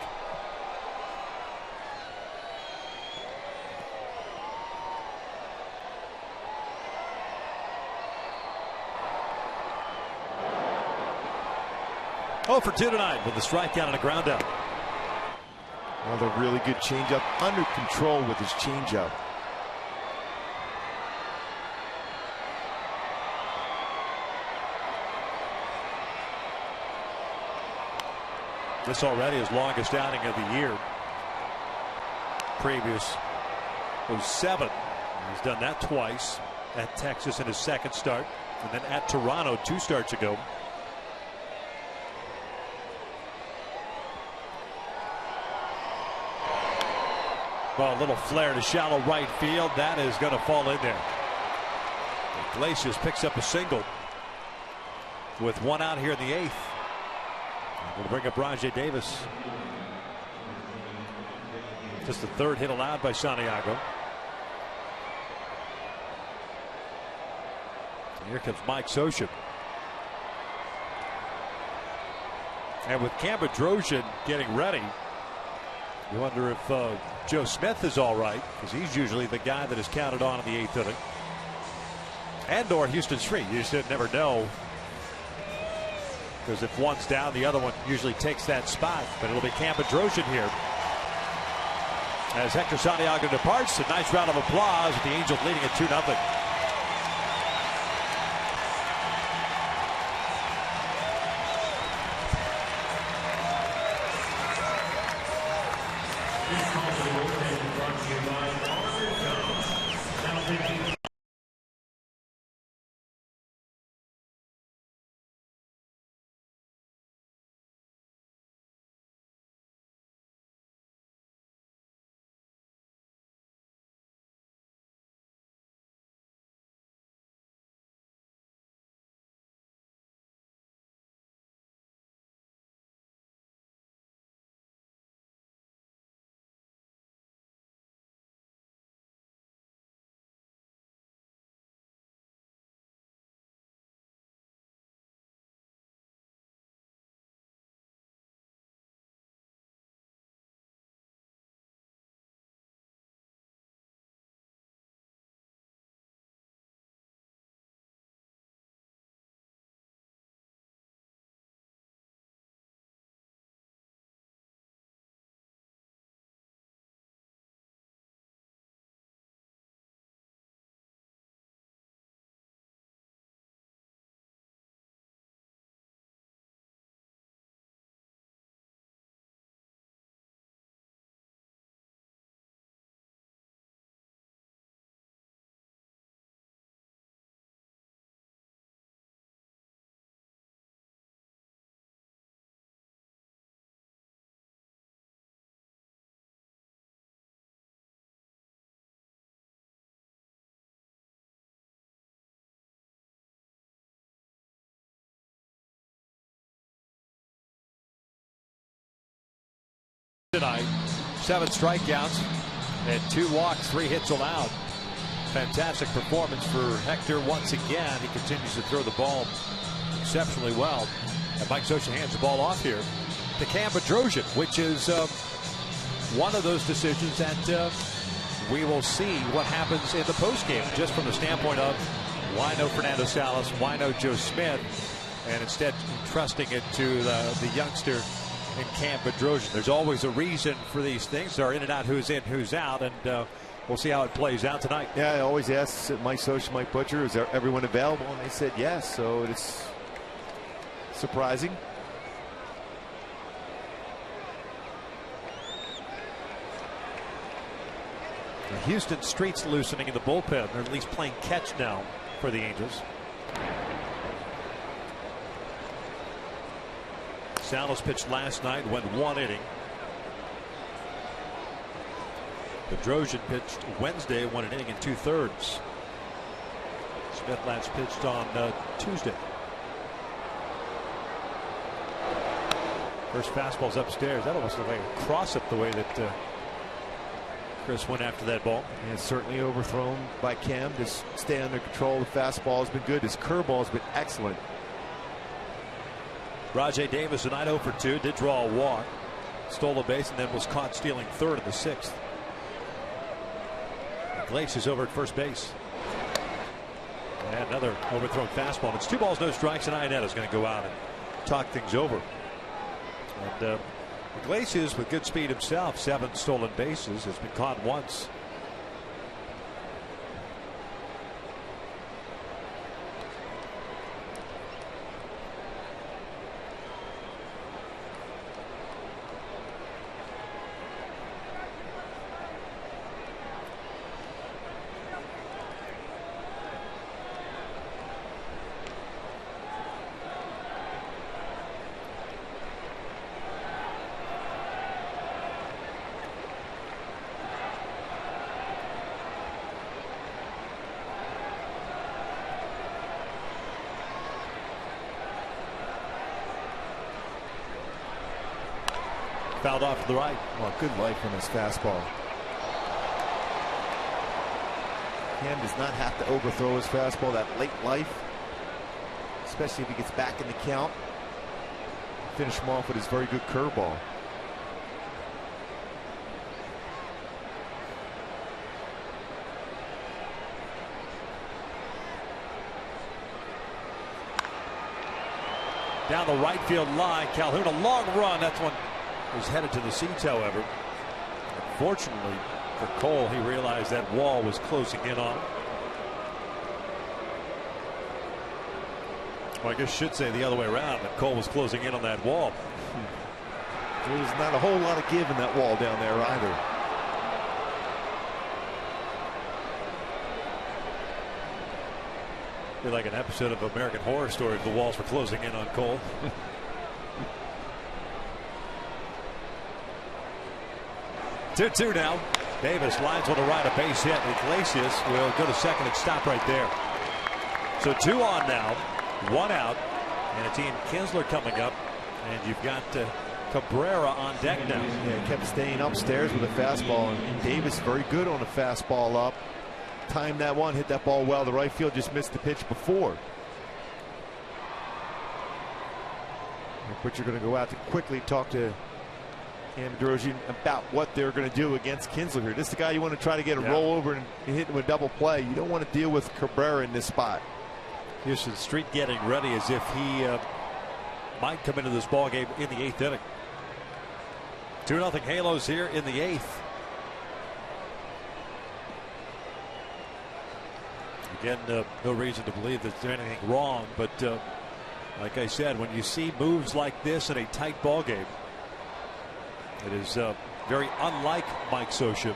Oh for 2 tonight with the strikeout and a ground out. Another really good changeup. Under control with his changeup. This already his longest outing of the year. Previous was 7. He's done that twice at Texas in his 2nd start, and then at Toronto 2 starts ago. Well, a little flare to shallow right field. That is going to fall in there. Iglesias picks up a single with 1 out here in the 8th. We'll bring up Rajai Davis. Just the 3rd hit allowed by Santiago. Here comes Mike Scioscia. And with Cam Pedrosa getting ready, you wonder if Joe Smith is all right, because he's usually the guy that is counted on in the 8th inning. And/or Houston Street. You just never know. Because if one's down, the other one usually takes that spot. But it'll be Cam Pedrosa here. As Hector Santiago departs, a nice round of applause with the Angels leading at 2-0. Tonight, 7 strikeouts and 2 walks, 3 hits allowed. Fantastic performance for Hector once again. He continues to throw the ball exceptionally well. And Mike Scioscia hands the ball off here to Cam Bedrosian, which is one of those decisions that we will see what happens in the postgame, just from the standpoint of why no Fernando Salas, why no Joe Smith, and instead trusting it to the youngster in Cam Bedrosian. There's always a reason for these things. They're in and out, who's in, who's out, and we'll see how it plays out tonight. Yeah, I always ask Mike Scioscia, Mike Butcher, is there everyone available? And they said yes, so it's surprising. The Houston Street's loosening in the bullpen. They're at least playing catch now for the Angels. Salas pitched last night, went 1 inning. Bedrosian pitched Wednesday, 1 inning and 2/3. Smith last pitched on Tuesday. First fastball's upstairs. That almost looked like a cross-up the way that Chris went after that ball. And certainly overthrown by Cam. Just stay under control. The fastball has been good. His curveball has been excellent. Rajai Davis tonight 0 for 2. Did draw a walk. Stole a base and then was caught stealing third in the 6th. Iglesias over at first base. And another overthrown fastball. It's 2 balls, no strikes, and Ionetta's going to go out and talk things over. And Iglesias with good speed himself, 7 stolen bases, has been caught once. Fouled off to the right. Well, good life on his fastball. Cam does not have to overthrow his fastball. That late life, especially if he gets back in the count. Finish him off with his very good curveball. Down the right field line, Calhoun, a long run. That's one was headed to the seats, however. Fortunately for Cole, he realized that wall was closing in on him. Well, I guess I should say the other way around, that Cole was closing in on that wall. There was not a whole lot of give in that wall down there either. Be like an episode of American Horror Story if the walls were closing in on Cole. 2-2 now. Davis lines one to right, a base hit. Iglesias will go to second and stop right there. So 2 on now, 1 out, and it's Ian Kinsler coming up, and you've got Cabrera on deck now. Yeah, he kept staying upstairs with a fastball, and Davis very good on a fastball up. Timed that one, hit that ball well. The right field just missed the pitch before. But you're going to go out to quickly talk to Cam Bedrosian about what they're going to do against Kinsler here. This is the guy you want to try to get a rollover and hit him with a double play. You don't want to deal with Cabrera in this spot. Houston Street getting ready as if he might come into this ball game in the 8th inning. 2-0 Halos here in the 8th. Again, no reason to believe that there's anything wrong, but like I said, when you see moves like this in a tight ball game, it is very unlike Mike Scioscia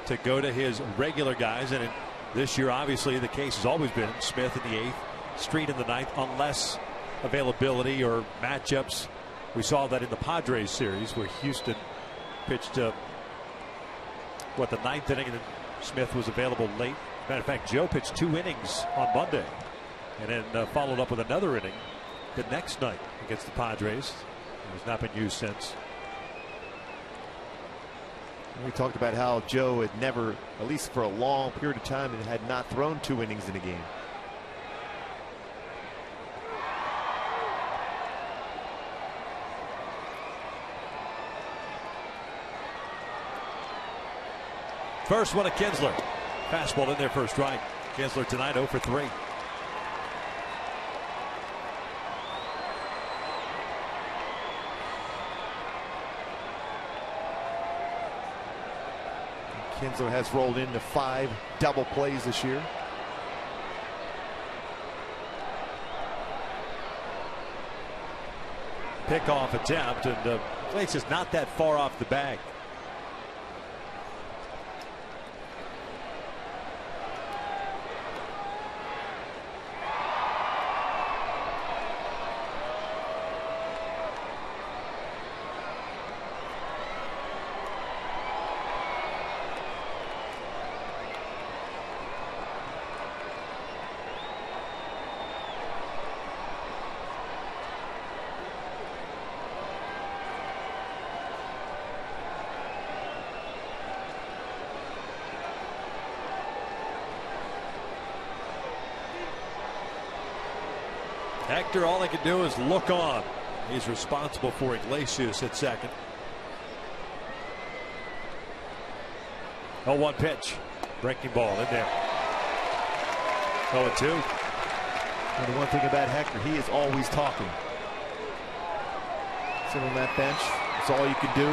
to go to his regular guys. And this year, obviously, the case has always been Smith in the 8th, Street in the 9th, unless availability or matchups. We saw that in the Padres series where Houston pitched the 9th inning, and then Smith was available late. Matter of fact, Joe pitched 2 innings on Monday and then followed up with another inning the next night against the Padres. It has not been used since. We talked about how Joe had never, at least for a long period of time, had not thrown 2 innings in a game. First one to Kinsler. Fastball in there for a strike. Kinsler tonight 0 for 3. Kinsler has rolled into 5 double plays this year. Pickoff attempt, and place is not that far off the bag. Hector, all he can do is look on. He's responsible for Iglesias at second. 0-1 pitch. Breaking ball in there. 0-2. And the one thing about Hector, he is always talking. Sitting on that bench, it's all you can do.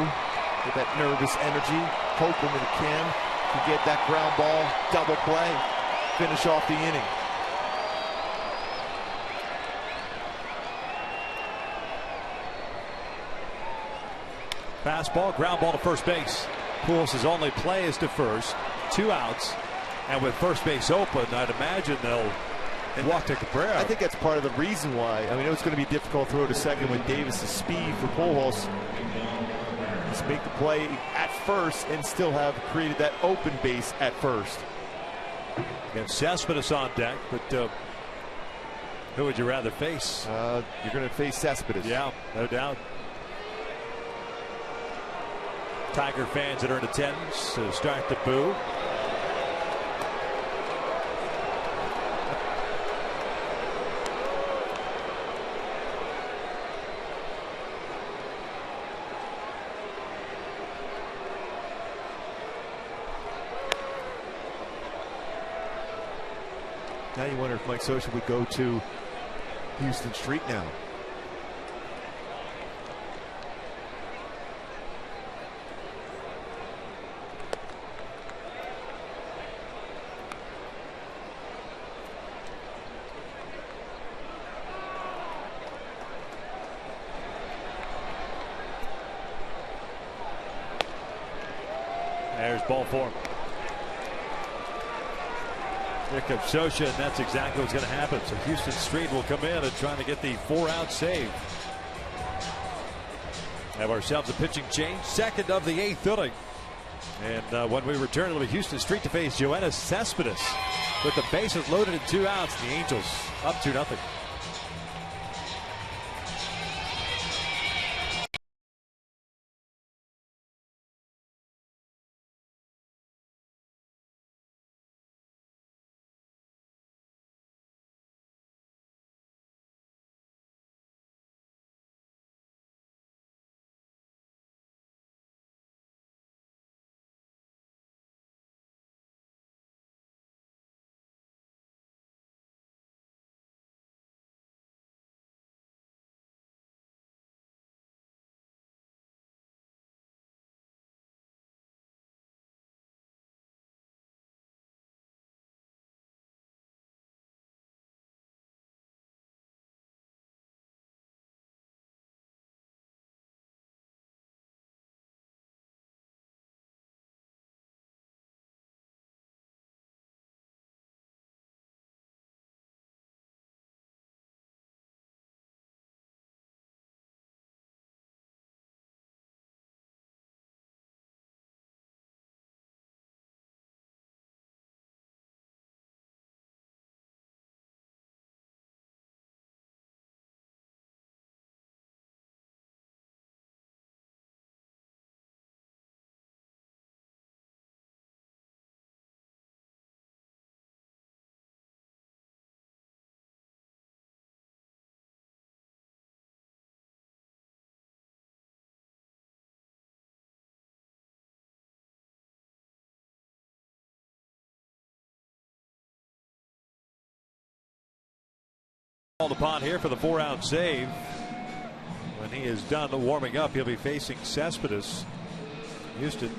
With that nervous energy, hoping that he can get that ground ball, double play, finish off the inning. Fastball, ground ball to first base. Pujols' only play is to first. 2 outs. And with first base open, I'd imagine they'll walk to Cabrera. I think that's part of the reason why. I mean, it's going to be a difficult throw to second with Davis' speed for Pujols. Just make the play at first and still have created that open base at first. And Cespedes on deck, but who would you rather face? You're going to face Cespedes. Yeah, no doubt. Tiger fans that are in attendance start to boo. Now you wonder if Mike Scioscia would go to Houston Street now. There's ball 4. Here comes Scioscia, and that's exactly what's going to happen. So Houston Street will come in and trying to get the 4-out save. Have ourselves a pitching change, second of the 8th inning. And when we return, it'll be Houston Street to face Yoenis Cespedes with the bases loaded and 2 outs. The Angels up 2-0. Called upon here for the 4-out save. When he is done warming up, he'll be facing Cespedes. Houston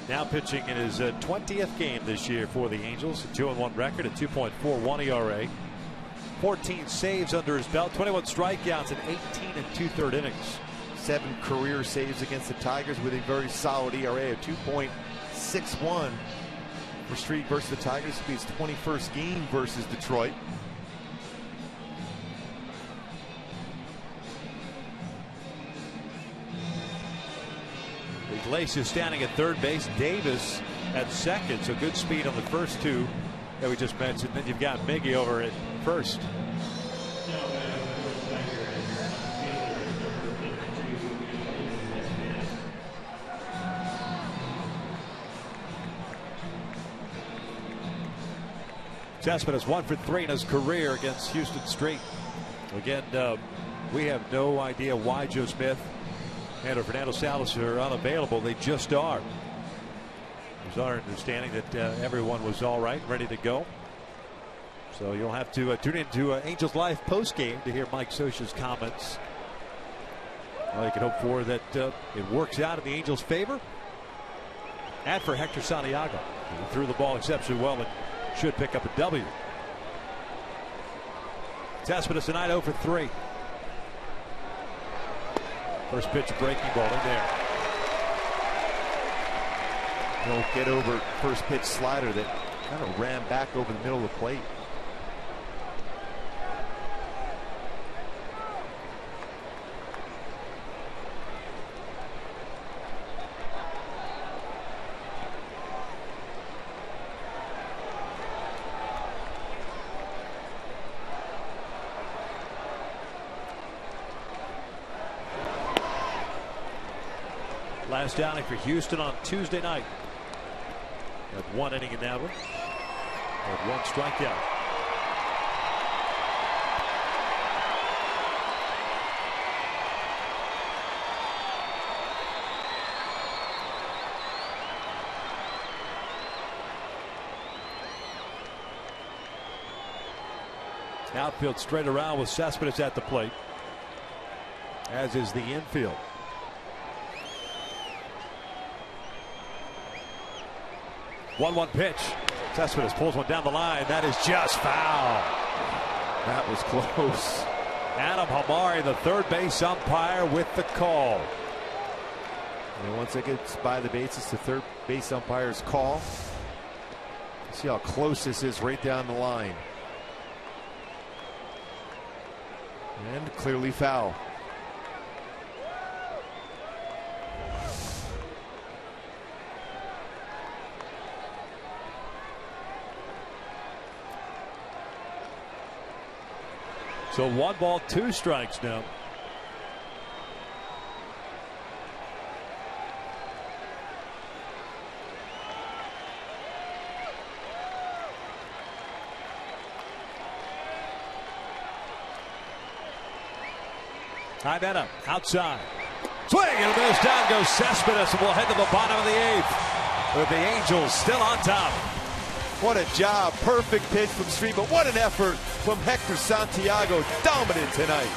now pitching in his 20th game this year for the Angels. A 2-1 record, a 2.41 ERA. 14 saves under his belt, 21 strikeouts in 18 2/3 innings. 7 career saves against the Tigers with a very solid ERA of 2.61 for Street versus the Tigers. This will be his 21st game versus Detroit. Iglesias standing at third base, Davis at second, so good speed on the first two that we just mentioned. Then you've got Miggy over at first. Cespedes 1 for 3 in his career against Houston Street. Again, we have no idea why Joe Smith and Fernando Salas are unavailable. They just are. It was our understanding that everyone was all right, ready to go. So you'll have to tune into Angels Live postgame to hear Mike Scioscia's comments. Well, you can hope for that it works out in the Angels' favor. And for Hector Santiago, he threw the ball exceptionally well and should pick up a W. Cespedes tonight 0 for 3. First pitch, a breaking ball in there. He'll get over first pitch slider that kind of ran back over the middle of the plate. Last outing for Houston on Tuesday night. Had 1 inning in that one. Had 1 strikeout. Outfield straight around with Cespedes at the plate, as is the infield. One pitch. Cespedes pulls one down the line. That is just foul. That was close. Adam Hamari, the third base umpire, with the call. And once it gets by the bases, the third base umpire's call. See how close this is right down the line. And clearly foul. So 1 ball, 2 strikes now. Time Anna outside. Swing and a miss. Down goes Cespedes, and we'll head to the bottom of the 8th with the Angels still on top. What a job. Perfect pitch from Street, but what an effort from Hector Santiago. Dominant tonight.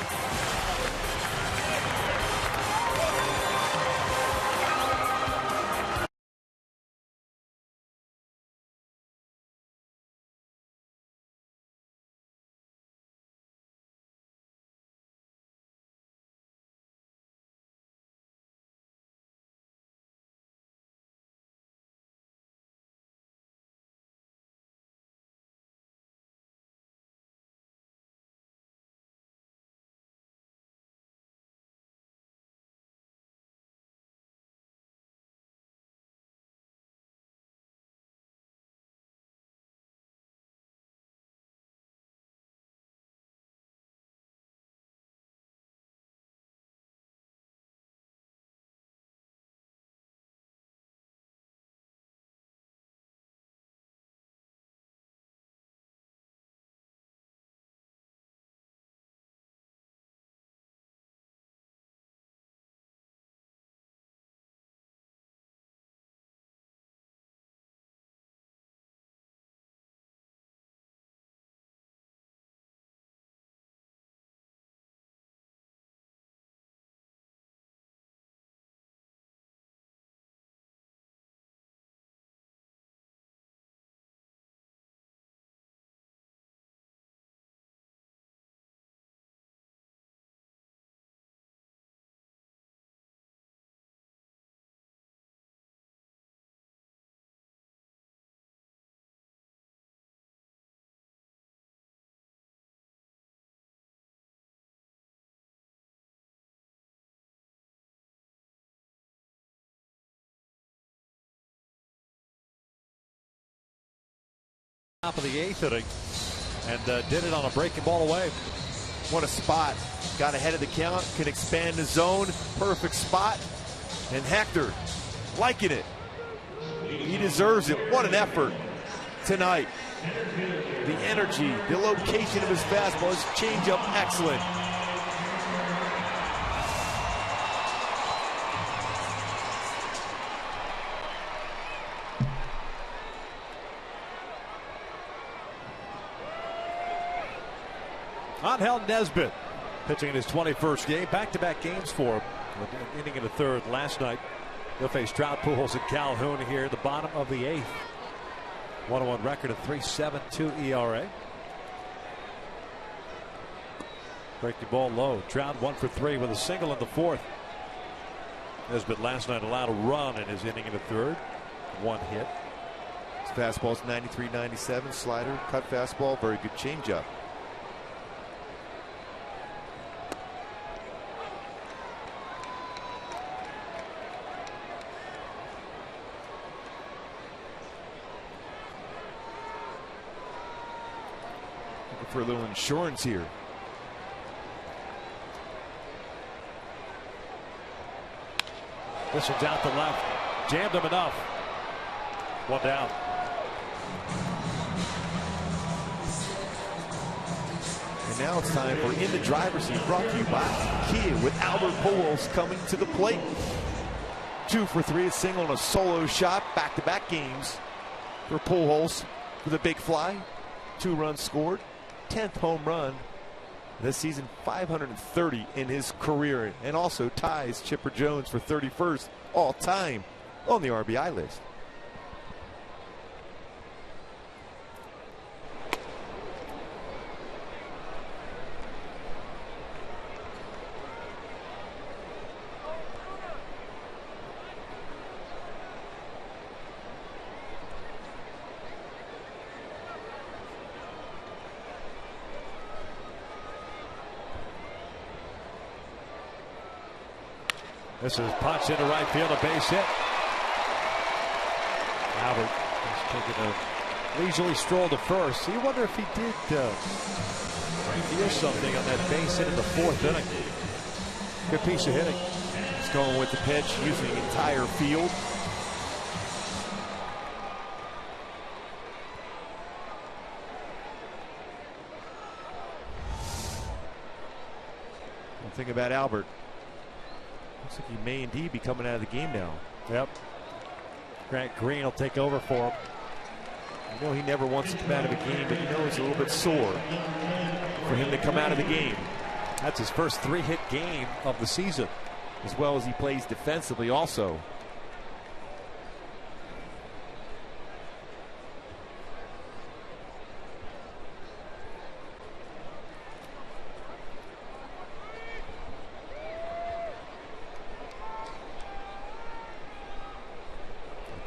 Top of the 8th inning, and did it on a breaking ball away. What a spot. Got ahead of the count, can expand the zone. Perfect spot. And Hector liking it. He deserves it. What an effort tonight. The energy, the location of his fastball, his changeup, excellent. Angel Nesbitt pitching in his 21st game. Back-to-back games for him. Inning in the 3rd last night. They'll face Trout, Pujols, and Calhoun here at the bottom of the 8th. 1-1 record, a 3.72 ERA. Breaking ball low. Trout 1 for 3 with a single in the 4th. Nesbitt last night allowed a run in his inning in the 3rd. 1 hit. His fastball's 93-97. Slider, cut fastball, very good changeup. For a little insurance here. This one's out to left. Jammed him enough. 1 down. And now it's time for In the Driver's Seat, brought to you by Kia, with Albert Pujols coming to the plate. 2 for 3, a single and a solo shot. Back-to-back games for Pujols with a big fly. 2 runs scored. 10th home run this season, 530 in his career, and also ties Chipper Jones for 31st all time on the RBI list. This is punched into right field, a base hit. Albert is taking a leisurely stroll to first. You wonder if he did feel something on that base hit in the 4th inning. Good piece of hitting. He's going with the pitch, using the entire field. One thing about Albert, looks like he may indeed be coming out of the game now. Yep. Grant Green will take over for him. You know he never wants to come out of a game, but you know it's a little bit sore for him to come out of the game. That's his first 3-hit game of the season. As well as he plays defensively also.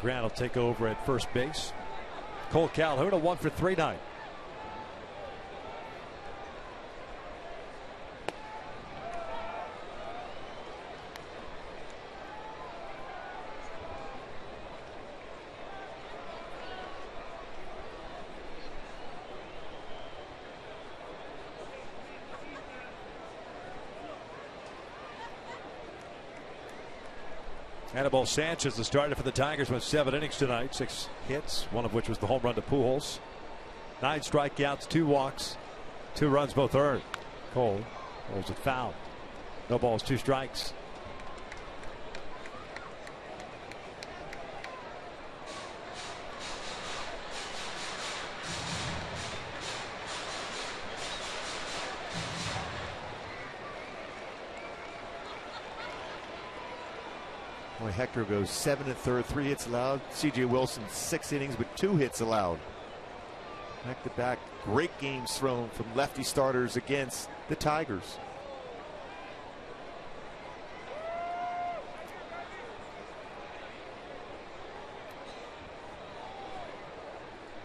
Grant will take over at first base. Cole Calhoun, a 1 for 3 night. Anibal Sanchez, the starter for the Tigers, went 7 innings tonight, 6 hits, one of which was the home run to Pujols. 9 strikeouts, 2 walks, 2 runs, both earned. Cole holds it foul. No balls, 2 strikes. Boy, Hector goes 7 1/3, 3 hits allowed. C.J. Wilson 6 innings but 2 hits allowed. Back-to-back great games thrown from lefty starters against the Tigers.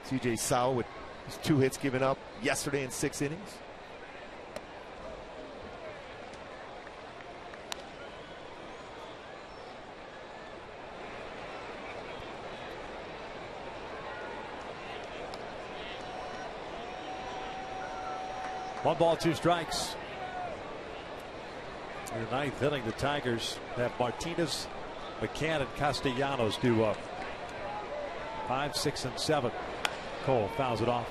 C.J. Sowell with his 2 hits given up yesterday in 6 innings. 1-2 In the ninth inning, the Tigers have Martinez, McCann, and Castellanos due up. 5, 6, and 7. Cole fouls it off.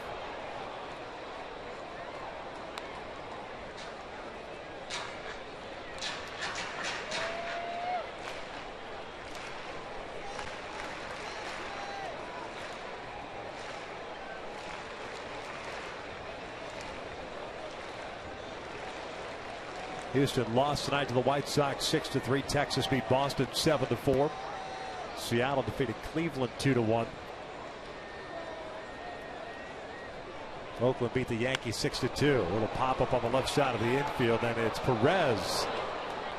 Houston lost tonight to the White Sox 6-3. Texas beat Boston 7-4. Seattle defeated Cleveland 2-1. Oakland beat the Yankees 6-2. A little pop up on the left side of the infield, and it's Perez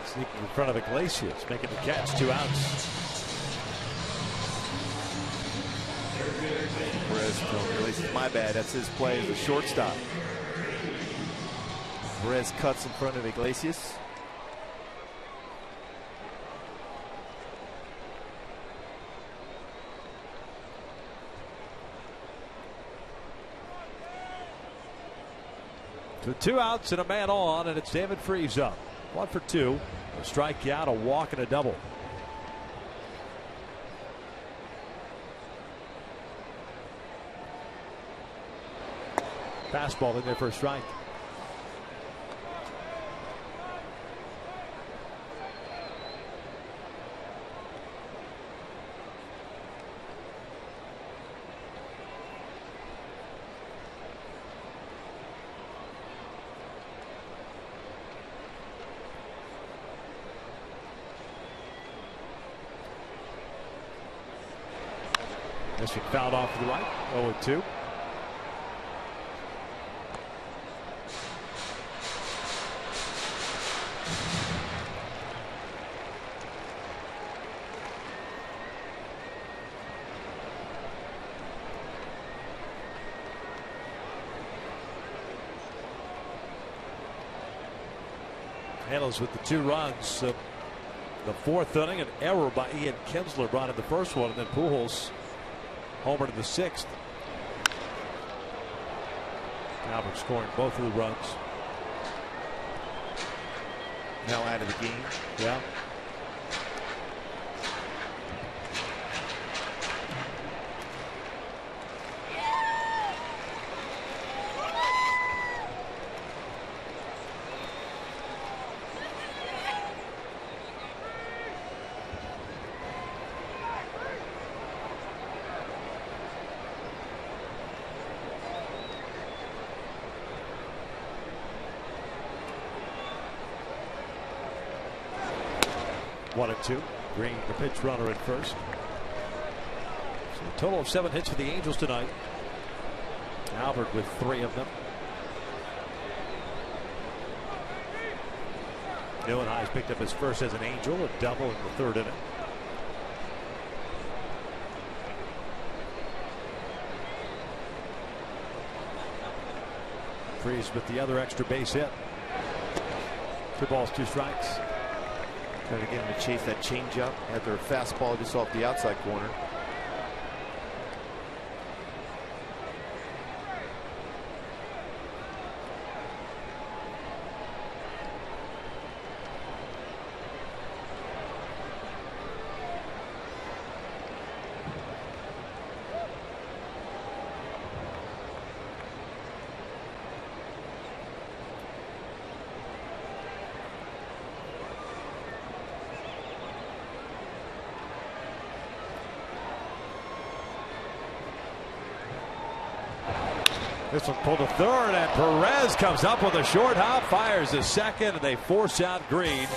sneaking in front of Iglesias, making the catch. 2 outs. Perez telling Iglesias, my bad, that's his play as a shortstop. Perez cuts in front of Iglesias. So 2 outs and a man on, and it's David Freese up. 1 for 2. A strikeout, a walk, and a double. Fastball in there for a strike. This one fouled off to the right. 0-2. Handles with the 2 runs. The 4th inning, an error by Ian Kinsler brought in the first one, and then Pujols homer to the 6th. Albert scoring both of the runs. Now out of the game. Yeah. One and 2. Green, the pitch runner at first. So a total of 7 hits for the Angels tonight. Albert with 3 of them. Neuenhuis picked up his first as an Angel, a double in the 3rd inning. Freese with the other extra base hit. 2 strikes. Trying to get him to chase that changeup. Had their fastball just off the outside corner. This one pulled to 3rd, and Perez comes up with a short hop, fires the 2nd, and they force out Green.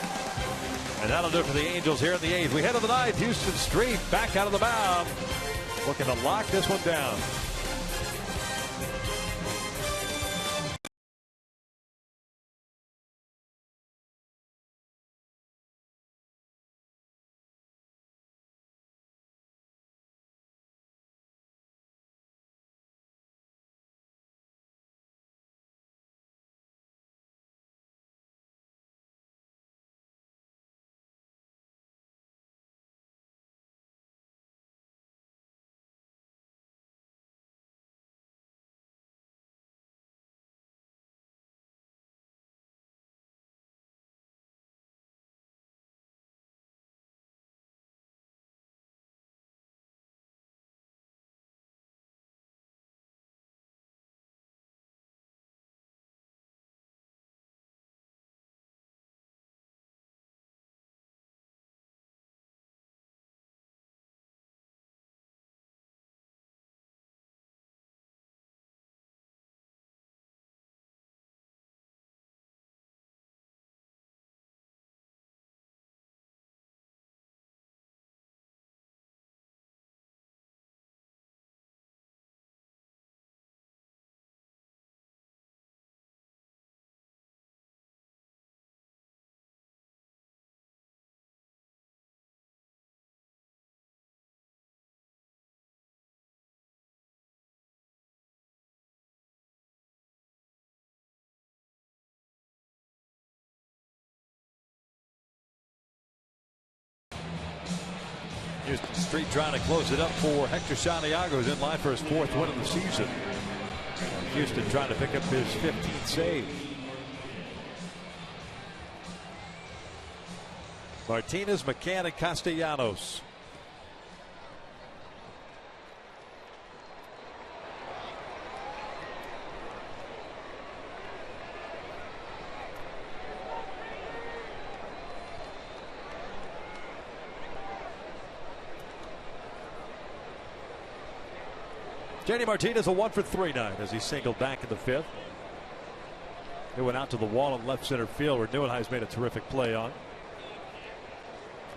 And that'll do it for the Angels here in the 8th. We head to the 9th. Houston Street back out of the mound, looking to lock this one down. street trying to close it up for Hector Santiago's in line for his 4th win of the season. Houston trying to pick up his 15th save. Martinez, McCann, and Castellanos. JD Martinez a 1-for-3 night as he singled back in the 5th. It went out to the wall in left center field where Neuenhuis made a terrific play on.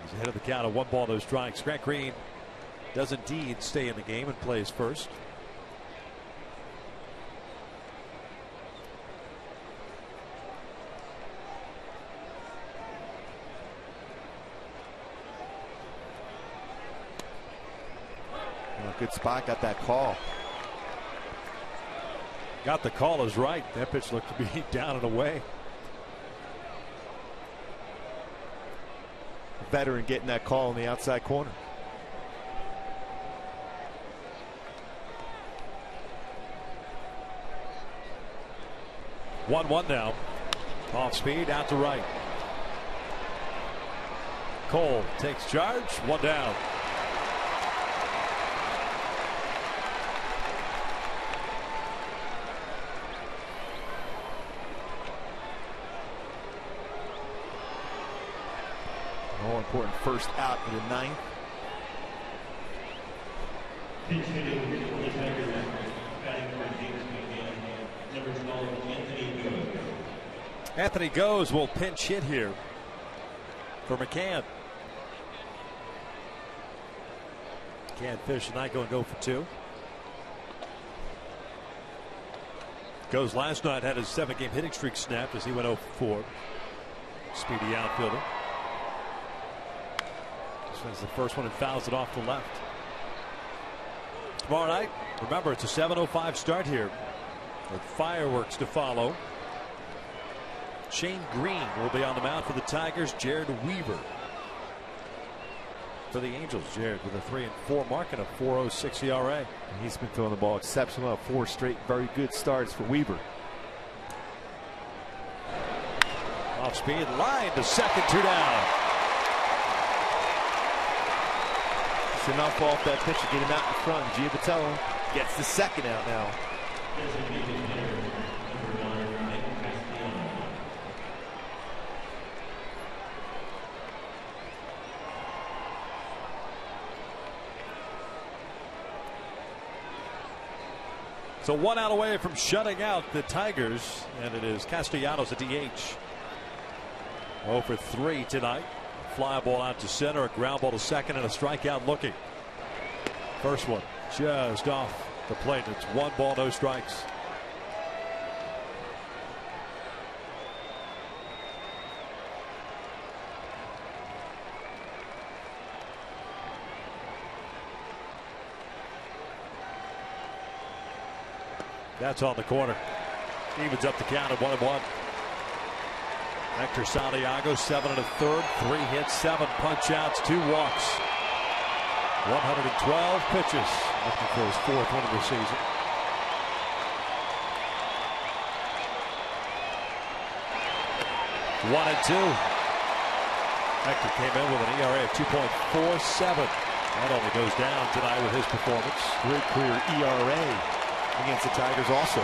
He's ahead of the count of 1 ball, no strikes. Grant Green does indeed stay in the game and plays first. Good spot, got that call. Got the call is right. That pitch looked to be down and away. Veteran getting that call in the outside corner. One now. Off speed out to right. Cole takes charge. 1 down. More important first out in the 9th. Anthony Goes will pinch hit here for McCann. McCann finished tonight going 0-for-2. Goes last night had his 7-game hitting streak snapped as he went 0-for-4. Speedy outfielder. This is the first one and fouls it off the left. Tomorrow night, remember, it's a 7:05 start here with fireworks to follow. Shane Green will be on the mound for the Tigers. Jared Weaver for the Angels. Jared with a 3-4 mark and a 4.06 ERA. And he's been throwing the ball exceptional. 4 straight very good starts for Weaver. Off speed, line to second, 2 down. It's enough off that pitch to get him out in front. Giavitello gets the 2nd out now. So 1 out away from shutting out the Tigers, and it is Castellanos at DH. 0-for-3 tonight. Fly ball out to center, a ground ball to second, and a strikeout looking. First one just off the plate. It's 1 ball, no strikes. That's on the corner. Evens up the count at 1-1. Hector Santiago, 7 1/3, 3 hits, 7 punch outs, 2 walks. 112 pitches. Looking for his 4th win of the season. One and 2. Hector came in with an ERA of 2.47. That only goes down tonight with his performance. Great career ERA against the Tigers also.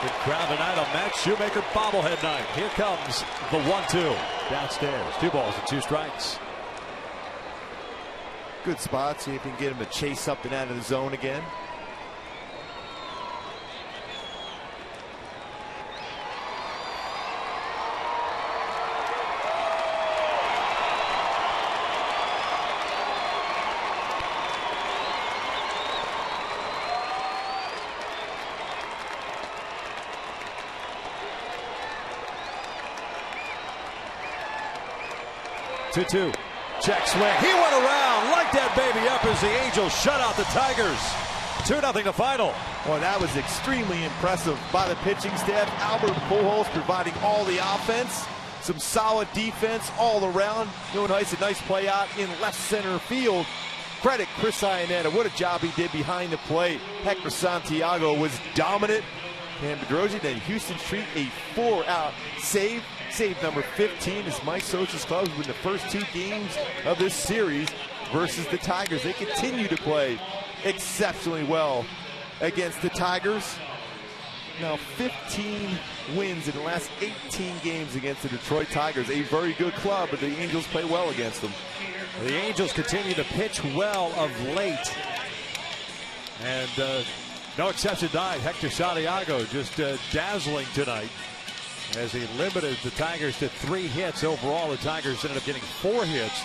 Good crowd tonight on Matt Shoemaker bobblehead night. Here comes the 1-2 downstairs. 2 balls and 2 strikes. Good spot. See if you can get him to chase something out of the zone again. Check swing. He went around, light that baby up as the Angels shut out the Tigers. 2-0 the final. Well, that was extremely impressive by the pitching staff. Albert Pujols providing all the offense. Some solid defense all around. Doing a nice play out in left center field. Credit Chris Iannetta. What a job he did behind the plate. Hector Santiago was dominant. And Bedrosian and Houston Street a 4-out save. Save number 15 is Mike Socha's club in the first 2 games of this series versus the Tigers. They continue to play exceptionally well against the Tigers. Now 15 wins in the last 18 games against the Detroit Tigers. A very good club, but the Angels play well against them. The Angels continue to pitch well of late. And no exception tonight. Hector Santiago just dazzling tonight as he limited the Tigers to 3 hits. Overall, the Tigers ended up getting 4 hits.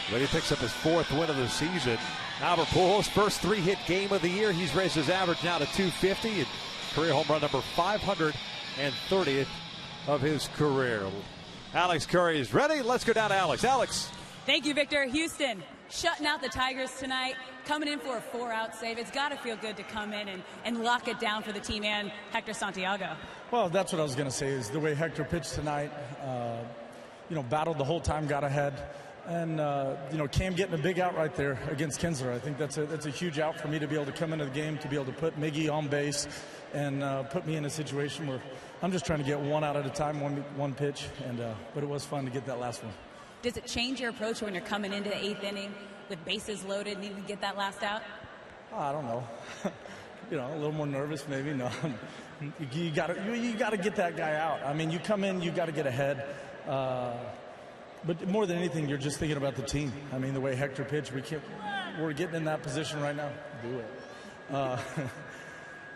But he picks up his 4th win of the season. Albert Pujols, first 3-hit game of the year. He's raised his average now to 250. And career home run number 530th of his career. Alex Curry is ready. Let's go down to Alex. Alex. Thank you, Victor. Houston shutting out the Tigers tonight, coming in for a 4-out save. It's got to feel good to come in and lock it down for the team and Hector Santiago. Well, that's what I was going to say is the way Hector pitched tonight, battled the whole time, got ahead. And, Cam getting a big out right there against Kinsler. I think that's a huge out for me to be able to come into the game, to be able to put Miggy on base and put me in a situation where I'm just trying to get 1 out at a time, one pitch. But it was fun to get that last one. Does it change your approach when you're coming into the 8th inning with bases loaded, needing to get that last out? I don't know. A little more nervous maybe. No, you got to get that guy out. I mean, you come in, you got to get ahead. But more than anything, you're just thinking about the team. I mean, the way Hector pitched, we're getting in that position right now. Do it.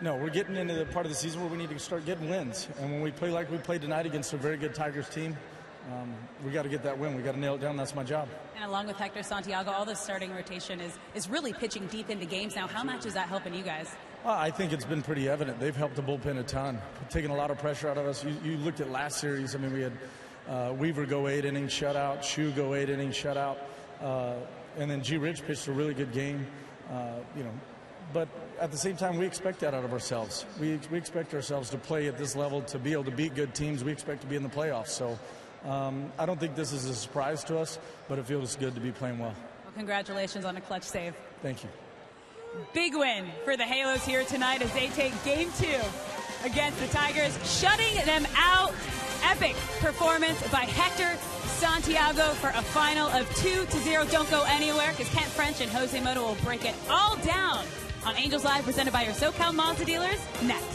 No, we're getting into the part of the season where we need to start getting wins. And when we play like we played tonight against a very good Tigers team, we got to get that win. We got to nail it down. That's my job. And along with Hector Santiago, all the starting rotation is really pitching deep into games now. How much is that helping you guys? I think it's been pretty evident. They've helped the bullpen a ton, taking a lot of pressure out of us. You looked at last series. I mean, we had Weaver go 8 innings shutout, Shu go 8 innings shutout, and then G. Rich pitched a really good game. But at the same time, we expect that out of ourselves. We expect ourselves to play at this level, to be able to beat good teams. We expect to be in the playoffs. So I don't think this is a surprise to us, but it feels good to be playing well. Well, congratulations on a clutch save. Thank you. Big win for the Halos here tonight as they take Game 2 against the Tigers, shutting them out. Epic performance by Hector Santiago for a final of 2-0. Don't go anywhere because Kent French and Jose Mota will break it all down on Angels Live, presented by your SoCal Mazda dealers next.